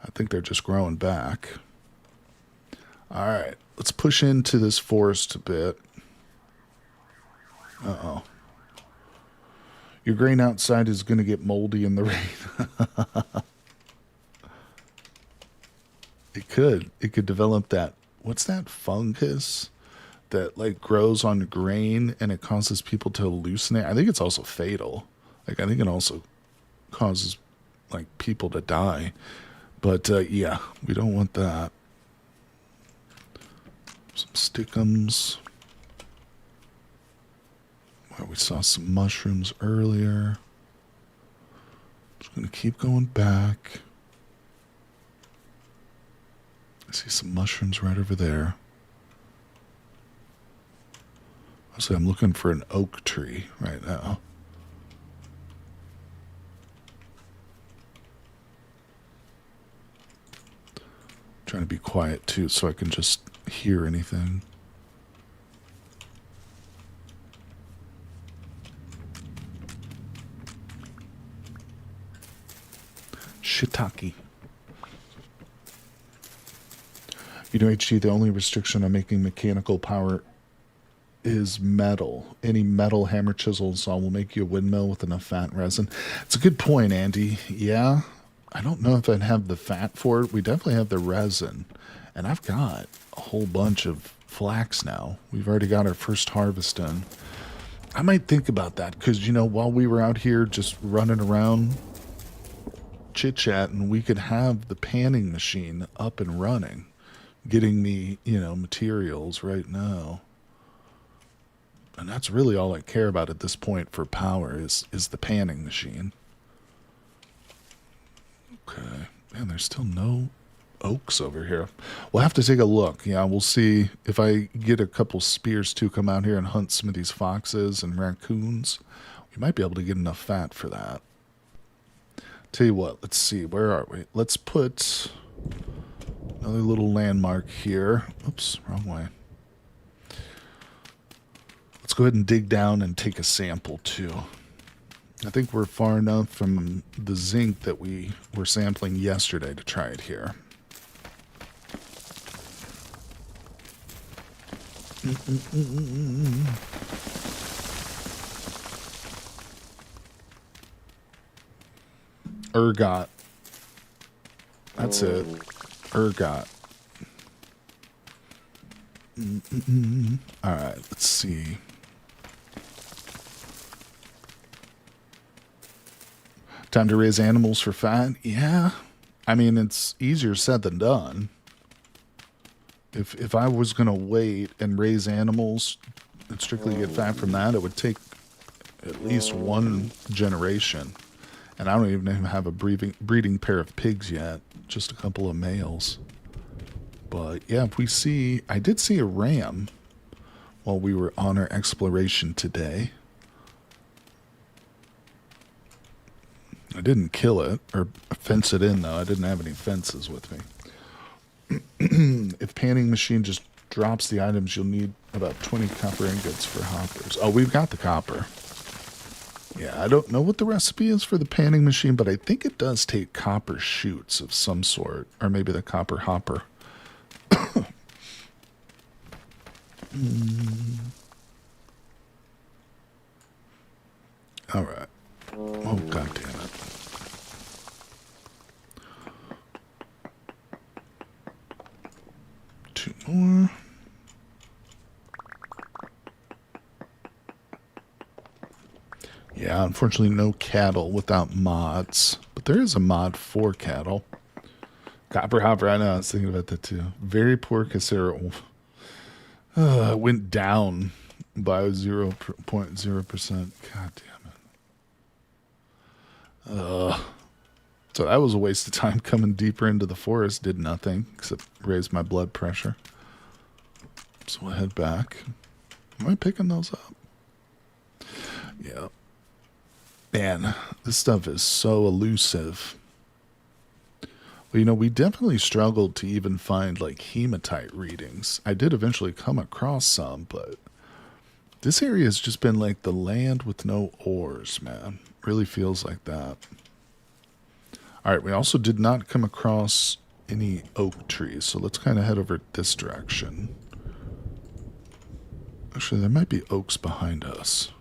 I think they're just growing back. All right. Let's push into this forest a bit. Uh-oh. Your grain outside is going to get moldy in the rain. It could. It could develop that. What's that fungus that like grows on grain and it causes people to hallucinate? I think it's also fatal. Like I think it also causes like people to die. But yeah, we don't want that. Some stickums. Well, we saw some mushrooms earlier. Just going to keep going back. I see some mushrooms right over there. Honestly, I'm looking for an oak tree right now. Trying to be quiet too so I can just hear anything. Shiitake. You know, HG, the only restriction on making mechanical power is metal. Any metal hammer, chisel, and saw will make you a windmill with enough fat and resin. It's a good point, Andy. Yeah, I don't know if I'd have the fat for it. We definitely have the resin. And I've got a whole bunch of flax now. We've already got our first harvest done. I might think about that because, you know, while we were out here just running around chit-chatting, we could have the panning machine up and running, getting me, you know, materials right now. And that's really all I care about at this point for power is the panning machine. Okay. Man, there's still no oaks over here. We'll have to take a look. Yeah, we'll see if I get a couple spears to come out here and hunt some of these foxes and raccoons. We might be able to get enough fat for that. Tell you what, let's see. Where are we? Let's put another little landmark here. Oops, wrong way. Let's go ahead and dig down and take a sample too. I think we're far enough from the zinc that we were sampling yesterday to try it here. Ergot. That's it. Ergot. Alright, let's see. Time to raise animals for fat? Yeah. I mean, it's easier said than done. If I was going to wait and raise animals and strictly get fat from that, it would take at least one generation. And I don't even have a breeding pair of pigs yet. Just a couple of males. But yeah, if we see... I did see a ram while we were on our exploration today. I didn't kill it or fence it in, though. I didn't have any fences with me. If panning machine just drops the items, you'll need about 20 copper ingots for hoppers. Oh, we've got the copper. Yeah, I don't know what the recipe is for the panning machine, but I think it does take copper shoots of some sort. Or maybe the copper hopper. All right. Oh, God damn it. Two more. Yeah, unfortunately no cattle without mods. But there is a mod for cattle. Copper hopper, I know, I was thinking about that too. Very poor Casero. Went down by 0.0%. God damn it. So that was a waste of time coming deeper into the forest. Did nothing except raise my blood pressure. So we'll head back. Am I picking those up? Yeah. Man, this stuff is so elusive. Well, you know, we definitely struggled to even find, like, hematite readings. I did eventually come across some, but this area has just been like the land with no ores, man. Really feels like that. All right, we also did not come across any oak trees, so let's kind of head over this direction. Actually, there might be oaks behind us.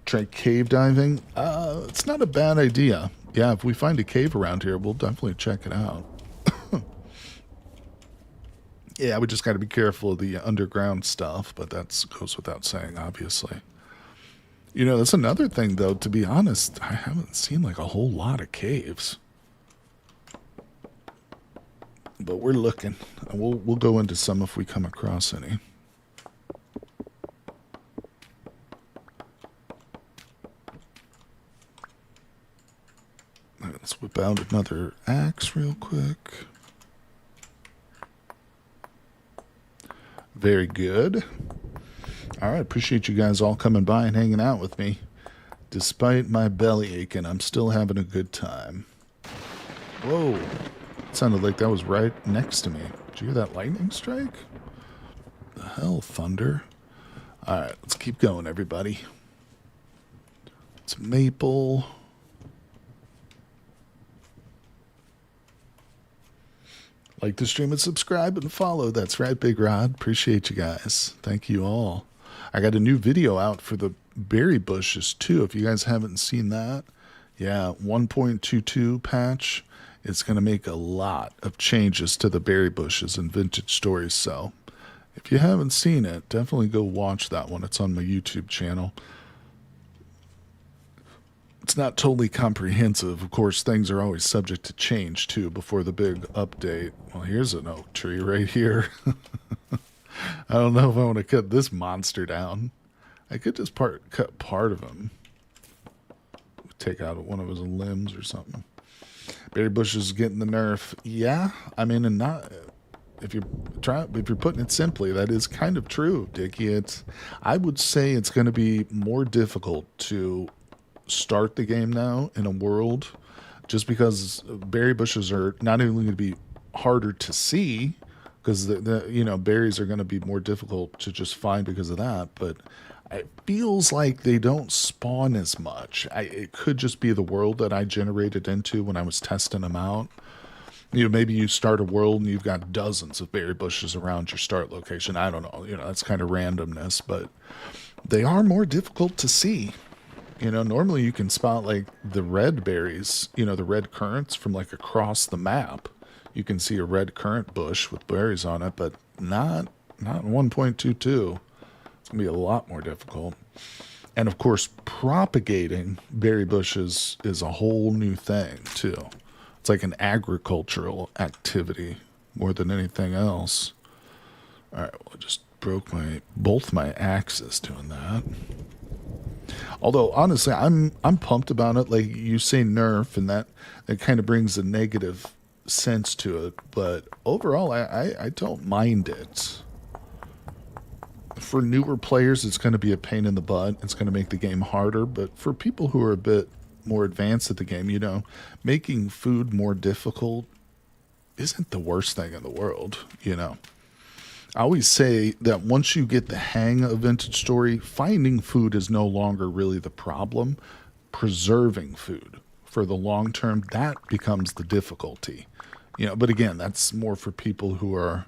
Try cave diving. It's not a bad idea. Yeah, if we find a cave around here, we'll definitely check it out. Yeah, we just got to be careful of the underground stuff, but that goes without saying, obviously. You know, that's another thing, though. To be honest, I haven't seen like a whole lot of caves. But we're looking. We'll go into some if we come across any. All right, let's whip out another axe real quick. Very good. All right, appreciate you guys all coming by and hanging out with me. Despite my belly aching, I'm still having a good time. Whoa. It sounded like that was right next to me. Did you hear that lightning strike? The hell, thunder. All right, let's keep going, everybody. It's maple. Like the stream and subscribe and follow. That's right, Big Rod. Appreciate you guys. Thank you all. I got a new video out for the berry bushes too. If you guys haven't seen that, yeah, 1.22 patch. It's going to make a lot of changes to the berry bushes in Vintage Stories. So if you haven't seen it, definitely go watch that one. It's on my YouTube channel. It's not totally comprehensive. Of course, things are always subject to change, too, before the big update. Well, here's an oak tree right here. I don't know if I want to cut this monster down. I could just cut part of him. Take out one of his limbs or something. Berry bushes getting the nerf. Yeah, I mean, and not... If you're putting it simply, that is kind of true, Dickie. I would say it's going to be more difficult to start the game now in a world, just because berry bushes are not only going to be harder to see, because the berries are going to be more difficult to just find because of that, but it feels like they don't spawn as much. It could just be the world that I generated into when I was testing them out. Maybe you start a world and you've got dozens of berry bushes around your start location. I don't know. That's kind of randomness, but they are more difficult to see. Normally you can spot like the red berries, the red currants from like across the map. You can see a red currant bush with berries on it, but not in 1.22. It's going to be a lot more difficult. And of course, propagating berry bushes is a whole new thing too. It's like an agricultural activity more than anything else. All right, well, I just broke both my axes doing that. Although honestly, I'm pumped about it. Like you say, nerf, and that kind of brings a negative sense to it. But overall, I don't mind it. For newer players, it's going to be a pain in the butt. It's going to make the game harder. But for people who are a bit more advanced at the game, making food more difficult isn't the worst thing in the world. I always say that once you get the hang of Vintage Story, finding food is no longer really the problem. Preserving food for the long term, that becomes the difficulty. But again, that's more for people who are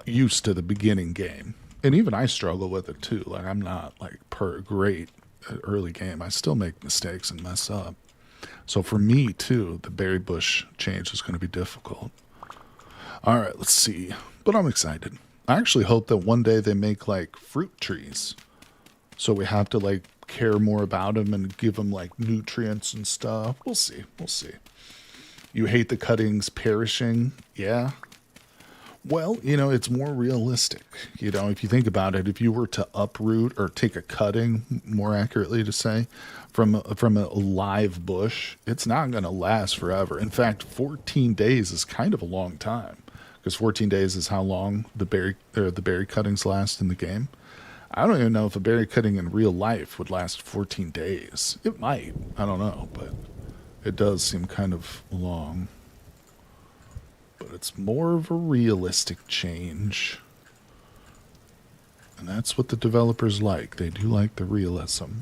used to the beginning game. And even I struggle with it too. Like I'm not like great early game. I still make mistakes and mess up. So for me too, the berry bush change is going to be difficult. All right, let's see. But I'm excited. I actually hope that one day they make like fruit trees. So we have to like care more about them and give them like nutrients and stuff. We'll see. We'll see. You hate the cuttings perishing? Yeah. Well, it's more realistic. If you think about it, if you were to uproot or take a cutting, more accurately to say, from a live bush, it's not going to last forever. In fact, 14 days is kind of a long time, because 14 days is how long the berry cuttings last in the game. I don't even know if a berry cutting in real life would last 14 days. It might. I don't know, but it does seem kind of long. But it's more of a realistic change. And that's what the developers like. They do like the realism.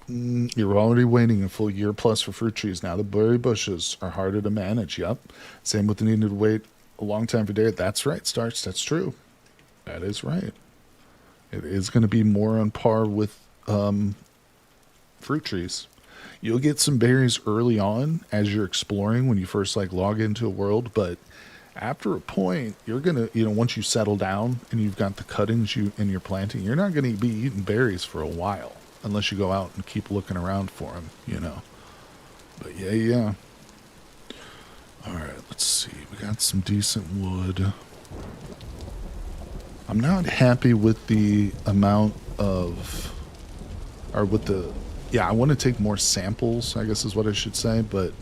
You're already waiting a full year plus for fruit trees. Now the berry bushes are harder to manage. Yep. Same with the needing to wait a long time for dairy. That's right, Starch. That's true. That is right. It is going to be more on par with fruit trees. You'll get some berries early on as you're exploring when you first like log into a world, but after a point, you're going to, once you settle down and you've got the cuttings and you're planting, you're not going to be eating berries for a while unless you go out and keep looking around for them, But yeah. All right, let's see. We got some decent wood. I'm not happy with the amount of, I want to take more samples, I guess is what I should say, but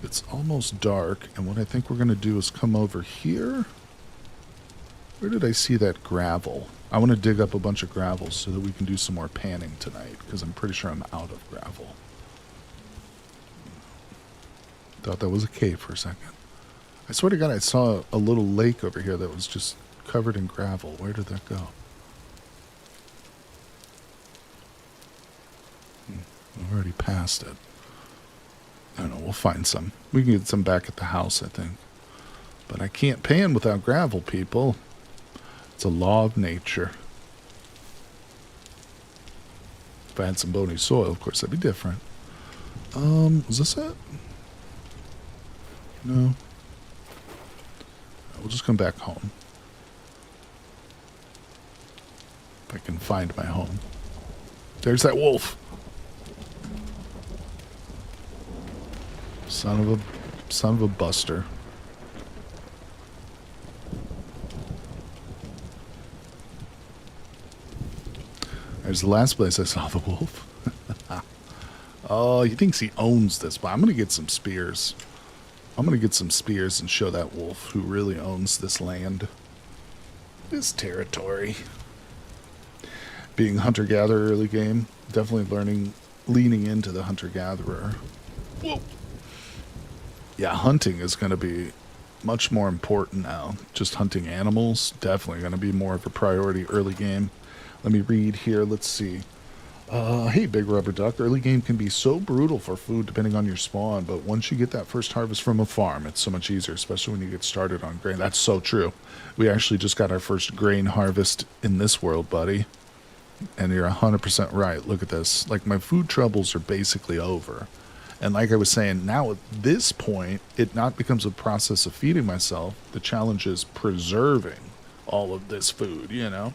it's almost dark, and what I think we're going to do is come over here. Where did I see that gravel? I want to dig up a bunch of gravel so that we can do some more panning tonight, because I'm pretty sure I'm out of gravel. Thought that was a cave for a second. I swear to God, I saw a little lake over here that was just covered in gravel. Where did that go? I've already passed it. I don't know, we'll find some. We can get some back at the house, I think. But I can't pan without gravel, people. It's a law of nature. If I had some bony soil, of course, that'd be different. Was this it? No. We'll just come back home. If I can find my home. There's that wolf. Son of a buster. There's the last place I saw the wolf. Oh, he thinks he owns this, but I'm going to get some spears. I'm going to get some spears and show that wolf who really owns this land. This territory. Being hunter-gatherer early game, definitely leaning into the hunter-gatherer. Whoa. Yeah, hunting is going to be much more important now. Just hunting animals, definitely going to be more of a priority early game. Let me read here. Let's see. Hey, Big Rubber Duck. Early game can be so brutal for food depending on your spawn, but once you get that first harvest from a farm, it's so much easier, especially when you get started on grain. That's so true. We actually just got our first grain harvest in this world, buddy. And you're 100% right. Look at this. Like, my food troubles are basically over. And like I was saying, now at this point, it not becomes a process of feeding myself. The challenge is preserving all of this food, you know?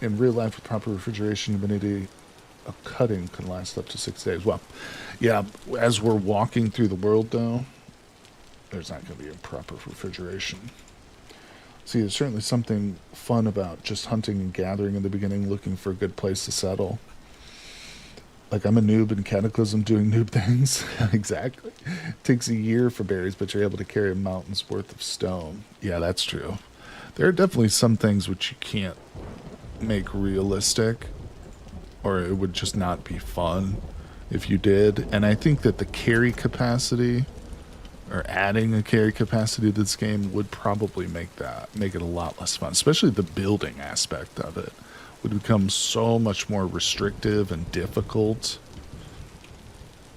In real life, with proper refrigeration, humidity, a cutting can last up to 6 days. Well, yeah, as we're walking through the world, though, there's not going to be a proper refrigeration. See, there's certainly something fun about just hunting and gathering in the beginning, looking for a good place to settle. Like, I'm a noob in Cataclysm doing noob things. Exactly. It takes a year for berries, but you're able to carry a mountain's worth of stone. Yeah, that's true. There are definitely some things which you can't make realistic, or it would just not be fun if you did. And I think that the carry capacity, or adding a carry capacity to this game, would probably make it a lot less fun. Especially the building aspect of it would become so much more restrictive and difficult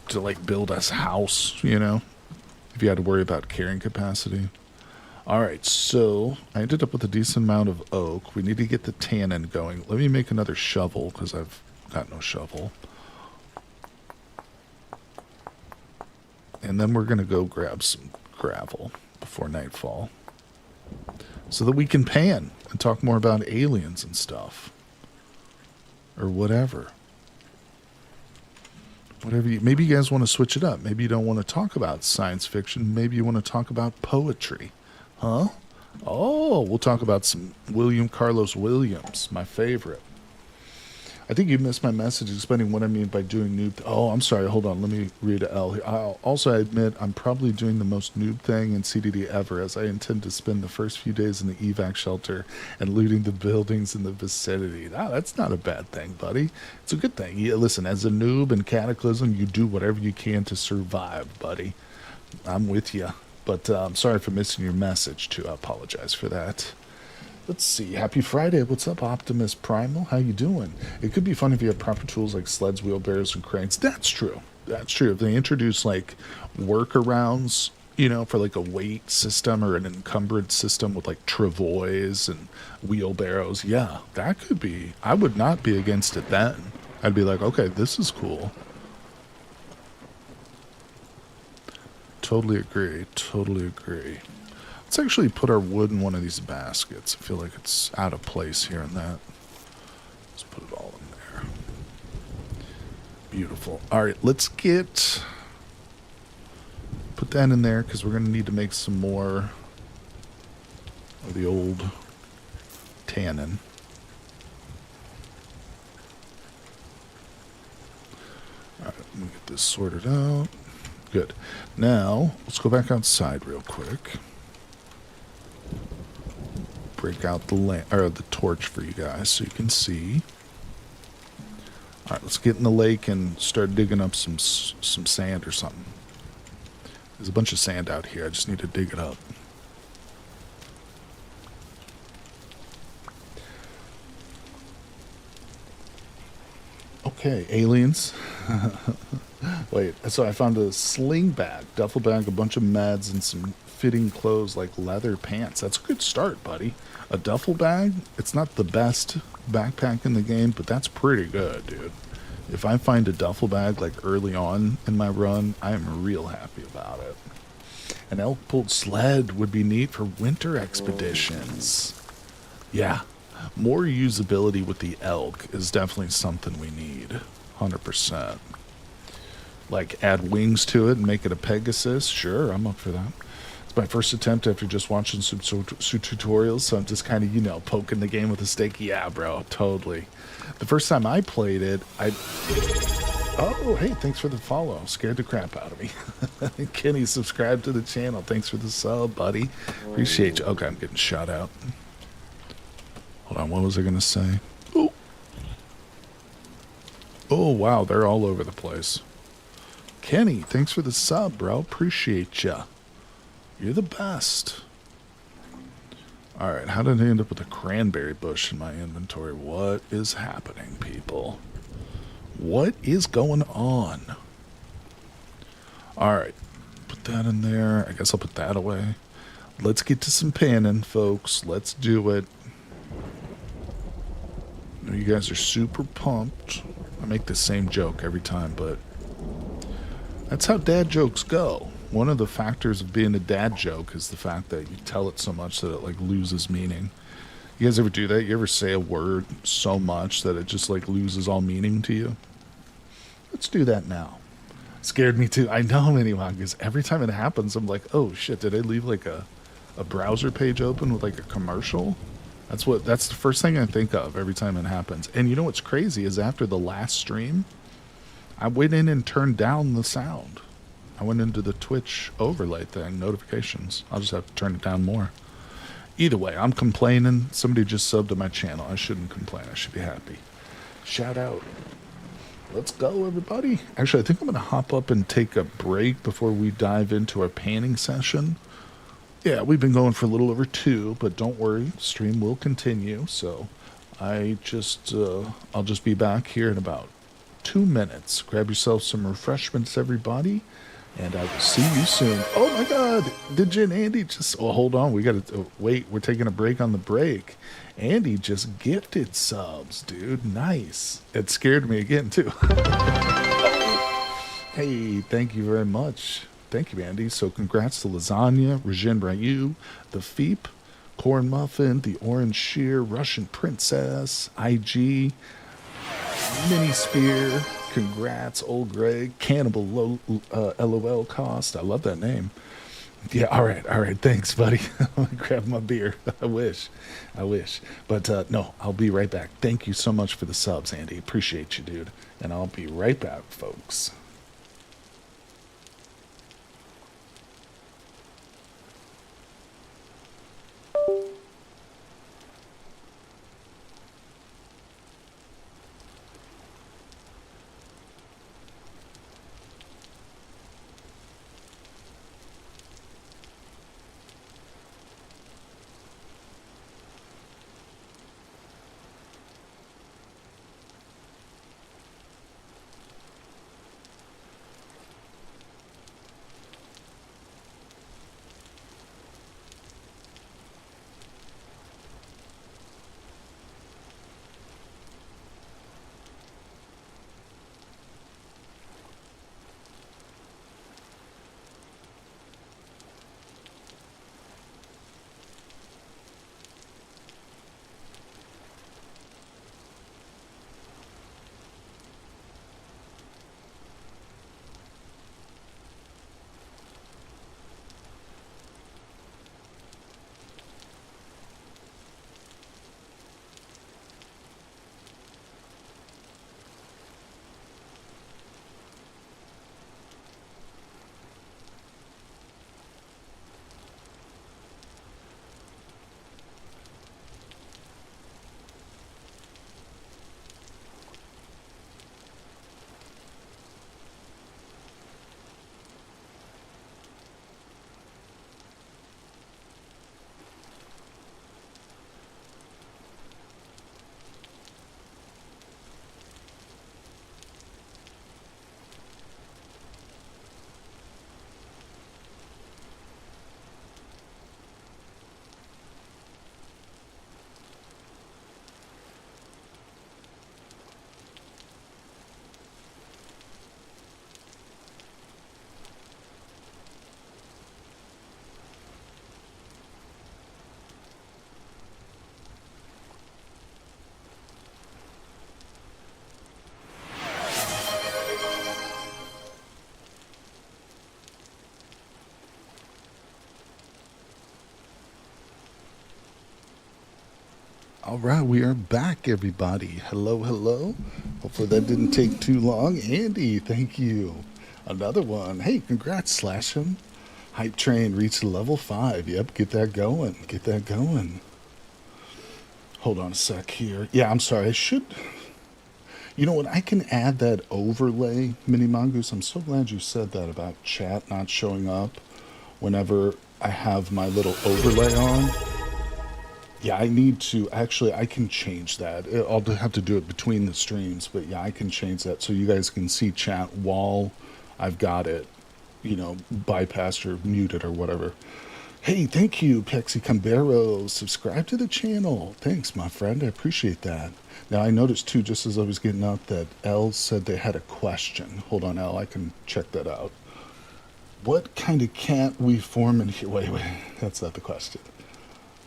to, like, build a house, you know, if you had to worry about carrying capacity. Alright, so I ended up with a decent amount of oak. We need to get the tannin going. Let me make another shovel, because I've got no shovel. And then we're going to go grab some gravel before nightfall, so that we can pan and talk more about aliens and stuff. Or whatever. Maybe you guys want to switch it up. Maybe you don't want to talk about science fiction. Maybe you want to talk about poetry. Huh? Oh, we'll talk about some William Carlos Williams, my favorite. I think you missed my message explaining what I mean by doing noob. Oh, I'm sorry. Hold on. Let me read L here. Also, I admit I'm probably doing the most noob thing in CDD ever, as I intend to spend the first few days in the evac shelter and looting the buildings in the vicinity. That's not a bad thing, buddy. It's a good thing. Yeah, listen, as a noob in Cataclysm, you do whatever you can to survive, buddy. I'm with you. But I'm sorry for missing your message, too. I apologize for that. Let's see. Happy Friday. What's up, Optimus Primal? How you doing? It could be fun if you have proper tools like sleds, wheelbarrows, and cranes. That's true. That's true. If they introduce, like, workarounds, you know, for, like, a weight system or an encumbrance system with, like, travois and wheelbarrows, yeah, that could be. I would not be against it then. I'd be like, okay, this is cool. Totally agree. Totally agree. Let's actually put our wood in one of these baskets. I feel like it's out of place here and that. Let's put it all in there. Beautiful. Alright, let's put that in there, because we're going to need to make some more of the old tannin. Alright, let me get this sorted out. Good. Now, let's go back outside real quick. Break out the torch for you guys so you can see. Alright, let's get in the lake and start digging up some sand or something. There's a bunch of sand out here. I just need to dig it up. Okay, aliens. Wait, so I found a sling bag, duffel bag, a bunch of meds, and some fitting clothes like leather pants. That's a good start, buddy. A duffel bag, it's not the best backpack in the game, but that's pretty good, dude. If I find a duffel bag like early on in my run, I am real happy about it. An elk-pulled sled would be neat for winter expeditions. Yeah, more usability with the elk is definitely something we need. 100%. Like add wings to it and make it a Pegasus. Sure, I'm up for that. It's my first attempt after just watching some tutorials, so I'm just kind of, poking the game with a stick. Yeah, bro, totally. The first time I played it, Oh, hey, thanks for the follow. Scared the crap out of me. Kenny, subscribe to the channel. Thanks for the sub, buddy. Appreciate you. Okay, I'm getting shot out. Hold on, what was I going to say? Oh. Oh, wow, they're all over the place. Kenny, thanks for the sub, bro. Appreciate ya. You're the best. Alright, how did I end up with a cranberry bush in my inventory? What is happening, people? What is going on? Alright, put that in there. I guess I'll put that away. Let's get to some panning, folks. Let's do it. I know you guys are super pumped. I make the same joke every time, but that's how dad jokes go. One of the factors of being a dad joke is the fact that you tell it so much that it like loses meaning. You guys ever do that? You ever say a word so much that it just like loses all meaning to you? Let's do that now. Scared me too. I know, anyone, because every time it happens, I'm like, oh shit, did I leave like a browser page open with like a commercial? That's the first thing I think of every time it happens. And you know what's crazy is after the last stream, I went in and turned down the sound. I went into the Twitch overlay thing, notifications. I'll just have to turn it down more. Either way, I'm complaining. Somebody just subbed to my channel. I shouldn't complain. I should be happy. Shout out. Let's go, everybody. Actually, I think I'm going to hop up and take a break before we dive into our panning session. Yeah, we've been going for a little over 2, but don't worry. Stream will continue. So I'll just be back here in about 2 minutes. Grab yourself some refreshments, everybody. And I will see you soon. Oh my God! Did you and Andy just... Oh, hold on. We got to... wait, we're taking a break on the break. Andy just gifted subs, dude. Nice. It scared me again, too. Hey, thank you very much. Thank you, Andy. So congrats to Lasagna, Regine Brayu, the Feep, Corn Muffin, the Orange Shear, Russian Princess, IG, Mini Spear. Congrats, Old Greg, Cannibal LOL Cost. I love that name. Yeah, all right. Thanks, buddy. I'm going to grab my beer. I wish. But no, I'll be right back. Thank you so much for the subs, Andy. Appreciate you, dude. And I'll be right back, folks. All right, we are back, everybody. Hello, hello. Hopefully that didn't take too long. Andy, thank you. Another one. Hey, congrats, Slash him. Hype train reached level 5. Yep, get that going. Get that going. Hold on a sec here. Yeah, I'm sorry. I should... You know what? I can add that overlay, Mini Mongoose. I'm so glad you said that about chat not showing up whenever I have my little overlay on. Yeah, I need to, actually, I can change that. I'll have to do it between the streams, but yeah, I can change that so you guys can see chat while I've got it, you know, bypassed or muted or whatever. Hey, thank you, Pexi Cambero. Subscribe to the channel. Thanks, my friend. I appreciate that. Now, I noticed, too, just as I was getting up, that Elle said they had a question. Hold on, Elle. I can check that out. What kind of cat we form in here? Wait. That's not the question.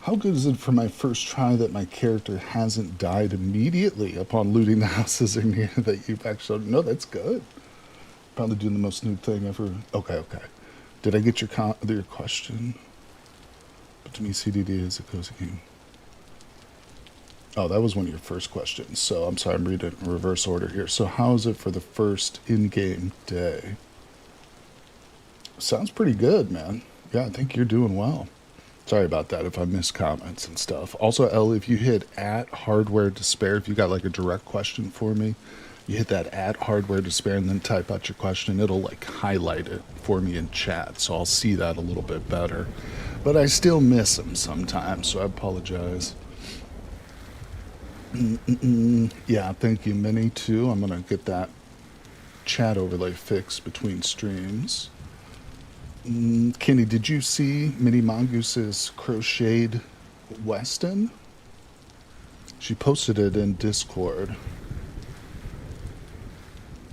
How good is it for my first try that my character hasn't died immediately upon looting the houses or near that you've actually... No, that's good. Probably doing the most noob thing ever. Okay. Did I get your question? But to me, CDD is a cozy game. Oh, that was one of your first questions. So I'm sorry, I'm reading in reverse order here. So how is it for the first in-game day? Sounds pretty good, man. Yeah, I think you're doing well. Sorry about that if I missed comments and stuff. Also, Elle, if you hit @hardware_despair, if you got like a direct question for me, you hit that @hardware_despair and then type out your question. It'll like highlight it for me in chat, so I'll see that a little bit better. But I still miss them sometimes, so I apologize. Yeah, thank you, Minnie, too. I'm going to get that chat overlay fixed between streams. Kenny, did you see Mini Mongoose's crocheted Weston? She posted it in Discord.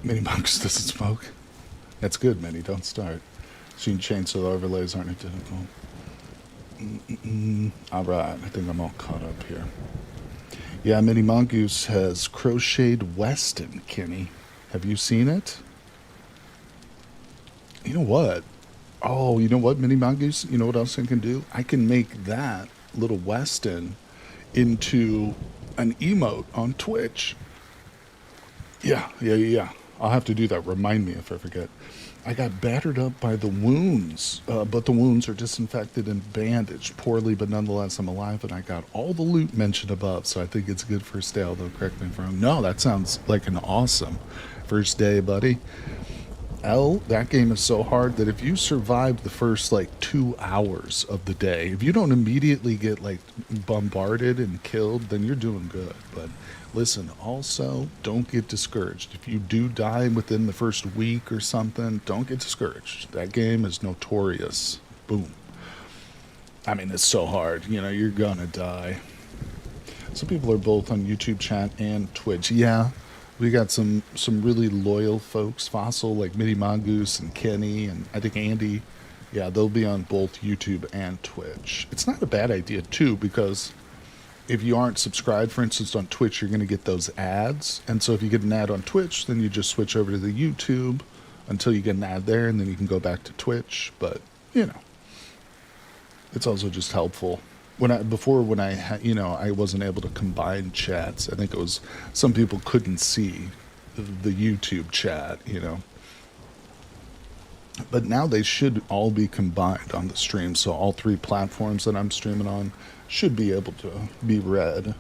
Mini Mongoose doesn't smoke. That's good, Minnie. Don't start. She can change so the overlays aren't identical. All right, I think I'm all caught up here. Yeah, Mini Mongoose has crocheted Weston, Kenny. Have you seen it? You know what? Oh, you know what, Mini Mongoose? You know what else I can do? I can make that little Weston into an emote on Twitch. Yeah. I'll have to do that. Remind me if I forget. I got battered up by the wounds, but the wounds are disinfected and bandaged poorly, but nonetheless I'm alive, and I got all the loot mentioned above, so I think it's good first day, although correct me if I'm wrong. No, that sounds like an awesome first day, buddy. Elle, that game is so hard that if you survive the first like 2 hours of the day, if you don't immediately get like bombarded and killed, then you're doing good. But listen, also don't get discouraged. If you do die within the first week or something, don't get discouraged. That game is notorious. Boom. I mean, it's so hard. You know, you're gonna die. Some people are both on YouTube chat and Twitch. Yeah. We got some really loyal folks, Fossil, like Mini Mongoose and Kenny, and I think Andy. Yeah, they'll be on both YouTube and Twitch. It's not a bad idea, too, because if you aren't subscribed, for instance, on Twitch, you're going to get those ads. And so if you get an ad on Twitch, then you just switch over to the YouTube until you get an ad there, and then you can go back to Twitch. But, you know, it's also just helpful. When I wasn't able to combine chats. I think it was some people couldn't see the YouTube chat, you know. But now they should all be combined on the stream, so all 3 platforms that I'm streaming on should be able to be read.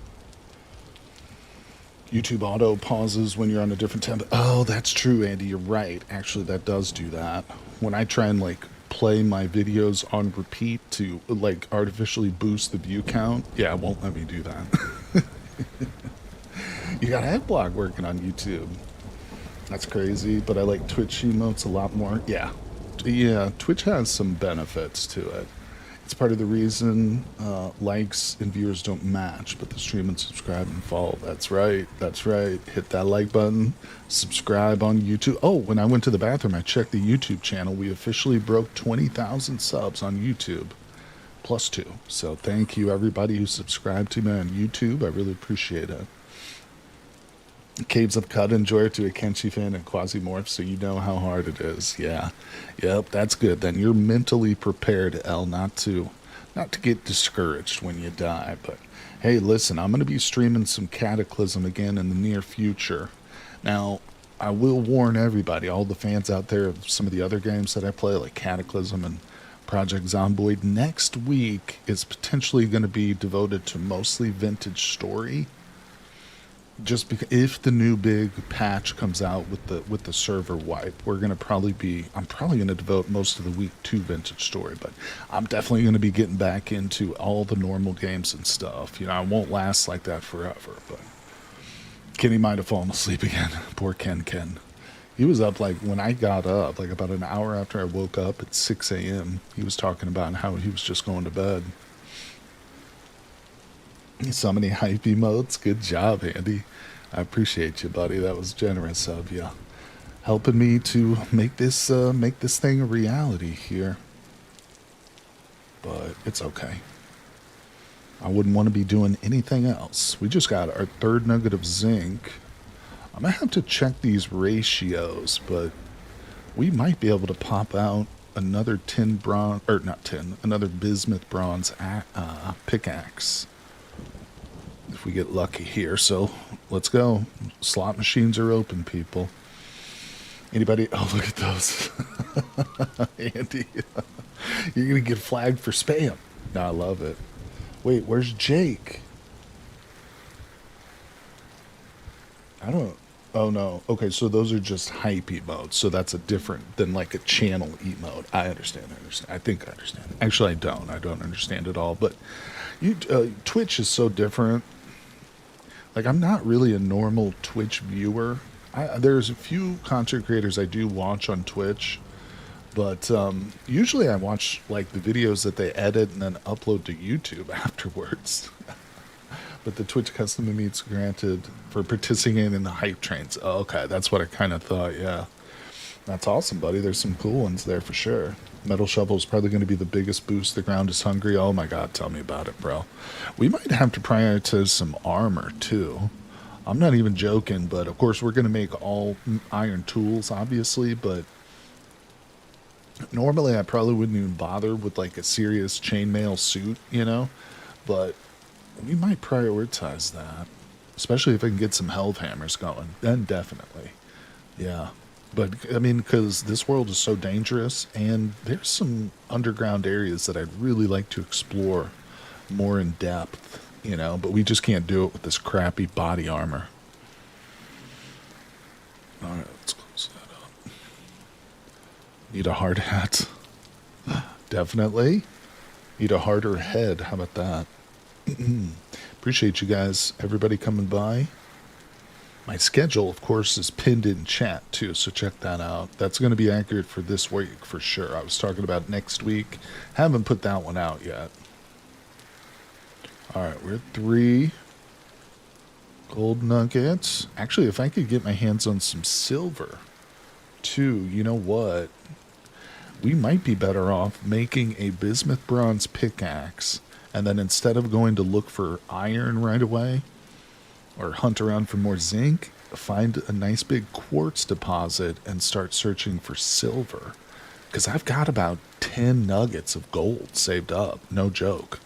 YouTube auto pauses when you're on a different tab. Oh, that's true, Andy. You're right. Actually, that does do that. When I try and like play my videos on repeat to like artificially boost the view count, yeah, it won't let me do that. You got Adblock working on YouTube. That's crazy, but I like Twitch emotes a lot more. Yeah, Twitch has some benefits to it. It's part of the reason likes and viewers don't match, but the stream and subscribe and follow. That's right. Hit that like button, subscribe on YouTube. Oh, when I went to the bathroom, I checked the YouTube channel. We officially broke 20,000 subs on YouTube, +2. So thank you, everybody who subscribed to me on YouTube. I really appreciate it. Caves of Cut, enjoyer to a Kenshi fan and Quasimorph, so you know how hard it is. Yeah. Yep, that's good. Then you're mentally prepared, Elle, not to not to get discouraged when you die, but hey, listen, I'm going to be streaming some Cataclysm again in the near future. Now, I will warn everybody, all the fans out there of some of the other games that I play, like Cataclysm and Project Zomboid, next week is potentially going to be devoted to mostly vintage story. Just because if the new big patch comes out with the server wipe, I'm probably going to devote most of the week to vintage story, but I'm definitely going to be getting back into all the normal games and stuff. I won't last like that forever, but Kenny might have fallen asleep again. Poor Ken. He was up like when I got up, like about an hour after I woke up at 6 a.m. He was talking about how he was just going to bed. So many hype emotes. Good job, Andy. I appreciate you, buddy. That was generous of you. Helping me to make this thing a reality here. But it's okay. I wouldn't want to be doing anything else. We just got our third nugget of zinc. I'm going to have to check these ratios, but we might be able to pop out another another bismuth bronze pickaxe. If we get lucky here. So let's go. Slot machines are open, people. Anybody? Oh, look at those. Andy, you're going to get flagged for spam. No, I love it. Wait, where's Jake? Oh no. Okay, so those are just hype emotes. So that's a different than like a channel emote. I understand. I think I understand. Actually, I don't. I don't understand at all. But Twitch is so different. Like, I'm not really a normal Twitch viewer. There's a few content creators I do watch on Twitch, but usually I watch like the videos that they edit and then upload to YouTube afterwards. But the Twitch custom meets granted for participating in the hype trains. Oh, okay, that's what I kind of thought, yeah. That's awesome, buddy. There's some cool ones there for sure. Metal Shovel is probably going to be the biggest boost. The ground is hungry. Oh my god, tell me about it, bro. We might have to prioritize some armor, too. I'm not even joking, but of course we're going to make all iron tools, obviously, but normally I probably wouldn't even bother with like a serious chainmail suit, but we might prioritize that, especially if I can get some Hellhammers going. Then definitely, yeah. But I mean, because this world is so dangerous, and there's some underground areas that I'd really like to explore more in depth, but we just can't do it with this crappy body armor. All right, let's close that up. Need a hard hat. Definitely. Need a harder head. How about that? Appreciate you guys, everybody coming by. My schedule, of course, is pinned in chat, too, so check that out. That's going to be accurate for this week, for sure. I was talking about next week. Haven't put that one out yet. All right, we're at 3 gold nuggets. Actually, if I could get my hands on some silver, too, you know what? We might be better off making a bismuth bronze pickaxe, and then instead of going to look for iron right away, or hunt around for more zinc, find a nice big quartz deposit and start searching for silver. Because I've got about 10 nuggets of gold saved up, no joke.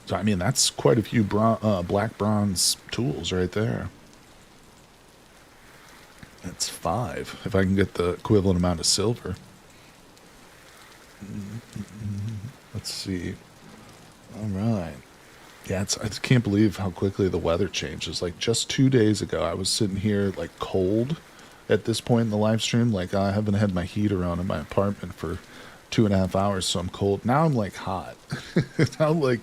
So, I mean, that's quite a few black bronze tools right there. That's 5, if I can get the equivalent amount of silver. Let's see. All right. Yeah, I can't believe how quickly the weather changes. Like, just 2 days ago, I was sitting here, like, cold at this point in the live stream. Like, I haven't had my heater on in my apartment for 2.5 hours, so I'm cold. Now I'm, like, hot. Now I'm, like,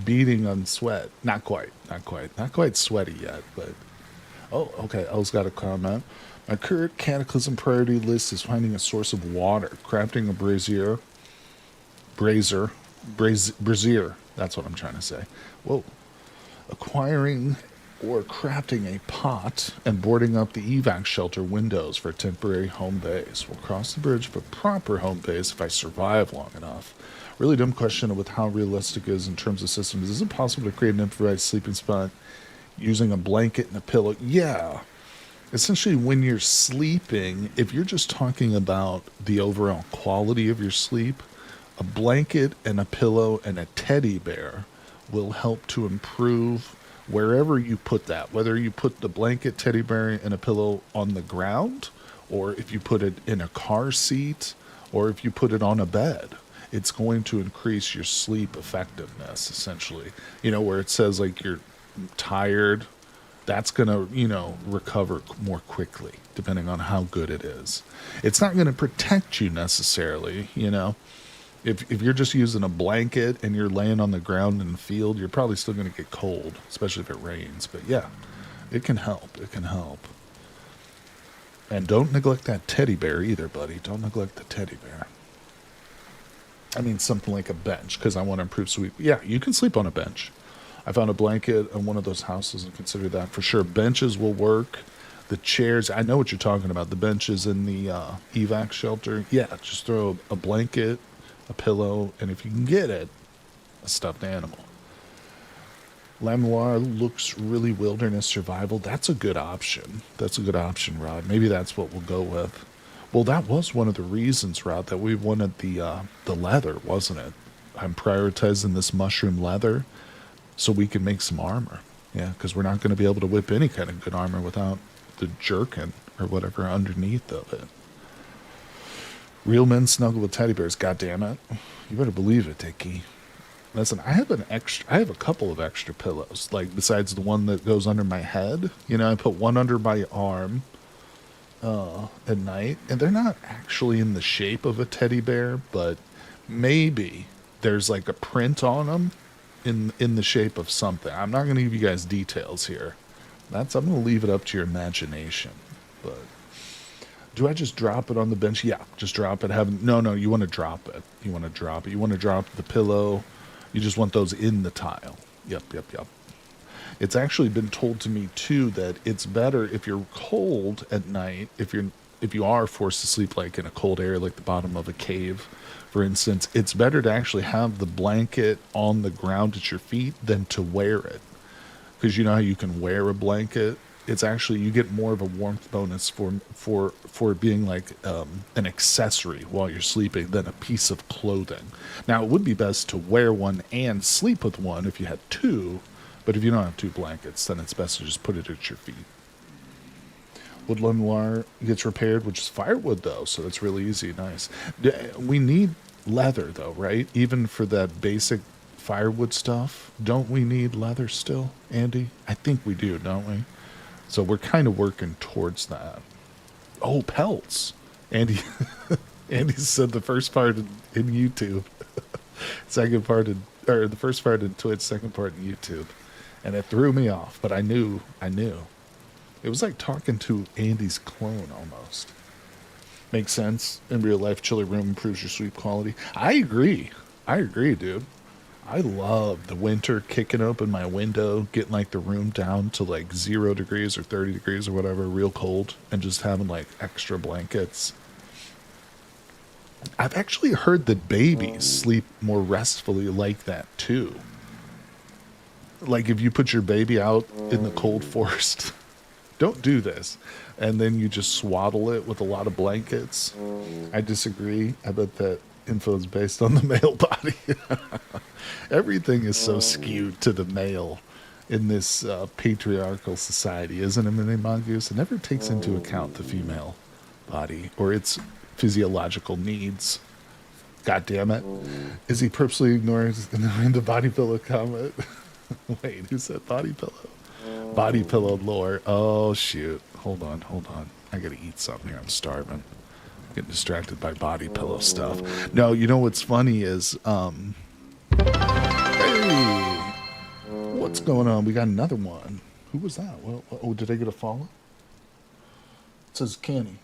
beating on sweat. Not quite sweaty yet, but... Oh, okay, Elle's got a comment. My current Cataclysm priority list is finding a source of water, crafting a brazier. That's what I'm trying to say. Whoa. Acquiring or crafting a pot and boarding up the evac shelter windows for a temporary home base. We'll cross the bridge for proper home base if I survive long enough. Really dumb question with how realistic it is in terms of systems. Is it possible to create an improvised sleeping spot using a blanket and a pillow? Yeah. Essentially, when you're sleeping, if you're just talking about the overall quality of your sleep, A blanket and a pillow and a teddy bear will help to improve wherever you put that, whether you put the blanket, teddy bear, and a pillow on the ground, or if you put it in a car seat, or if you put it on a bed. It's going to increase your sleep effectiveness, essentially. You know, where it says like you're tired, that's going to, you know, recover more quickly, depending on how good it is. It's not going to protect you necessarily, you know. If you're just using a blanket and you're laying on the ground in the field, you're probably still going to get cold, especially if it rains. But yeah, it can help. It can help. And don't neglect that teddy bear either, buddy. Don't neglect the teddy bear. I mean, something like a bench, because I want to improve sleep. Yeah, you can sleep on a bench. I found a blanket in one of those houses and consider that for sure. Benches will work. The chairs, I know what you're talking about. The benches in the evac shelter. Yeah, just throw a blanket, a pillow, and if you can get it, a stuffed animal. Lamoir looks really wilderness survival. That's a good option. That's a good option, Rod. Maybe that's what we'll go with. Well, that was one of the reasons, Rod, that we wanted the leather, wasn't it? I'm prioritizing this mushroom leather so we can make some armor. Yeah, because we're not going to be able to whip any kind of good armor without the jerkin or whatever underneath of it. Real men snuggle with teddy bears. God damn it! You better believe it, Dickie. Listen, I have a couple of extra pillows, like besides the one that goes under my head. You know, I put one under my arm at night, and they're not actually in the shape of a teddy bear, but maybe there's like a print on them in the shape of something. I'm not going to give you guys details here. I'm going to leave it up to your imagination. But do I just drop it on the bench? Yeah, just drop it. No, you want to drop it. You want to drop it. You want to drop the pillow. You just want those in the tile. Yep. It's actually been told to me too that it's better if you're cold at night, if you are forced to sleep like in a cold area like the bottom of a cave, for instance, it's better to actually have the blanket on the ground at your feet than to wear it. Because you know how you can wear a blanket? It's actually, you get more of a warmth bonus for being like an accessory while you're sleeping than a piece of clothing. Now, it would be best to wear one and sleep with one if you had two, but if you don't have two blankets, then it's best to just put it at your feet. Woodland wire gets repaired, which is firewood, though, so it's really easy. Nice. We need leather, though, right? Even for that basic firewood stuff. Don't we need leather still, Andy? I think we do, don't we? So we're kind of working towards that. Oh, pelts. Andy said the first part in YouTube. Second part or the first part in Twitch, second part in YouTube. And it threw me off, but I knew. It was like talking to Andy's clone almost. Makes sense. In real life, chilly room improves your sleep quality. I agree, dude. I love the winter, kicking open my window, getting like the room down to like 0 degrees or 30 degrees or whatever, real cold, and just having like extra blankets. I've actually heard that babies sleep more restfully like that too. Like if you put your baby out in the cold forest, don't do this, and then you just swaddle it with a lot of blankets. I disagree. I bet that info is based on the male body. Everything is so skewed to the male in this patriarchal society, isn't it, Mini Mongoose? It never takes into account the female body or its physiological needs. God damn it. Is he purposely ignoring the body pillow comment? Wait, who said body pillow? Body pillow lore. Oh, shoot. Hold on. I gotta eat something here. I'm starving. Getting distracted by body pillow stuff. No, you know what's funny is, hey, what's going on? We got another one. Who was that? Oh, did I get a follow? It says Kenny.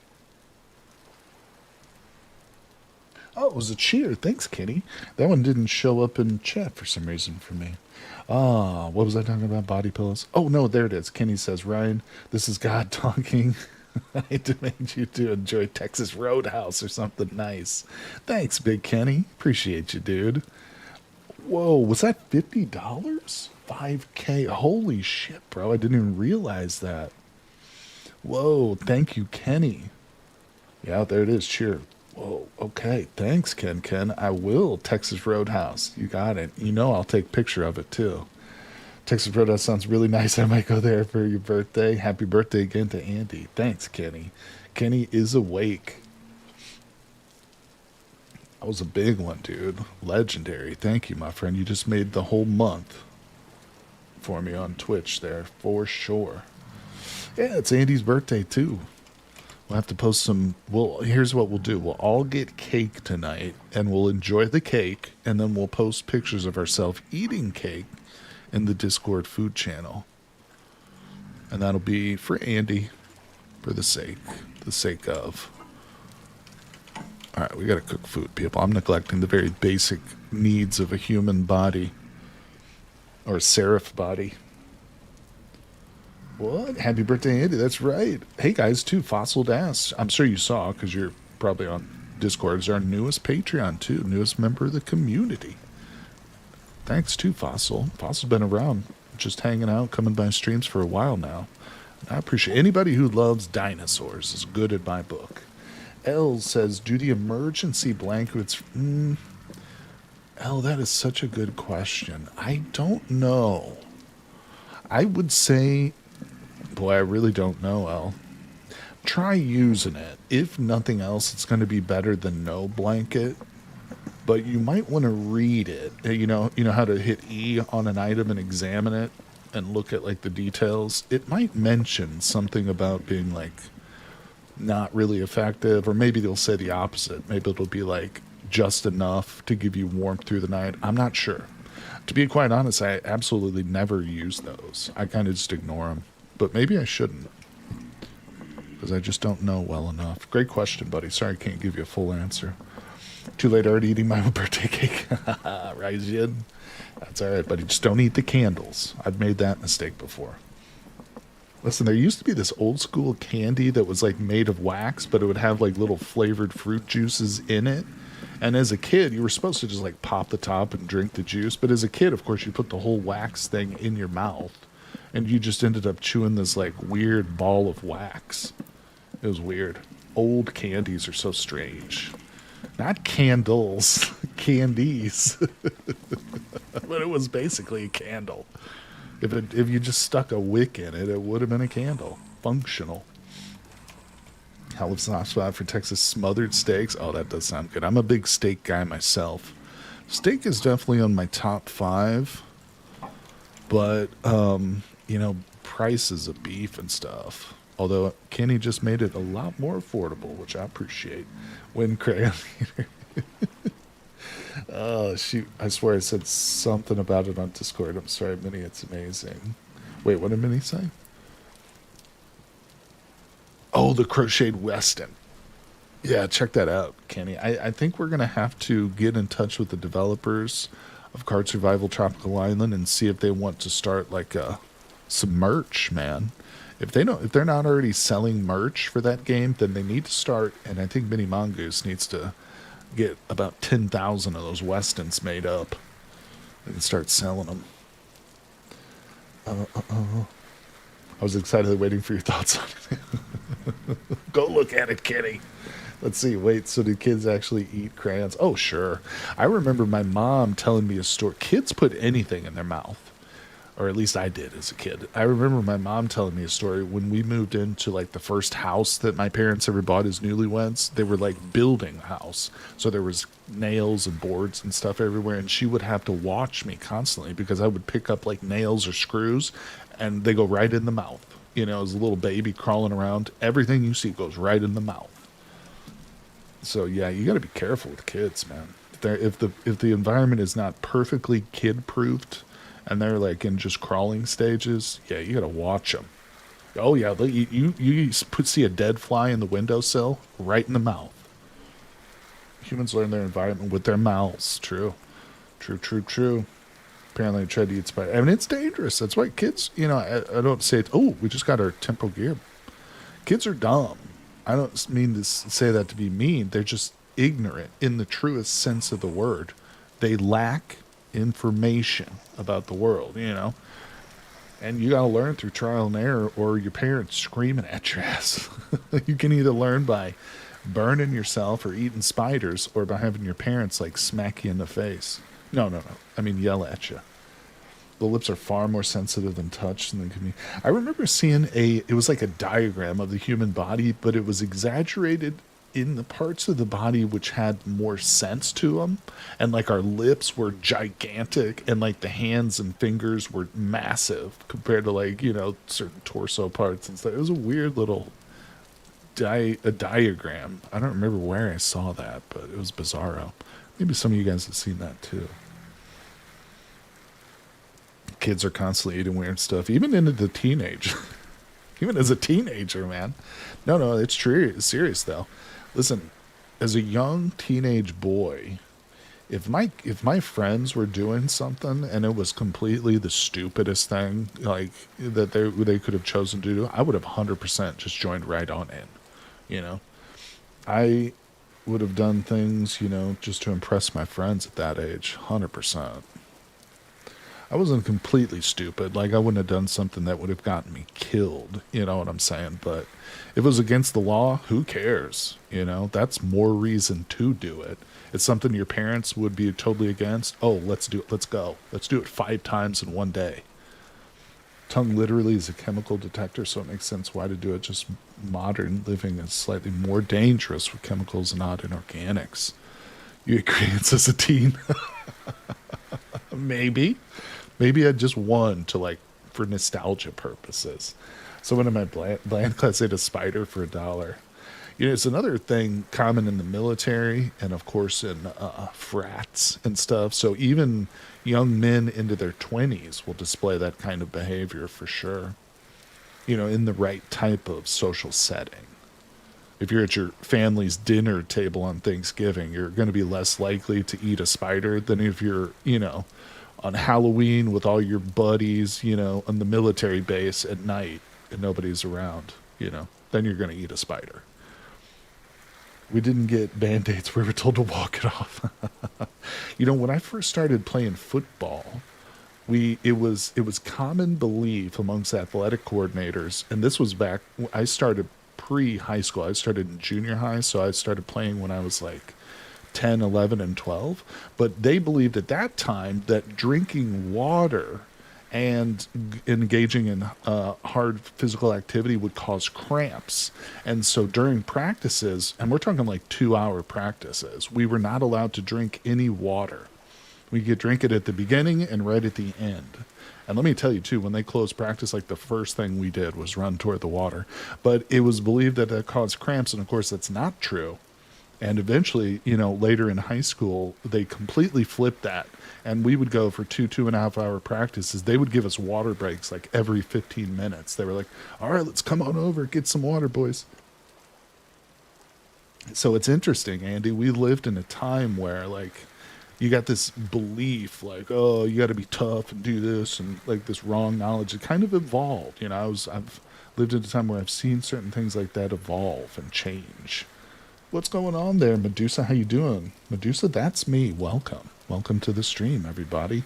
Oh, it was a cheer. Thanks, Kenny. That one didn't show up in chat for some reason for me. What was I talking about? Body pillows? Oh, no, there it is. Kenny says, Ryan, this is God talking. I demand you to enjoy Texas Roadhouse or something nice. Thanks, Big Kenny. Appreciate you, dude. Whoa, was that $50? $5K. Holy shit, bro. I didn't even realize that. Whoa, thank you, Kenny. Yeah, there it is. Cheer. Oh, okay. Thanks, Ken. I will. Texas Roadhouse. You got it. You know I'll take a picture of it too. Texas Roadhouse sounds really nice. I might go there for your birthday. Happy birthday again to Andy. Thanks, Kenny. Kenny is awake. That was a big one, dude. Legendary. Thank you, my friend. You just made the whole month for me on Twitch there, for sure. Yeah, it's Andy's birthday, too. We'll have to post some... Well, here's what we'll do. We'll all get cake tonight, and we'll enjoy the cake, and then we'll post pictures of ourselves eating cake in the Discord food channel. And that'll be for Andy, for the sake of... Alright, we gotta cook food, people. I'm neglecting the very basic needs of a human body. Or a seraph body. What? Happy birthday, Andy. That's right. Hey, guys, too. Fossil asks. I'm sure you saw, because you're probably on Discord. Is our newest Patreon, too. Newest member of the community. Thanks, too, Fossil. Fossil's been around, just hanging out, coming by streams for a while now. I appreciate anybody who loves dinosaurs is good in my book. L says, do the emergency blankets... L, that is such a good question. I don't know. I would say... Boy, I really don't know, L. Try using it. If nothing else, it's going to be better than no blanket. But you might want to read it. You know how to hit E on an item and examine it and look at like the details? It might mention something about being like not really effective, or maybe they'll say the opposite. Maybe it'll be like just enough to give you warmth through the night. I'm not sure. To be quite honest, I absolutely never use those. I kind of just ignore them. But maybe I shouldn't, because I just don't know well enough. Great question, buddy. Sorry I can't give you a full answer. Too late, already eating my own birthday cake. Right, Jin? That's all right, buddy. Just don't eat the candles. I've made that mistake before. Listen, there used to be this old school candy that was like made of wax, but it would have like little flavored fruit juices in it. And as a kid, you were supposed to just like pop the top and drink the juice. But as a kid, of course, you put the whole wax thing in your mouth. And you just ended up chewing this like weird ball of wax. It was weird. Old candies are so strange. Not candles, candies. But it was basically a candle. If you just stuck a wick in it, it would have been a candle. Functional. Hell of a soft spot for Texas smothered steaks. Oh, that does sound good. I'm a big steak guy myself. Steak is definitely on my top 5. But, prices of beef and stuff. Although Kenny just made it a lot more affordable, which I appreciate. Wind crayon eater. Oh, shoot. I swear I said something about it on Discord. I'm sorry, Minnie. It's amazing. Wait, what did Minnie say? Oh, the crocheted Weston. Yeah, check that out, Kenny. I think we're going to have to get in touch with the developers of Card Survival Tropical Island and see if they want to start like some merch, man. If they're not already selling merch for that game, then they need to start. And I think Mini Mongoose needs to get about 10,000 of those Westons made up and start selling them. I was excitedly waiting for your thoughts on it. Go look at it, Kenny. Let's see. Wait, so do kids actually eat crayons? Oh, sure. I remember my mom telling me a story. Kids put anything in their mouth. Or at least I did as a kid. I remember my mom telling me a story when we moved into like the first house that my parents ever bought as newlyweds. They were like building a house. So there was nails and boards and stuff everywhere. And she would have to watch me constantly because I would pick up like nails or screws and they go right in the mouth. You know, as a little baby crawling around. Everything you see goes right in the mouth. So yeah, you got to be careful with kids, man. If the environment is not perfectly kid-proofed, and they're like in just crawling stages, yeah, you gotta watch them. Oh yeah, you see a dead fly in the windowsill, right in the mouth. Humans learn their environment with their mouths. True. Apparently I tried to eat spider. I mean, it's dangerous. That's why kids, I don't say it. Oh, we just got our temporal gear. Kids are dumb. I don't mean to say that to be mean. They're just ignorant in the truest sense of the word. They lack information about the world, and you got to learn through trial and error or your parents screaming at your ass. You can either learn by burning yourself or eating spiders, or by having your parents like smack you in the face. No, no, no. I mean, yell at you. The lips are far more sensitive than touch than they can be. I remember seeing it was like a diagram of the human body, but it was exaggerated in the parts of the body which had more sense to them. And like our lips were gigantic, and like the hands and fingers were massive compared to like, certain torso parts and stuff. It was a weird little a diagram. I don't remember where I saw that, but it was bizarro. Maybe some of you guys have seen that too. Kids are constantly eating weird stuff, even into the teenage. Even as a teenager, man. No, it's true. It's serious though. Listen, as a young teenage boy, if my friends were doing something and it was completely the stupidest thing like that they could have chosen to do, I would have 100% just joined right on in. I would have done things, just to impress my friends at that age, 100%. I wasn't completely stupid. Like, I wouldn't have done something that would have gotten me killed. You know what I'm saying? But if it was against the law, who cares? That's more reason to do it. It's something your parents would be totally against. Oh, let's do it. Let's go. Let's do it 5 times in one day. Tongue literally is a chemical detector, so it makes sense why to do it. Just modern living is slightly more dangerous with chemicals and not inorganics. You experience as a teen? Maybe I just won for nostalgia purposes. So one of my bland class ate a spider for $1. It's another thing common in the military and of course in frats and stuff. So even young men into their 20s will display that kind of behavior for sure. In the right type of social setting. If you're at your family's dinner table on Thanksgiving, you're going to be less likely to eat a spider than if you're, on Halloween with all your buddies, on the military base at night and nobody's around, then you're going to eat a spider. We didn't get Band-Aids. We were told to walk it off. When I first started playing football, it was common belief amongst athletic coordinators, and this was back, I started pre-high school. I started in junior high, so I started playing when I was like 10, 11, and 12. But they believed at that time that drinking water and engaging in hard physical activity would cause cramps. And so during practices, and we're talking like 2-hour practices, we were not allowed to drink any water. We could drink it at the beginning and right at the end. And let me tell you too, when they closed practice, like the first thing we did was run toward the water. But it was believed that it caused cramps, and of course that's not true. And eventually, later in high school, they completely flipped that. And we would go for 2.5 hour practices. They would give us water breaks like every 15 minutes. They were like, all right, let's come on over, get some water, boys. So it's interesting, Andy. We lived in a time where you got this belief oh, you got to be tough and do this, and this wrong knowledge. It kind of evolved. I've lived at a time where I've seen certain things like that evolve and change. What's going on there, Medusa? How you doing? Medusa, that's me. Welcome to the stream, everybody.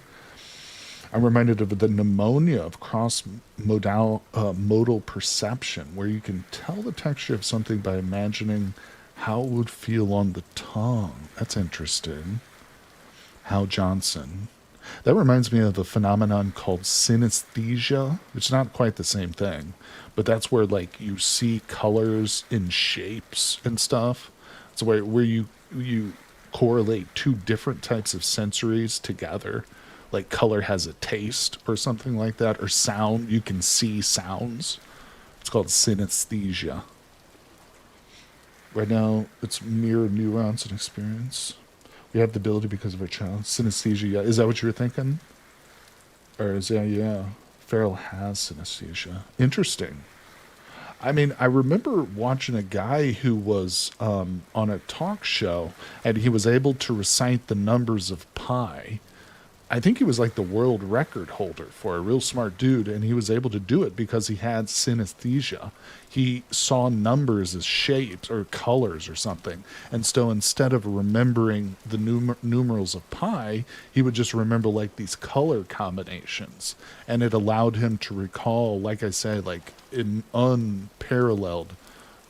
I'm reminded of the pneumonia of cross-modal modal perception, where you can tell the texture of something by imagining how it would feel on the tongue. That's interesting. Hal Johnson. That reminds me of a phenomenon called synesthesia. It's not quite the same thing, but that's where you see colors in shapes and stuff. It's where you correlate 2 different types of sensories together. Like color has a taste or something like that, or sound, you can see sounds. It's called synesthesia. Right now, it's mirror neurons and experience. We have the ability because of our child. Synesthesia, yeah. Is that what you were thinking? Or is that, yeah. Farrell has synesthesia. Interesting. I mean, I remember watching a guy who was on a talk show, and he was able to recite the numbers of pi. I think he was like the world record holder for a real smart dude, and he was able to do it because he had synesthesia. He saw numbers as shapes or colors or something, and so instead of remembering the numerals of pi, he would just remember these color combinations, and it allowed him to recall, like I said, in unparalleled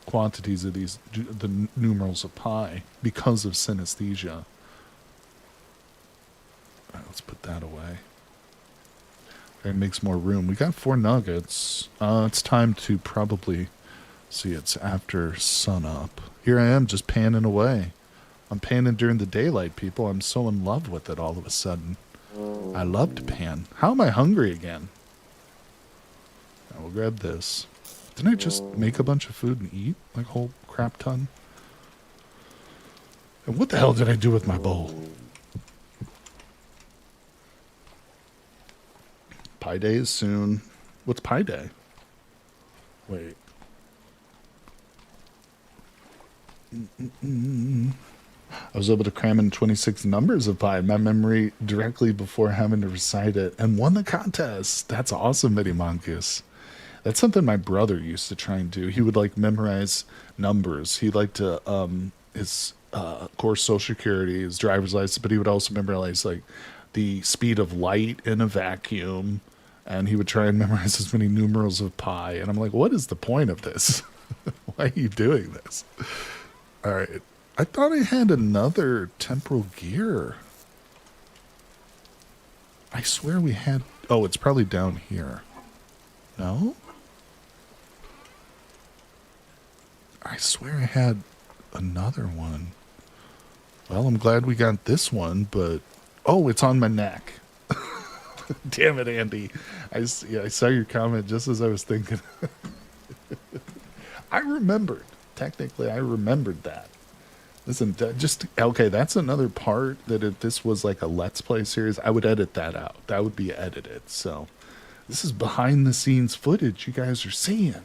quantities of the numerals of pi because of synesthesia. All right, let's put that away. It makes more room. We got 4 nuggets. It's time to probably see. It's after sun up. Here I am, just panning away. I'm panning during the daylight, people. I'm so in love with it all of a sudden. I love to pan. How am I hungry again? I will grab this. Didn't I just make a bunch of food and eat? Like a whole crap ton? And what the hell did I do with my bowl? Pi Day is soon. What's Pi Day? Wait. I was able to cram in 26 numbers of pi in my memory directly before having to recite it and won the contest. That's awesome, Mini Monkus. That's something my brother used to try and do. He would like memorize numbers. He liked to his course social security, his driver's license, but he would also memorize like the speed of light in a vacuum, and he would try and memorize as many numerals of pi. And I'm like, what is the point of this? Why are you doing this? All right. I thought I had another temporal gear. I swear we had... Oh, it's probably down here. No? I swear I had another one. Well, I'm glad we got this one, but... Oh, it's on my neck. Damn it, Andy. I saw your comment just as I was thinking. I remembered. Technically, I remembered that. Listen, okay, that's another part that if this was like a Let's Play series, I would edit that out. That would be edited. So this is behind the scenes footage you guys are seeing.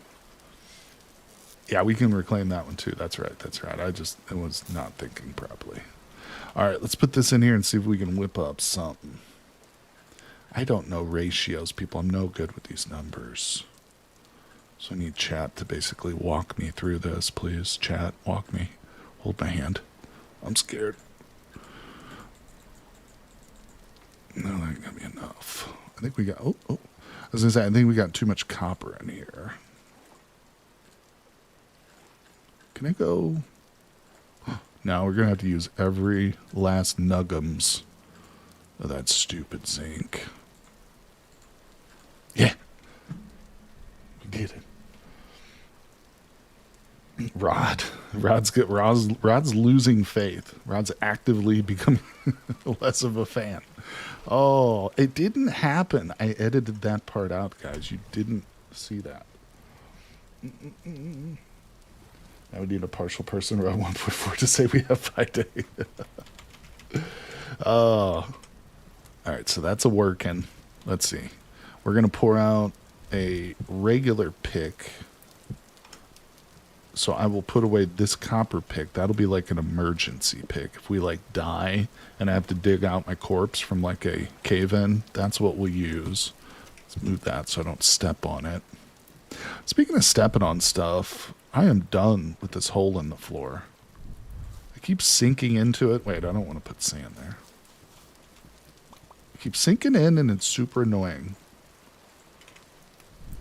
Yeah, we can reclaim that one too. That's right. That's right. I was not thinking properly. All right, let's put this in here and see if we can whip up something. I don't know ratios, people. I'm no good with these numbers. So I need chat to basically walk me through this, please. Chat, walk me. Hold my hand. I'm scared. No, that ain't gonna be enough. I think we got... Oh. I was gonna say, I think we got too much copper in here. Can I go... No, we're gonna have to use every last nuggums of that stupid zinc. Yeah. We did it. Rod's losing faith. Rod's actively becoming less of a fan. Oh, it didn't happen. I edited that part out, guys. You didn't see that. Now we need a partial person around 1.4 to say we have 5 days. Oh. All right, so that's a working. Let's see. We're going to pour out a regular pick. So I will put away this copper pick. That'll be like an emergency pick. If we like die and I have to dig out my corpse from like a cave-in, that's what we'll use. Let's move that so I don't step on it. Speaking of stepping on stuff, I am done with this hole in the floor. I keep sinking into it. Wait, I don't want to put sand there. I keep sinking in and it's super annoying.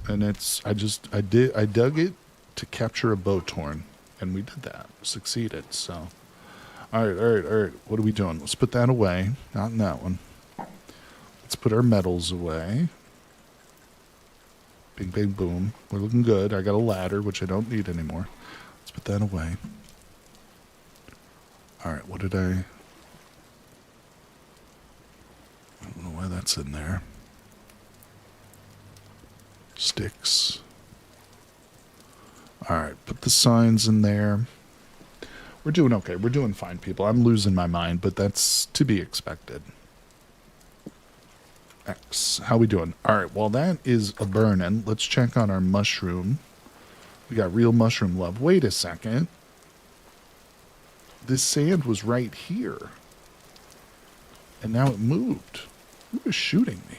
And it's, I dug it to capture a Bowtorn, and we did that. Succeeded, so. All right. What are we doing? Let's put that away. Not in that one. Let's put our metals away. Bing, bang, boom. We're looking good. I got a ladder, which I don't need anymore. Let's put that away. All right, what did I don't know why that's in there. Sticks. All right, put the signs in there. We're doing okay. We're doing fine, people. I'm losing my mind, but that's to be expected. X. How we doing? All right, well, that is a burning. Let's check on our mushroom. We got real mushroom love. Wait a second. This sand was right here. And now it moved. Who was shooting me?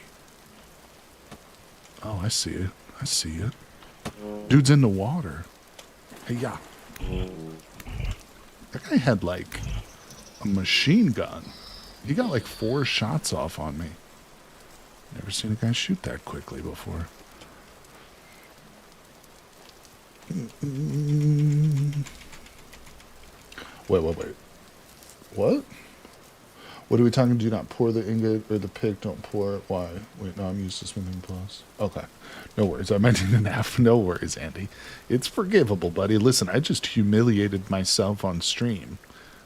Oh, I see it. I see it. Dude's in the water. Hey, yeah. That guy had, like, a machine gun. He got, like, 4 shots off on me. Never seen a guy shoot that quickly before. Wait. What? What are we talking? Do not pour the ingot or the pick. Don't pour it. Why? Wait, no, I'm used to smoothing plus. Okay. No worries. I might need an F. No worries, Andy. It's forgivable, buddy. Listen, I just humiliated myself on stream.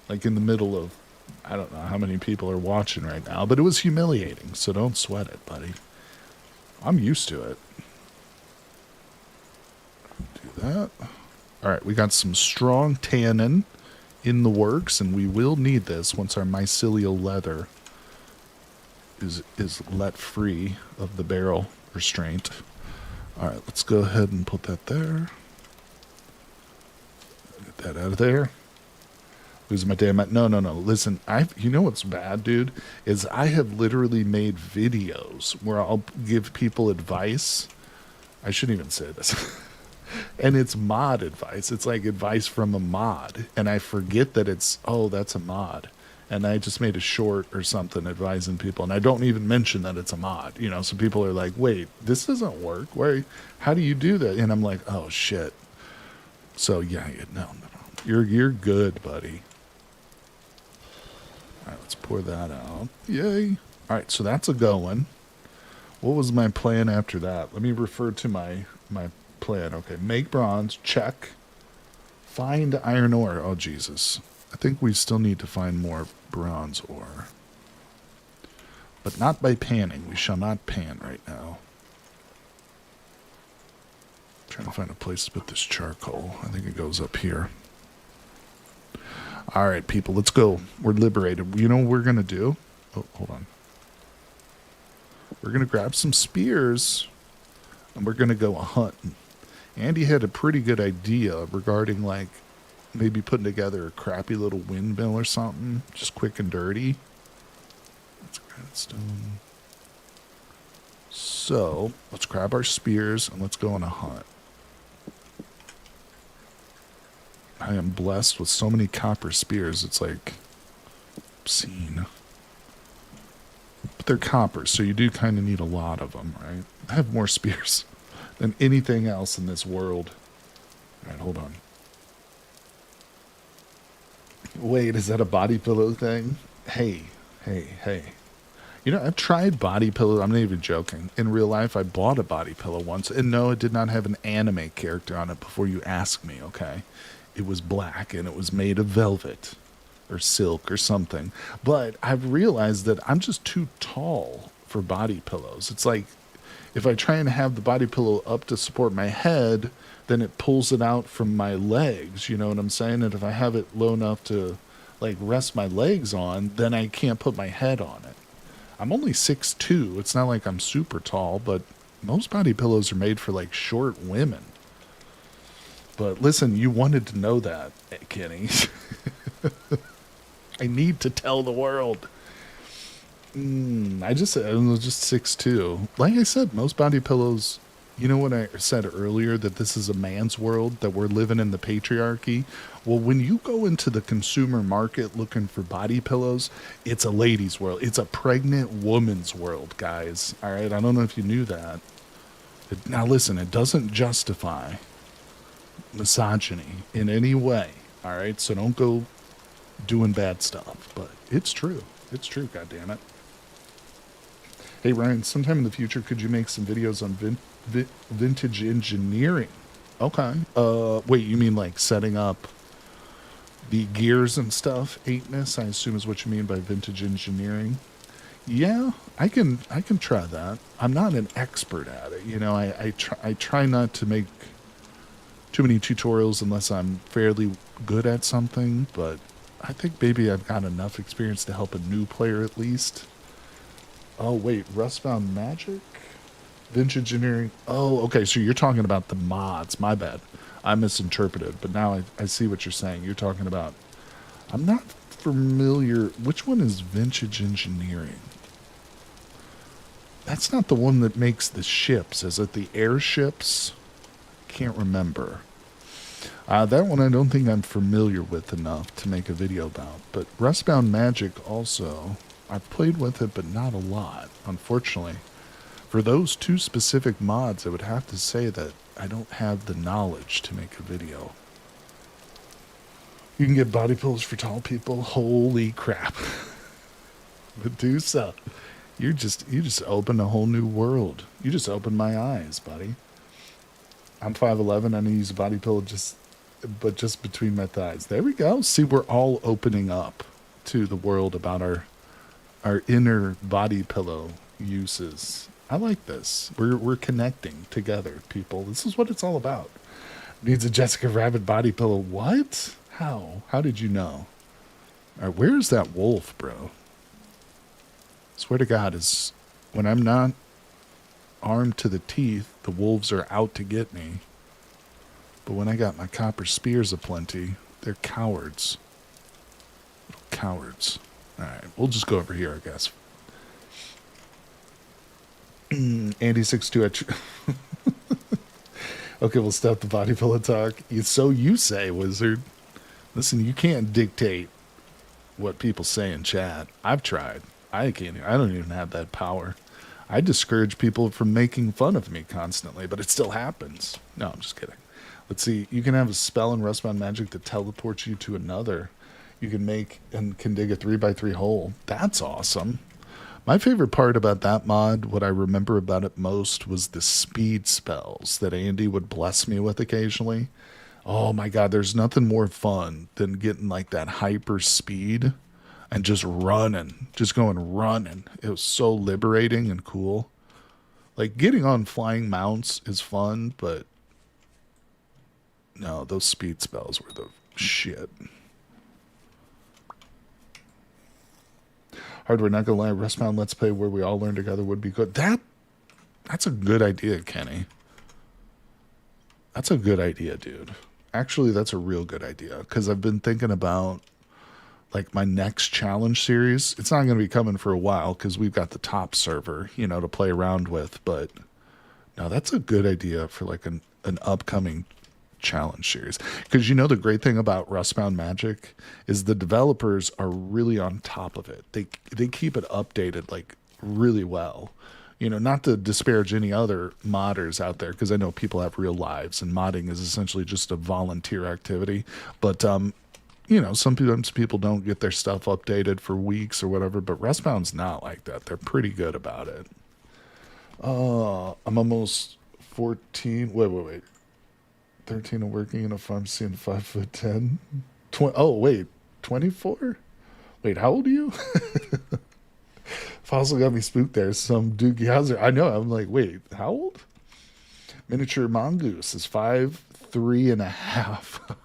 Like in the middle of, I don't know how many people are watching right now, but it was humiliating. So don't sweat it, buddy. I'm used to it. Do that. All right, we got some strong tannin in the works, and we will need this once our mycelial leather is let free of the barrel restraint. All right, let's go ahead and put that there. Get that out of there. Losing my damn... No. Listen, you know what's bad, dude? Is I have literally made videos where I'll give people advice. I shouldn't even say this. And it's mod advice. It's like advice from a mod. And I forget that it's, oh, that's a mod. And I just made a short or something advising people. And I don't even mention that it's a mod. You know, so people are like, wait, this doesn't work. How do you do that? And I'm like, oh, shit. So, yeah, no. You're good, buddy. All right, let's pour that out. Yay. All right, so that's a going. What was my plan after that? Let me refer to my plan. Okay, make bronze, check. Find iron ore. Oh, Jesus. I think we still need to find more bronze ore. But not by panning. We shall not pan right now. Trying to find a place to put this charcoal. I think it goes up here. All right, people, let's go. We're liberated. You know what we're going to do? Oh, hold on. We're going to grab some spears, and we're going to go hunting. Andy had a pretty good idea regarding, like, maybe putting together a crappy little windmill or something. Just quick and dirty. That's granite. So, let's grab our spears, and let's go on a hunt. I am blessed with so many copper spears, it's like obscene. But they're copper, so you do kind of need a lot of them, right? I have more spears than anything else in this world. All right, hold on. Wait, is that a body pillow thing? Hey. You know, I've tried body pillows. I'm not even joking. In real life, I bought a body pillow once, and no, it did not have an anime character on it before you ask me, okay? It was black, and it was made of velvet or silk or something. But I've realized that I'm just too tall for body pillows. It's like if I try and have the body pillow up to support my head, then it pulls it out from my legs, you know what I'm saying? And if I have it low enough to like rest my legs on, then I can't put my head on it. I'm only 6'2". It's not like I'm super tall, but most body pillows are made for like short women. But listen, you wanted to know that, Kenny. I need to tell the world. I was just 6'2". Like I said, most body pillows, you know what I said earlier, that this is a man's world, that we're living in the patriarchy? Well, when you go into the consumer market looking for body pillows, it's a lady's world. It's a pregnant woman's world, guys. All right, I don't know if you knew that. Now listen, it doesn't justify misogyny in any way. All right, so don't go doing bad stuff, but it's true. It's true, goddammit. Hey, Ryan, sometime in the future, could you make some videos on vintage engineering? Okay. Wait, you mean like setting up the gears and stuff? 8ness, I assume is what you mean by vintage engineering. Yeah, I can try that. I'm not an expert at it. You know, I try not to make too many tutorials unless I'm fairly good at something, but I think maybe I've got enough experience to help a new player at least. Oh, wait, Rustbound Magic? Vintage Engineering? Oh, okay, so you're talking about the mods. My bad. I misinterpreted, but now I see what you're saying. You're talking about... I'm not familiar... Which one is Vintage Engineering? That's not the one that makes the ships. Is it the airships? Can't remember. That one I don't think I'm familiar with enough to make a video about. But Rustbound Magic also, I've played with it, but not a lot, unfortunately. For those two specific mods, I would have to say that I don't have the knowledge to make a video. You can get body pillows for tall people. Holy crap. Medusa, you just opened a whole new world. You just opened my eyes, buddy. I'm 5'11", I need to use a body pillow just between my thighs. There we go. See, we're all opening up to the world about our inner body pillow uses. I like this. We're connecting together, people. This is what it's all about. Needs a Jessica Rabbit body pillow. What? How? How did you know? All right, where's that wolf, bro? Swear to God, is when I'm not armed to the teeth, the wolves are out to get me. But when I got my copper spears aplenty, they're cowards. Little cowards. Alright, we'll just go over here, I guess. Andy62. Okay, we'll stop the body pillow talk. So you say, wizard. Listen, you can't dictate what people say in chat. I've tried. I don't even have that power. I discourage people from making fun of me constantly, but it still happens. No, I'm just kidding. Let's see. You can have a spell in Rustbound Magic that teleports you to another. You can make and can dig a 3x3 hole. That's awesome. My favorite part about that mod, what I remember about it most, was the speed spells that Andy would bless me with occasionally. Oh my God, there's nothing more fun than getting like that hyper speed and just running, just going running. It was so liberating and cool. Like getting on flying mounts is fun, but no, those speed spells were the shit. Hardware, not gonna lie, Rustbound Let's Play where we all learn together would be good. That's a good idea, Kenny. That's a good idea, dude. Actually, that's a real good idea, because I've been thinking about like my next challenge series. It's not going to be coming for a while because we've got the top server, to play around with. But no, that's a good idea for like an upcoming challenge series. Because the great thing about Rustbound Magic is the developers are really on top of it. They keep it updated like really well. Not to disparage any other modders out there, because I know people have real lives and modding is essentially just a volunteer activity. But sometimes people don't get their stuff updated for weeks or whatever, but Rustbound's not like that. They're pretty good about it. I'm almost 14. Wait. 13 and working in a pharmacy and 5'10". Oh, wait. 24? Wait, how old are you? Fossil got me spooked there. Some Doogie Howser. I know. I'm like, wait, how old? Miniature Mongoose is 5'3.5".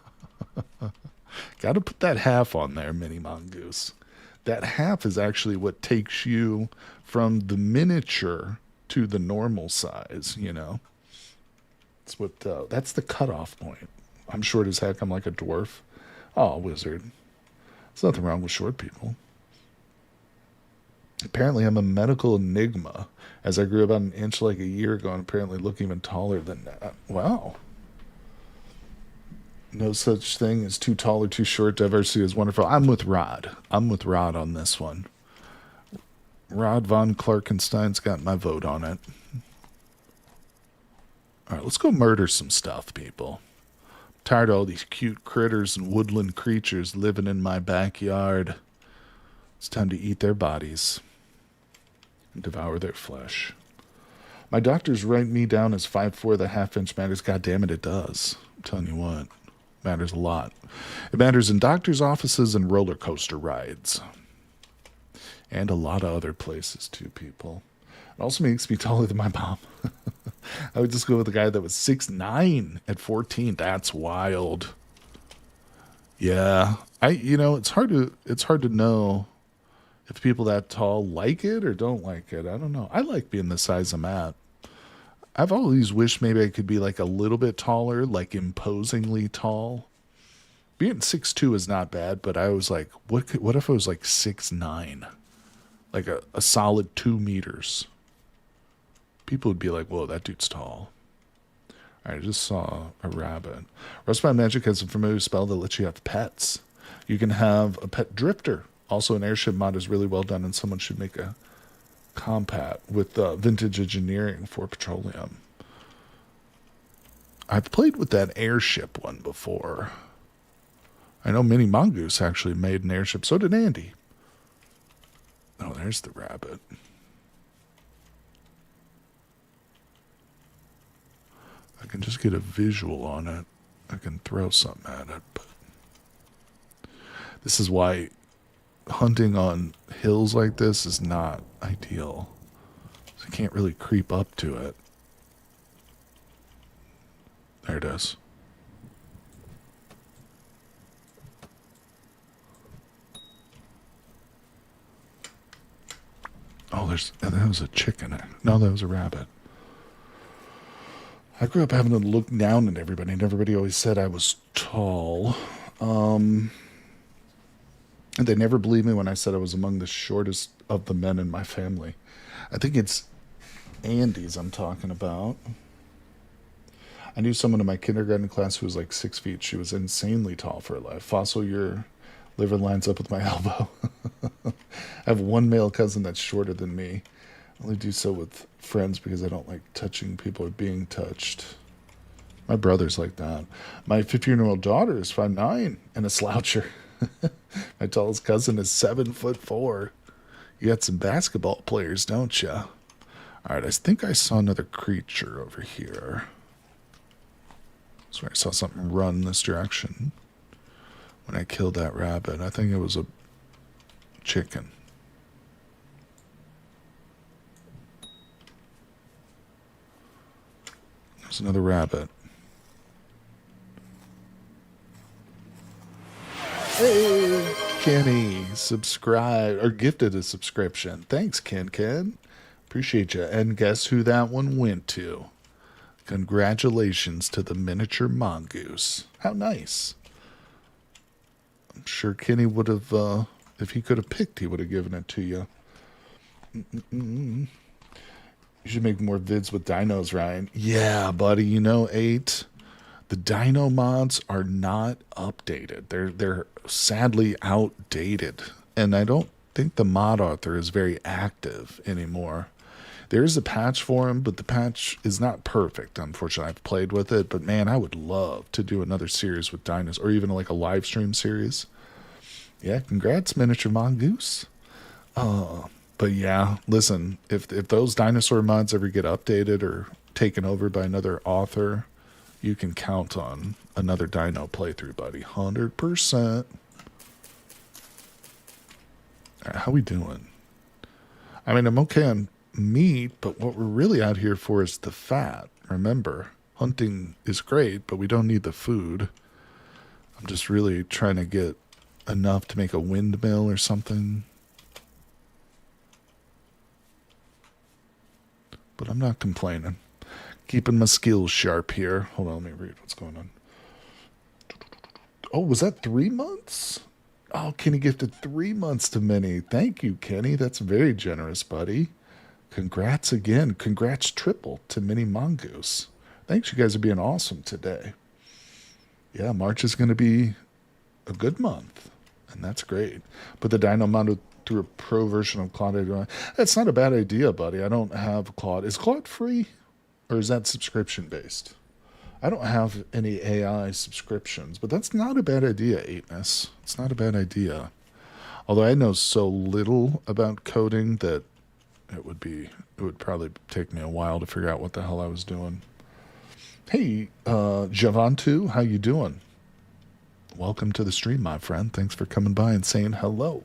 Got to put that half on there, Mini Mongoose. That half is actually what takes you from the miniature to the normal size, That's the cutoff point. I'm short as heck. I'm like a dwarf. Oh, wizard. There's nothing wrong with short people. Apparently, I'm a medical enigma, as I grew about an inch like a year ago and apparently look even taller than that. Wow. No such thing as too tall or too short. Diversity is wonderful. I'm with Rod on this one. Rod von Clarkenstein's got my vote on it. All right, let's go murder some stuff, people. I'm tired of all these cute critters and woodland creatures living in my backyard. It's time to eat their bodies and devour their flesh. My doctors write me down as 5'4". The half-inch matters. God damn it, it does. I'm telling you what. Matters a lot. It matters in doctors' offices and roller coaster rides. And a lot of other places, too, people. It also makes me taller than my mom. I would just go with a guy that was 6'9" at 14. That's wild. Yeah. It's hard to know if people that tall like it or don't like it. I don't know. I like being the size I'm at. I've always wished maybe I could be like a little bit taller, like imposingly tall. Being 6'2" is not bad, but I was like, what if I was like 6'9"? Like a solid 2 meters. People would be like, whoa, that dude's tall. All right, I just saw a rabbit. Rustbound Magic has a familiar spell that lets you have pets. You can have a pet drifter. Also, an airship mod is really well done, and someone should make a compat with vintage engineering for petroleum. I've played with that airship one before. I know Mini Mongoose actually made an airship. So did Andy. Oh, there's the rabbit. I can just get a visual on it. I can throw something at it, but this is why hunting on hills like this is not ideal. I can't really creep up to it. There it is. Oh, that was a chicken. No, that was a rabbit. I grew up having to look down at everybody, and everybody always said I was tall. And they never believed me when I said I was among the shortest of the men in my family. I think it's Andy's I'm talking about. I knew someone in my kindergarten class who was like 6 feet. She was insanely tall for her life. Fossil, your liver lines up with my elbow. I have one male cousin that's shorter than me. I only do so with friends because I don't like touching people or being touched. My brother's like that. My 15-year-old daughter is 5'9" and a sloucher. My tallest cousin is 7'4". You got some basketball players, don't you? All right, I think I saw another creature over here. So I saw something run this direction when I killed that rabbit. I think it was a chicken. There's another rabbit. Hey, Kenny, subscribe or gifted a subscription. Thanks, Ken. Appreciate you. And guess who that one went to? Congratulations to the miniature mongoose. How nice. I'm sure Kenny would have, if he could have picked, he would have given it to you. You should make more vids with dinos, Ryan. Yeah, buddy. You know, 8. The dino mods are not updated. They're sadly outdated. And I don't think the mod author is very active anymore. There is a patch for him, but the patch is not perfect, unfortunately. I've played with it, but man, I would love to do another series with dinos, or even like a live stream series. Yeah, congrats, Miniature Mongoose. But yeah, listen, if those dinosaur mods ever get updated or taken over by another author, you can count on another dino playthrough, buddy. 100%. All right, how we doing? I mean, I'm okay on meat, but what we're really out here for is the fat. Remember, hunting is great, but we don't need the food. I'm just really trying to get enough to make a windmill or something. But I'm not complaining. Keeping my skills sharp here. Hold on, let me read what's going on. Oh, was that 3 months? Oh, Kenny gifted 3 months to Minnie. Thank you, Kenny. That's very generous, buddy. Congrats again. Congrats triple to Mini Mongoose. Thanks, you guys are being awesome today. Yeah, March is going to be a good month, and that's great. Put the Dino mod through a pro version of Claude. That's not a bad idea, buddy. I don't have Claude. Is Claude free, or is that subscription-based? I don't have any AI subscriptions, but that's not a bad idea, 8ness. It's not a bad idea. Although I know so little about coding that it would probably take me a while to figure out what the hell I was doing. Hey, Javantu, how you doing? Welcome to the stream, my friend. Thanks for coming by and saying hello.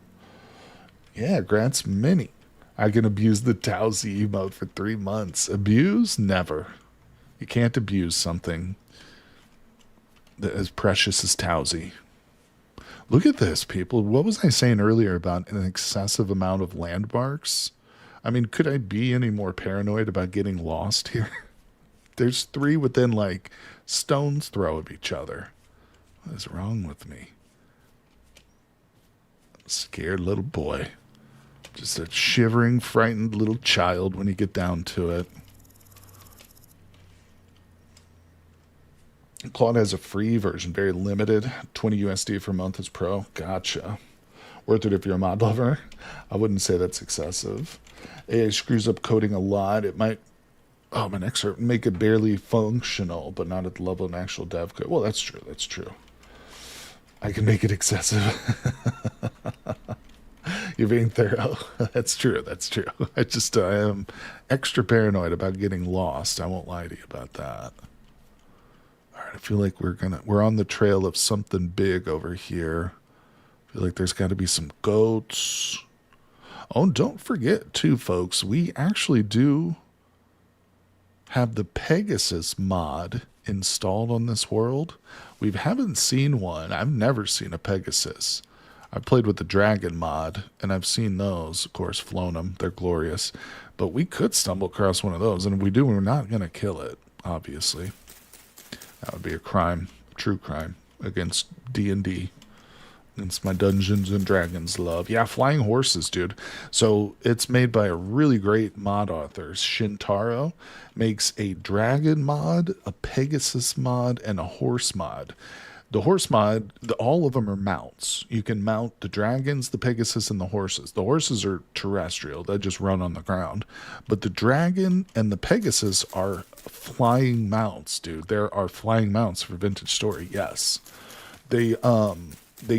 Yeah, Grant's Mini. I can abuse the Towsy emote for 3 months. Abuse? Never. You can't abuse something that as precious as Towsy. Look at this, people. What was I saying earlier about an excessive amount of landmarks? I mean, could I be any more paranoid about getting lost here? There's 3 within, like, stone's throw of each other. What is wrong with me? Scared little boy. Just a shivering, frightened little child when you get down to it. Claude has a free version, very limited. 20 USD per month is pro. Gotcha. Worth it if you're a mod lover. I wouldn't say that's excessive. AI screws up coding a lot. It might, oh, my excerpt, make it barely functional, but not at the level of an actual dev code. Well, that's true. That's true. I can make it excessive. You're being thorough. That's true. That's true. I am extra paranoid about getting lost. I won't lie to you about that. All right. I feel like we're on the trail of something big over here. I feel like there's got to be some goats. Oh, don't forget too, folks. We actually do have the Pegasus mod installed on this world. We haven't seen one. I've never seen a Pegasus. I've played with the Dragon mod, and I've seen those, of course, flown them. They're glorious. But we could stumble across one of those, and if we do, we're not going to kill it, obviously. That would be a crime, a true crime, against D&D. Against my Dungeons and Dragons love. Yeah, flying horses, dude. So it's made by a really great mod author. Shintaro makes a dragon mod, a Pegasus mod, and a horse mod. The horse mod, all of them are mounts. You can mount the dragons, the Pegasus, and the horses. The horses are terrestrial. They just run on the ground. But the dragon and the Pegasus are flying mounts, dude. There are flying mounts for Vintage Story, yes. They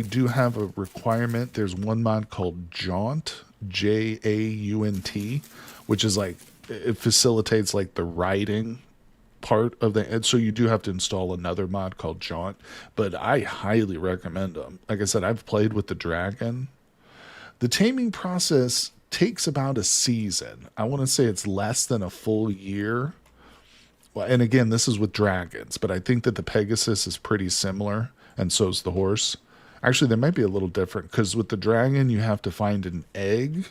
do have a requirement. There's one mod called Jaunt, Jaunt, which is like, it facilitates like the riding part of the, and so you do have to install another mod called Jaunt, but I highly recommend them. Like I said, I've played with the dragon. The taming process takes about a season. I want to say it's less than a full year. Well, and again, this is with dragons, but I think that the Pegasus is pretty similar, and so is the horse. Actually, they might be a little different, because with the dragon, you have to find an egg,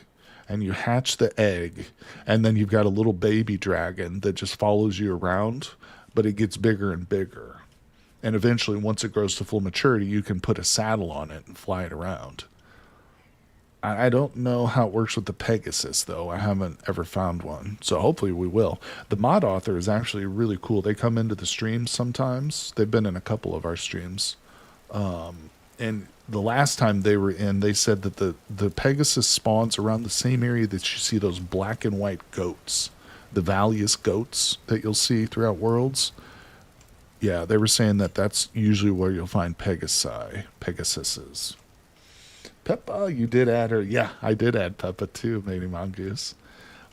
and you hatch the egg, and then you've got a little baby dragon that just follows you around, but it gets bigger and bigger. And eventually, once it grows to full maturity, you can put a saddle on it and fly it around. I don't know how it works with the Pegasus, though. I haven't ever found one, so hopefully we will. The mod author is actually really cool. They come into the streams sometimes. They've been in a couple of our streams. And the last time they were in, they said that the Pegasus spawns around the same area that you see those black and white goats, the Valius goats that you'll see throughout Worlds. Yeah, they were saying that that's usually where you'll find Pegasuses. Peppa, you did add her. Yeah, I did add Peppa too, Matey Mongoose.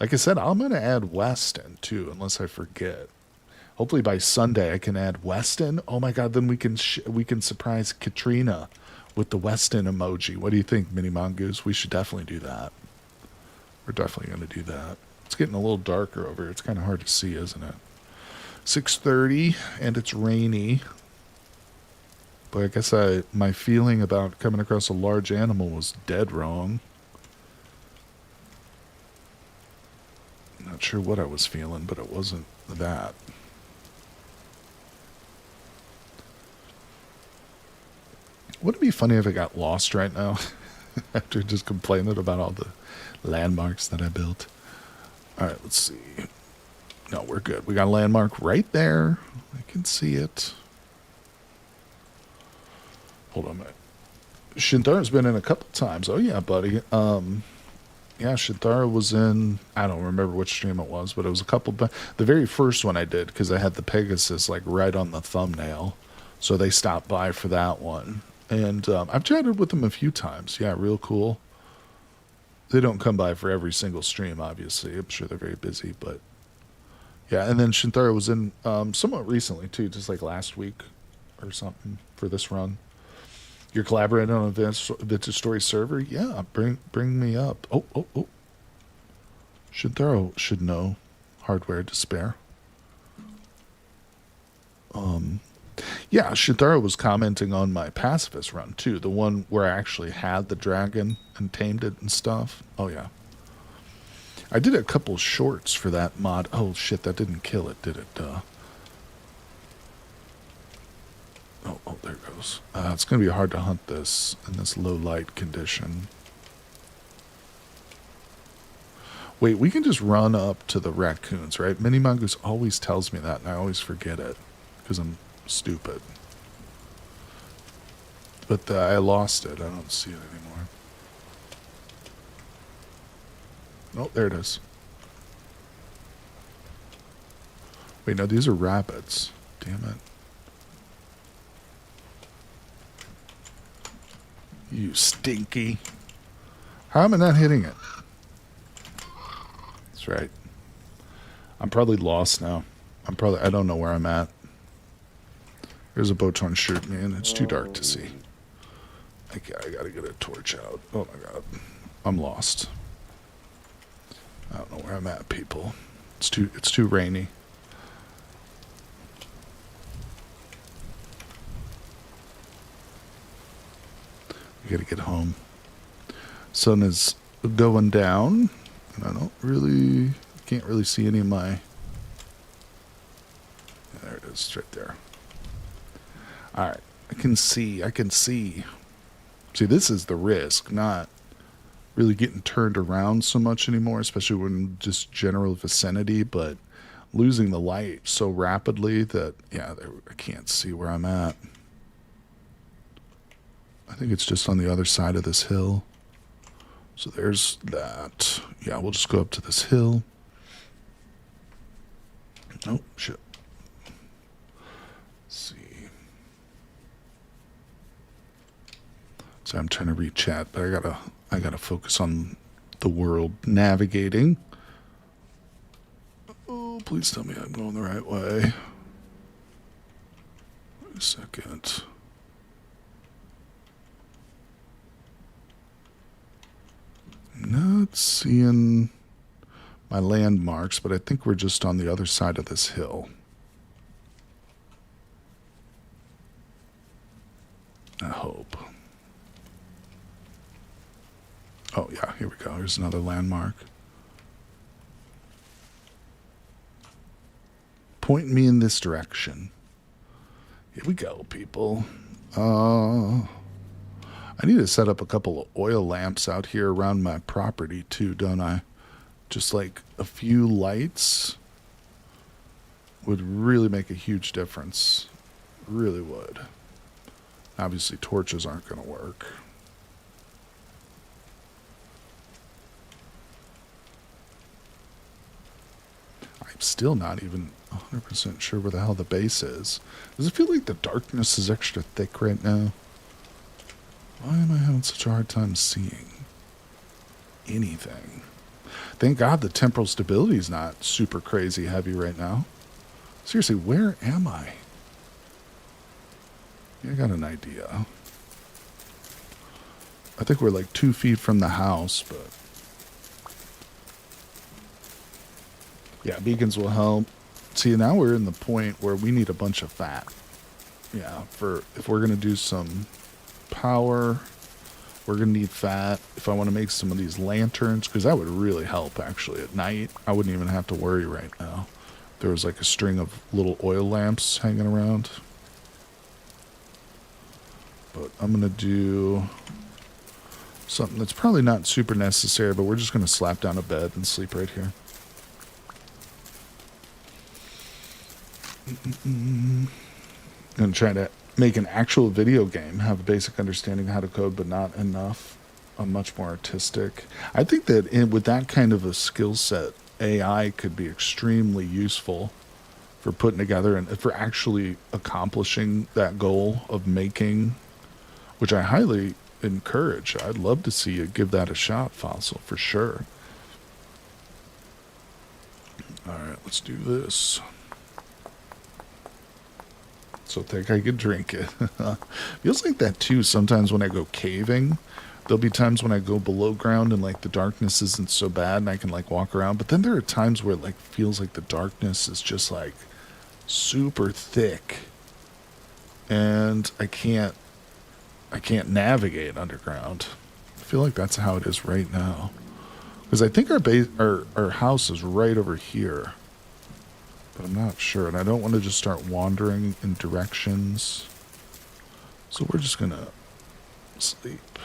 Like I said, I'm going to add Weston too, unless I forget. Hopefully by Sunday I can add Weston. Oh my God, then we can surprise Katrina with the Weston emoji. What do you think, Mini Mongoose? We should definitely do that. We're definitely going to do that. It's getting a little darker over here. It's kind of hard to see, isn't it? 6:30, and it's rainy. But I guess my feeling about coming across a large animal was dead wrong. Not sure what I was feeling, but it wasn't that. Wouldn't it be funny if I got lost right now after just complaining about all the landmarks that I built? All right, let's see. No, we're good. We got a landmark right there. I can see it. Hold on a minute. Shintaro's been in a couple times. Oh, yeah, buddy. Yeah, Shintaro was in, I don't remember which stream it was, but it was a couple. The very first one I did, because I had the Pegasus like right on the thumbnail. So they stopped by for that one. And I've chatted with them a few times. Yeah, real cool. They don't come by for every single stream, obviously. I'm sure they're very busy, but yeah. And then Shintaro was in somewhat recently, too, just like last week or something for this run. You're collaborating on a Vintage Story server? Yeah, bring me up. Oh. Shintaro should know hardware to spare. Yeah, Shintaro was commenting on my pacifist run, too. The one where I actually had the dragon and tamed it and stuff. Oh, yeah. I did a couple shorts for that mod. Oh, shit, that didn't kill it, did it? Oh, there it goes. It's going to be hard to hunt this in this low light condition. Wait, we can just run up to the raccoons, right? Mini Mongoose always tells me that, and I always forget it because I'm stupid. But I lost it. I don't see it anymore. Oh, there it is. Wait, no, these are rabbits. Damn it. You stinky. How am I not hitting it? That's right. I'm probably lost now. I don't know where I'm at. There's a Boton shooting me, and it's too dark to see. Okay, I gotta get a torch out. Oh my god. I'm lost. I don't know where I'm at, people. It's too rainy. I gotta get home. Sun is going down, and I can't really see any of my... There it is, right there. Alright, I can see. See, this is the risk, not really getting turned around so much anymore, especially when just general vicinity, but losing the light so rapidly that, yeah, I can't see where I'm at. I think it's just on the other side of this hill. So there's that. Yeah, we'll just go up to this hill. Oh, shit. Let's see. So I'm trying to read chat, but I gotta focus on the world navigating. Oh, please tell me I'm going the right way. Wait a second. Not seeing my landmarks, but I think we're just on the other side of this hill. I hope. Oh, yeah, here we go. Here's another landmark. Point me in this direction. Here we go, people. I need to set up a couple of oil lamps out here around my property too, don't I? Just like a few lights would really make a huge difference. Really would. Obviously, torches aren't going to work. I'm still not even 100% sure where the hell the base is. Does it feel like the darkness is extra thick right now? Why am I having such a hard time seeing anything? Thank God the temporal stability is not super crazy heavy right now. Seriously, where am I? Yeah, I got an idea. I think we're like 2 feet from the house, but... yeah, beacons will help. See, now we're in the point where we need a bunch of fat. Yeah, if we're going to do some power, we're going to need fat. If I want to make some of these lanterns, because that would really help, actually, at night. I wouldn't even have to worry right now. There was like a string of little oil lamps hanging around. But I'm going to do something that's probably not super necessary, but we're just going to slap down a bed and sleep right here. And try to make an actual video game, have a basic understanding of how to code, but not enough. I'm much more artistic. I think that with that kind of a skill set, AI could be extremely useful for putting together and for actually accomplishing that goal of making, which I highly encourage. I'd love to see you give that a shot, Fossil, for sure. All right, let's do this. So think I could drink it. Feels like that too sometimes when I go caving. There'll be times when I go below ground and like the darkness isn't so bad and I can like walk around. But then there are times where it like feels like the darkness is just like super thick. And I can't navigate underground. I feel like that's how it is right now. Because I think our house is right over here. But I'm not sure, and I don't want to just start wandering in directions. So we're just gonna sleep.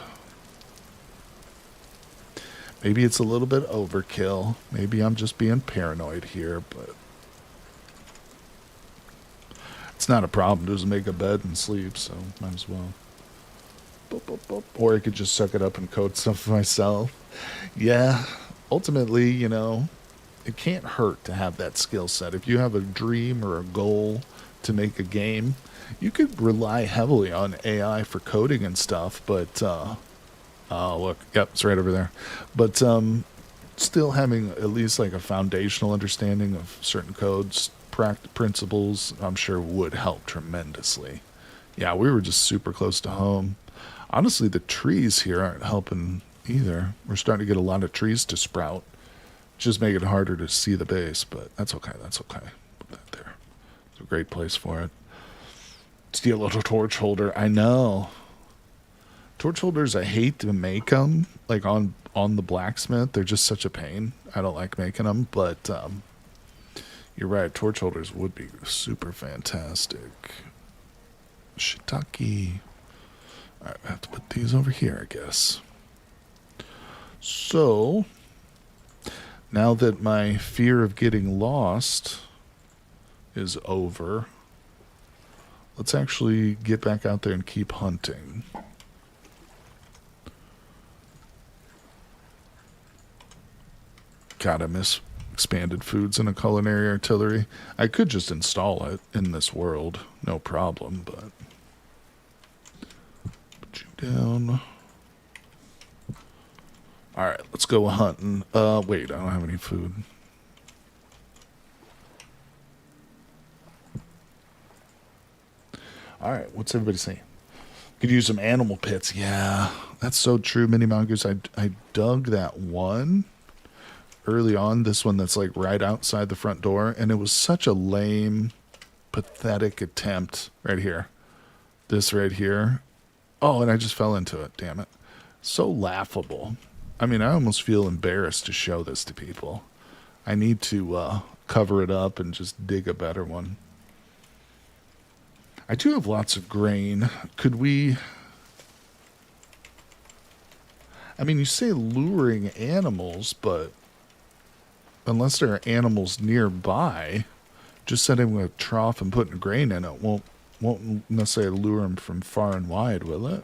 Maybe it's a little bit overkill. Maybe I'm just being paranoid here, but it's not a problem to just make a bed and sleep, so might as well. Or I could just suck it up and code stuff myself. Yeah, ultimately, you know, it can't hurt to have that skill set. If you have a dream or a goal to make a game, you could rely heavily on AI for coding and stuff, but oh look, yep, it's right over there. But still having at least like a foundational understanding of certain codes, principles, I'm sure would help tremendously. Yeah, we were just super close to home. Honestly, the trees here aren't helping either. We're starting to get a lot of trees to sprout. Just make it harder to see the base, but that's okay. That's okay. Put that there. It's a great place for it. Steal a little torch holder. I know. Torch holders, I hate to make them. Like on the blacksmith, they're just such a pain. I don't like making them, but you're right. Torch holders would be super fantastic. Shiitake. All right, I have to put these over here, I guess. So, now that my fear of getting lost is over, let's actually get back out there and keep hunting. God, I miss expanded foods and a culinary artillery. I could just install it in this world, no problem, but put you down. Alright, let's go hunting. Wait, I don't have any food. Alright, what's everybody saying? Could use some animal pits. Yeah, that's so true, Mini Mongoose. I dug that one early on, this one that's like right outside the front door, and it was such a lame, pathetic attempt right here. This right here. Oh, and I just fell into it, damn it. So laughable. I mean, I almost feel embarrassed to show this to people. I need to cover it up and just dig a better one. I do have lots of grain. Could we... I mean, you say luring animals, but unless there are animals nearby, just setting a trough and putting grain in it won't necessarily lure them from far and wide, will it?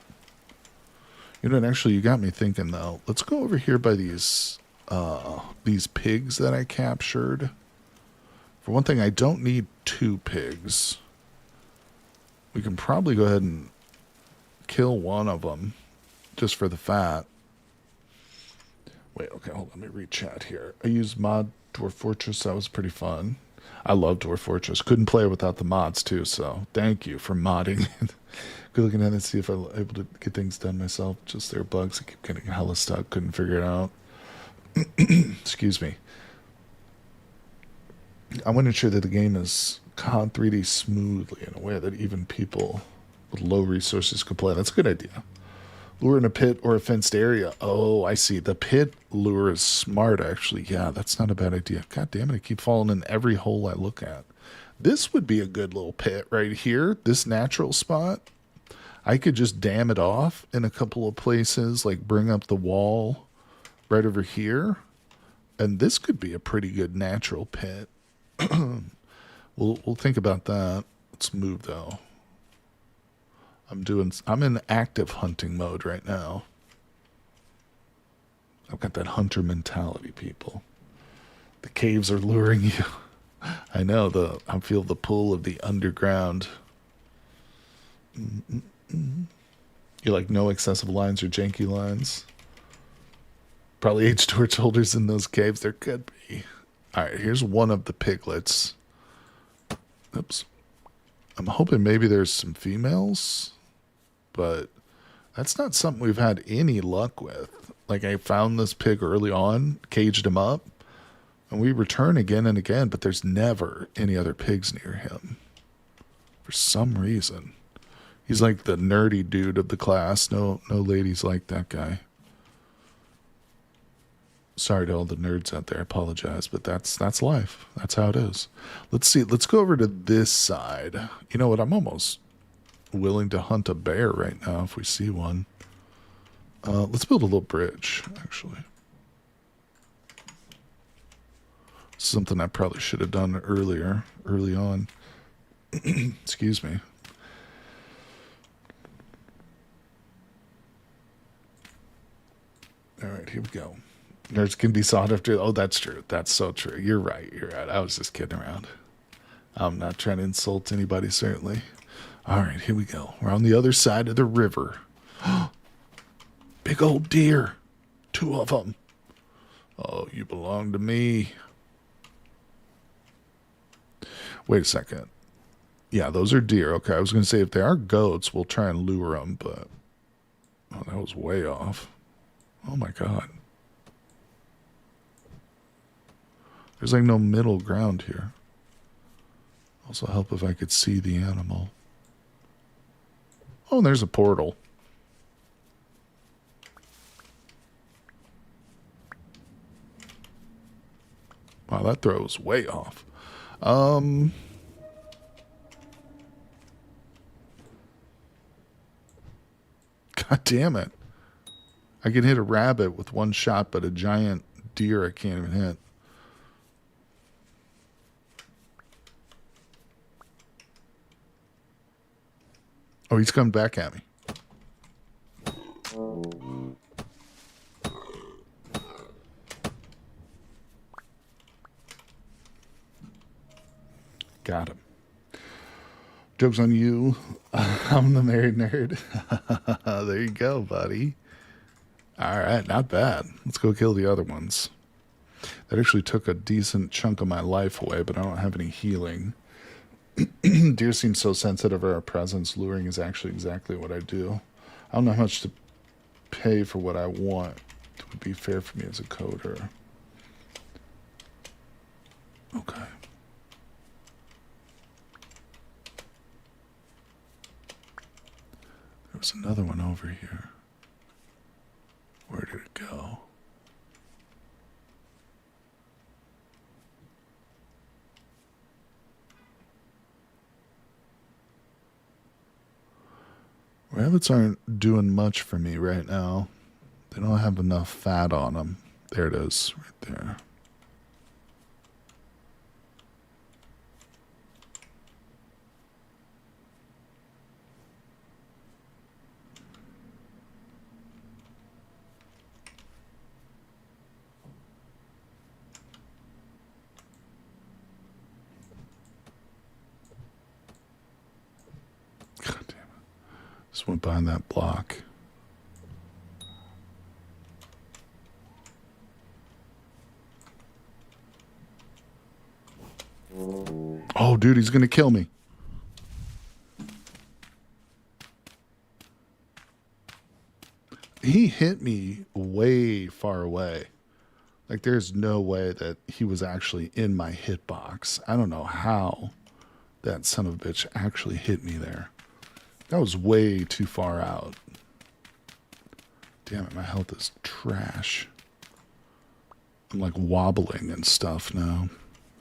You know, actually, you got me thinking, though. Let's go over here by these pigs that I captured. For one thing, I don't need 2 pigs. We can probably go ahead and kill one of them just for the fat. Wait, okay, hold on. Let me read chat here. I used mod Dwarf Fortress. That was pretty fun. I love Dwarf Fortress. Couldn't play it without the mods, too, so thank you for modding it. Good looking at it, see if I'm able to get things done myself. Just there are bugs. I keep getting hella stuck. Couldn't figure it out. Excuse me. I want to ensure that the game is COD 3D smoothly in a way that even people with low resources can play. That's a good idea. Lure in a pit or a fenced area. Oh, I see. The pit lure is smart, actually. Yeah, that's not a bad idea. God damn it, I keep falling in every hole I look at. This would be a good little pit right here. This natural spot. I could just dam it off in a couple of places, like bring up the wall right over here. And this could be a pretty good natural pit. We'll think about that. Let's move, though. I'm in active hunting mode right now. I've got that hunter mentality, people. The caves are luring you. I know, I feel the pull of the underground. You like no excessive lines or janky lines? Probably H torch holders in those caves. There could be. Alright, here's one of the piglets. Oops. I'm hoping maybe there's some females, but that's not something we've had any luck with. Like, I found this pig early on, caged him up, and we return again and again, but there's never any other pigs near him. For some reason. He's like the nerdy dude of the class. No ladies like that guy. Sorry to all the nerds out there. I apologize, but that's life. That's how it is. Let's see. Let's go over to this side. You know what? I'm almost willing to hunt a bear right now if we see one. Let's build a little bridge, actually. Something I probably should have done early on. Excuse me. All right, here we go. Nerds can be sought after. Oh, that's true. That's so true. You're right. You're right. I was just kidding around. I'm not trying to insult anybody, certainly. All right, here we go. We're on the other side of the river. Big old deer. 2 of them. Oh, you belong to me. Wait a second. Yeah, those are deer. Okay, I was going to say if they are goats, we'll try and lure them, but... Oh, that was way off. Oh my god. There's like no middle ground here. Also help if I could see the animal. Oh, and there's a portal. Wow, that throws way off. God damn it. I can hit a rabbit with 1 shot, but a giant deer I can't even hit. Oh, he's coming back at me. Got him. Joke's on you. I'm the married nerd. There you go, buddy. All right, not bad. Let's go kill the other ones. That actually took a decent chunk of my life away, but I don't have any healing. Deer seem so sensitive of our presence. Luring is actually exactly what I do. I don't know how much to pay for what I want. It would be fair for me as a coder. Okay. There was another one over here. Where did it go? Rabbits aren't doing much for me right now. They don't have enough fat on them. There it is, right there. God damn it. Just went behind that block. Oh, dude, he's going to kill me. He hit me way far away. Like, there's no way that he was actually in my hitbox. I don't know how that son of a bitch actually hit me there. That was way too far out. Damn it, my health is trash. I'm like wobbling and stuff now.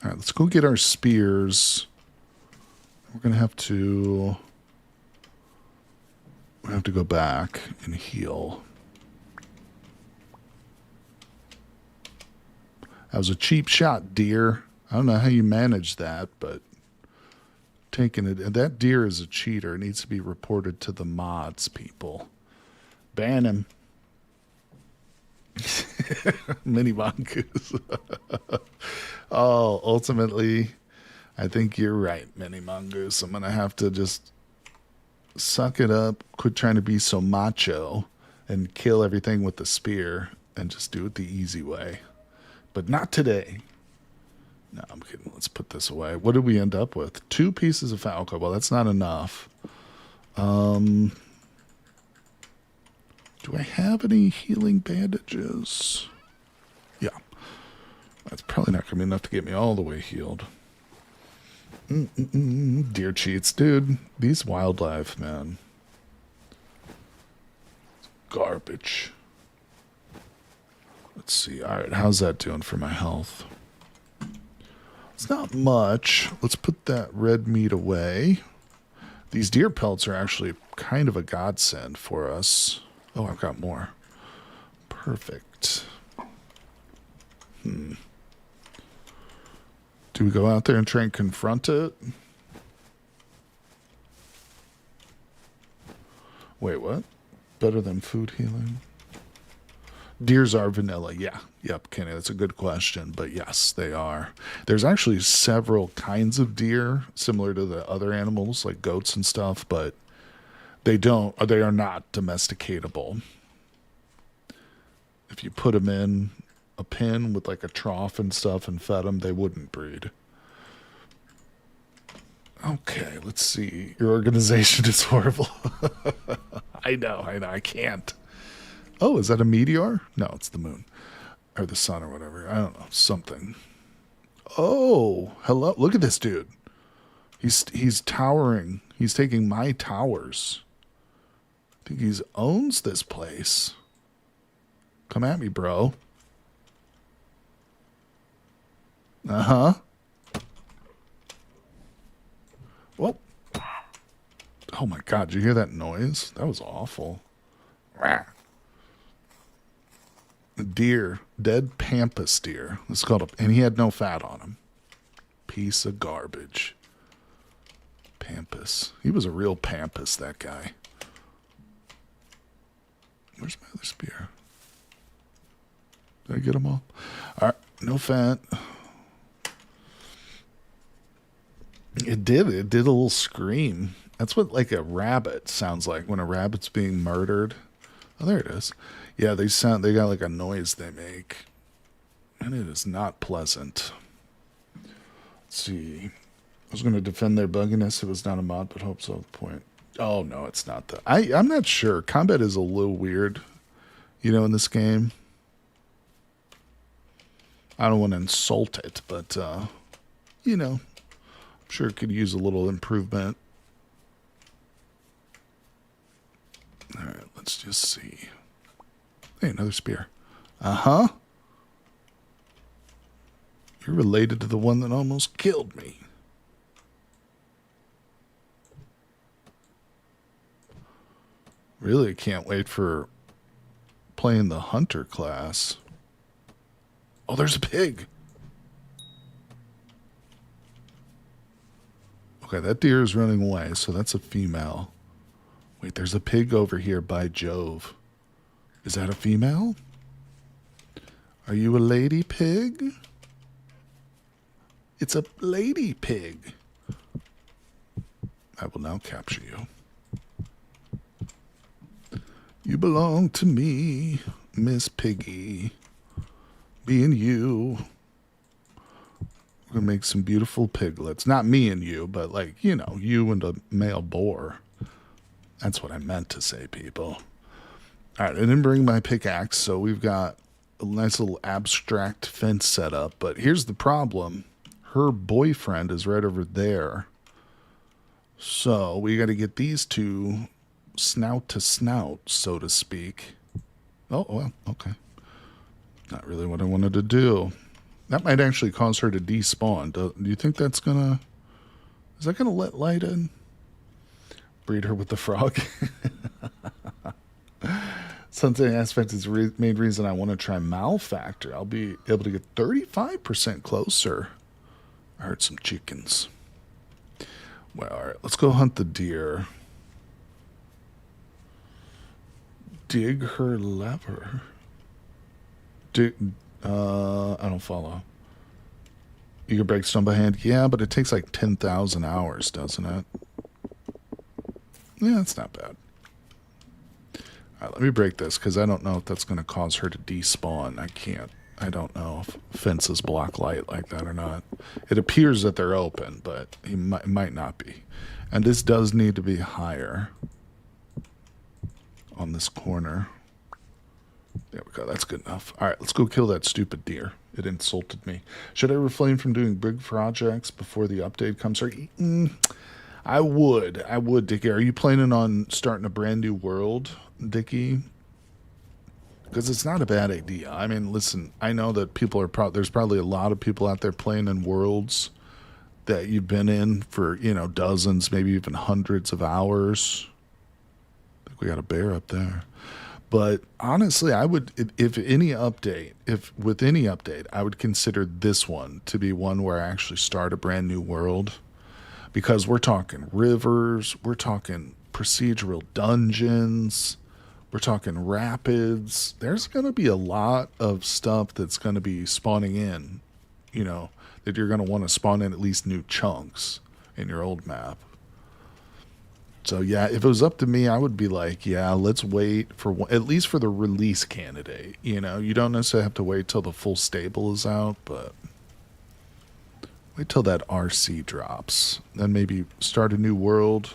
All right, let's go get our spears. We're gonna have to go back and heal. That was a cheap shot, deer. I don't know how you managed that, but taking it. That deer is a cheater. It needs to be reported to the mods people. Ban him. Mini mongoose. Oh, ultimately, I think you're right, Mini mongoose. I'm gonna have to just suck it up, quit trying to be so macho, and kill everything with the spear, and just do it the easy way. But not today. No, I'm kidding. Let's put this away. What did we end up with? 2 pieces of fat. Okay, well, that's not enough. Do I have any healing bandages? Yeah. That's probably not going to be enough to get me all the way healed. Deer cheats. Dude, these wildlife, man. Garbage. Let's see. All right, how's that doing for my health? It's not much. Let's put that red meat away. These deer pelts are actually kind of a godsend for us. Oh, I've got more. Perfect. Do we go out there and try and confront it? Wait, what? Better than food healing? Deers are vanilla, yeah. Yep, Kenny, that's a good question. But yes, they are. There's actually several kinds of deer, similar to the other animals like goats and stuff, but they are not domesticatable. If you put them in a pen with like a trough and stuff and fed them, they wouldn't breed. Okay, let's see. Your organization is horrible. I know, I can't. Oh, is that a meteor? No, it's the moon. Or the sun or whatever. I don't know. Something. Oh, hello. Look at this dude. He's towering. He's taking my towers. I think he owns this place. Come at me, bro. Uh-huh. Well. Oh my god, did you hear that noise? That was awful. Deer. Dead pampas deer. It's called and he had no fat on him. Piece of garbage. Pampas. He was a real pampas, that guy. Where's my other spear? Did I get them all? Alright, no fat. It did a little scream. That's what like a rabbit sounds like when a rabbit's being murdered. Oh, there it is. Yeah, they got like a noise they make. And it is not pleasant. Let's see. I was going to defend their bugginess if it's not a mod, but hope so at the point. Oh, no, it's not that. I'm not sure. Combat is a little weird, in this game. I don't want to insult it, but, I'm sure it could use a little improvement. All right, let's just see. Hey, another spear. Uh-huh. You're related to the one that almost killed me. Really can't wait for playing the hunter class. Oh, there's a pig. Okay, that deer is running away, so that's a female. Wait, there's a pig over here by Jove. Is that a female? Are you a lady pig? It's a lady pig. I will now capture you. You belong to me, Miss Piggy. Me and you. We're going to make some beautiful piglets. Not me and you, but like, you and a male boar. That's what I meant to say, people. All right, I didn't bring my pickaxe, so we've got a nice little abstract fence set up. But here's the problem. Her boyfriend is right over there. So we got to get these two snout to snout, so to speak. Oh, well, okay. Not really what I wanted to do. That might actually cause her to despawn. Do you think that's going to... Is that going to let light in? Breed her with the frog? Sunset aspect is the main reason I want to try Malfactor. I'll be able to get 35% closer. I heard some chickens. Well, all right, let's go hunt the deer. Dig her lever. I don't follow. You can break stone by hand? Yeah, but it takes like 10,000 hours, doesn't it? Yeah, that's not bad. All right, let me break this, because I don't know if that's going to cause her to despawn. I don't know if fences block light like that or not. It appears that they're open, but it might not be. And this does need to be higher on this corner. There we go. That's good enough. All right, let's go kill that stupid deer. It insulted me. Should I refrain from doing big projects before the update comes? I would, Dickie. Are you planning on starting a brand new world, Dickie? Because it's not a bad idea. I mean, listen, I know that people are there's probably a lot of people out there playing in worlds that you've been in for, dozens, maybe even hundreds of hours. I think we got a bear up there. But honestly, I would, with any update, I would consider this one to be one where I actually start a brand new world. Because we're talking rivers, we're talking procedural dungeons, We're talking rapids. There's going to be a lot of stuff that's going to be spawning in, you know, that you're going to want to spawn in at least new chunks in your old map. So yeah, if it was up to me, I would be like, yeah, let's wait for at least for the release candidate. You know, you don't necessarily have to wait till the full stable is out, but wait till that RC drops. Then maybe start a new world,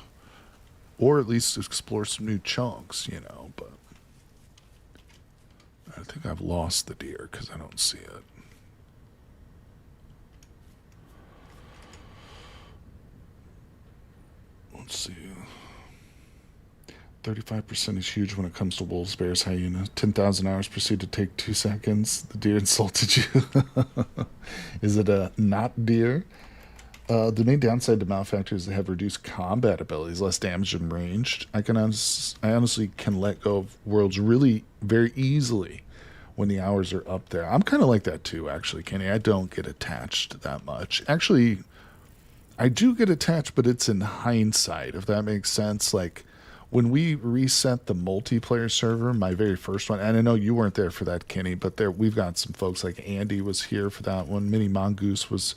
or at least explore some new chunks, you know. But I think I've lost the deer because I don't see it. Let's see. 35% is huge when it comes to wolves, bears, hyena. 10,000 hours proceed to take 2 seconds. The deer insulted you. Is it a not deer? The main downside to Malefactor is they have reduced combat abilities, less damage and ranged. I honestly can let go of worlds really very easily when the hours are up there. I'm kind of like that too, actually, Kenny. I don't get attached that much. Actually, I do get attached, but it's in hindsight, if that makes sense. Like, when we reset the multiplayer server, my very first one, and I know you weren't there for that, Kenny, but we've got some folks like Andy was here for that one. Mini Mongoose was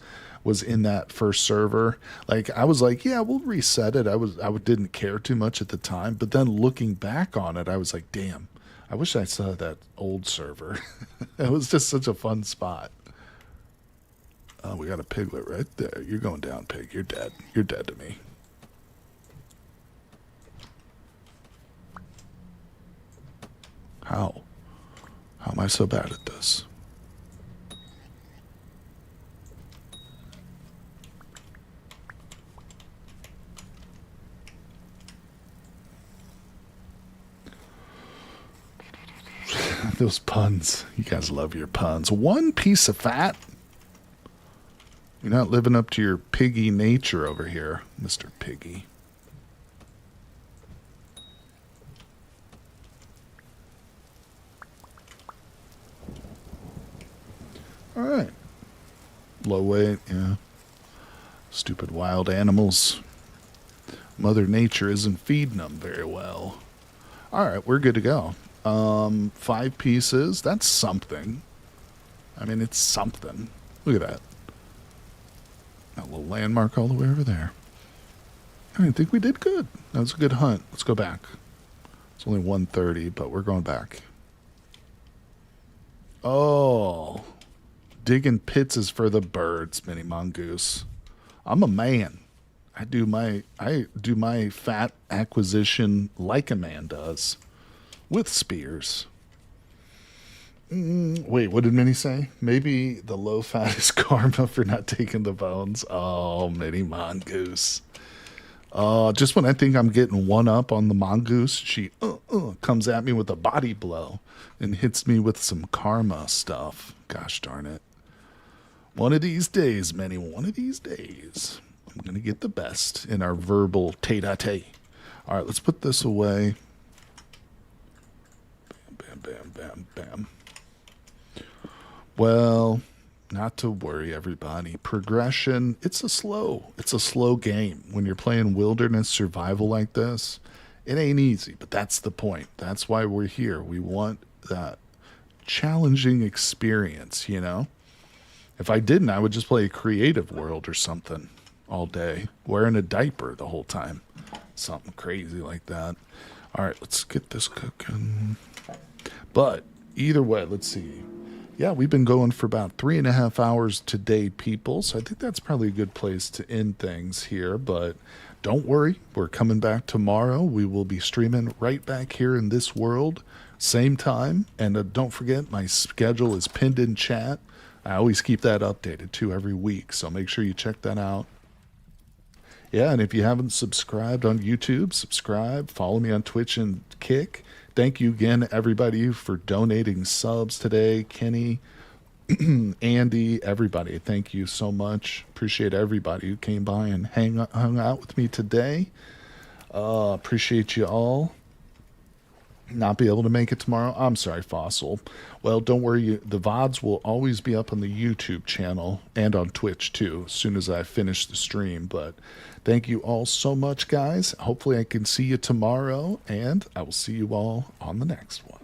in that first server. Like, I was like, yeah, we'll reset it. I didn't care too much at the time, but then looking back on it, I was like, damn, I wish I saw that old server. It was just such a fun spot. Oh, we got a piglet right there. You're going down, pig. You're dead. You're dead to me. How? How am I so bad at this? Those puns. You guys love your puns. One piece of fat? You're not living up to your piggy nature over here, Mr. Piggy. All right. Low weight, yeah. Stupid wild animals. Mother Nature isn't feeding them very well. All right, we're good to go. 5 pieces. That's something. I mean, it's something. Look at that. Got a little landmark all the way over there. I think we did good. That was a good hunt. Let's go back. It's only 1:30, but we're going back. Oh, digging pits is for the birds, Mini Mongoose. I'm a man. I do my fat acquisition like a man does, with spears. Wait, what did Minnie say? Maybe the low fat is karma for not taking the bones. Oh, Mini Mongoose. Just when I think I'm getting one up on the mongoose, she comes at me with a body blow and hits me with some karma stuff. Gosh darn it. One of these days, Minnie, one of these days, I'm going to get the best in our verbal tete-a-tete. All right, let's put this away. Bam, bam, bam, bam, bam. Well, not to worry, everybody. Progression, it's a slow game. When you're playing wilderness survival like this, it ain't easy, but that's the point. That's why we're here. We want that challenging experience, you know? If I didn't, I would just play a creative world or something all day, wearing a diaper the whole time. Something crazy like that. All right, let's get this cooking. But either way, let's see. Yeah, we've been going for about 3.5 hours today, people. So I think that's probably a good place to end things here. But don't worry, we're coming back tomorrow. We will be streaming right back here in this world, same time. And don't forget, my schedule is pinned in chat. I always keep that updated too every week. So make sure you check that out. Yeah, and if you haven't subscribed on YouTube, subscribe. Follow me on Twitch and Kick. Thank you again, everybody, for donating subs today. Kenny, Andy, everybody, thank you so much. Appreciate everybody who came by and hung out with me today. Appreciate you all. not be able to make it tomorrow. I'm sorry, Fossil. Well, don't worry. The VODs will always be up on the YouTube channel and on Twitch too, as soon as I finish the stream. But thank you all so much, guys. Hopefully I can see you tomorrow, and I will see you all on the next one.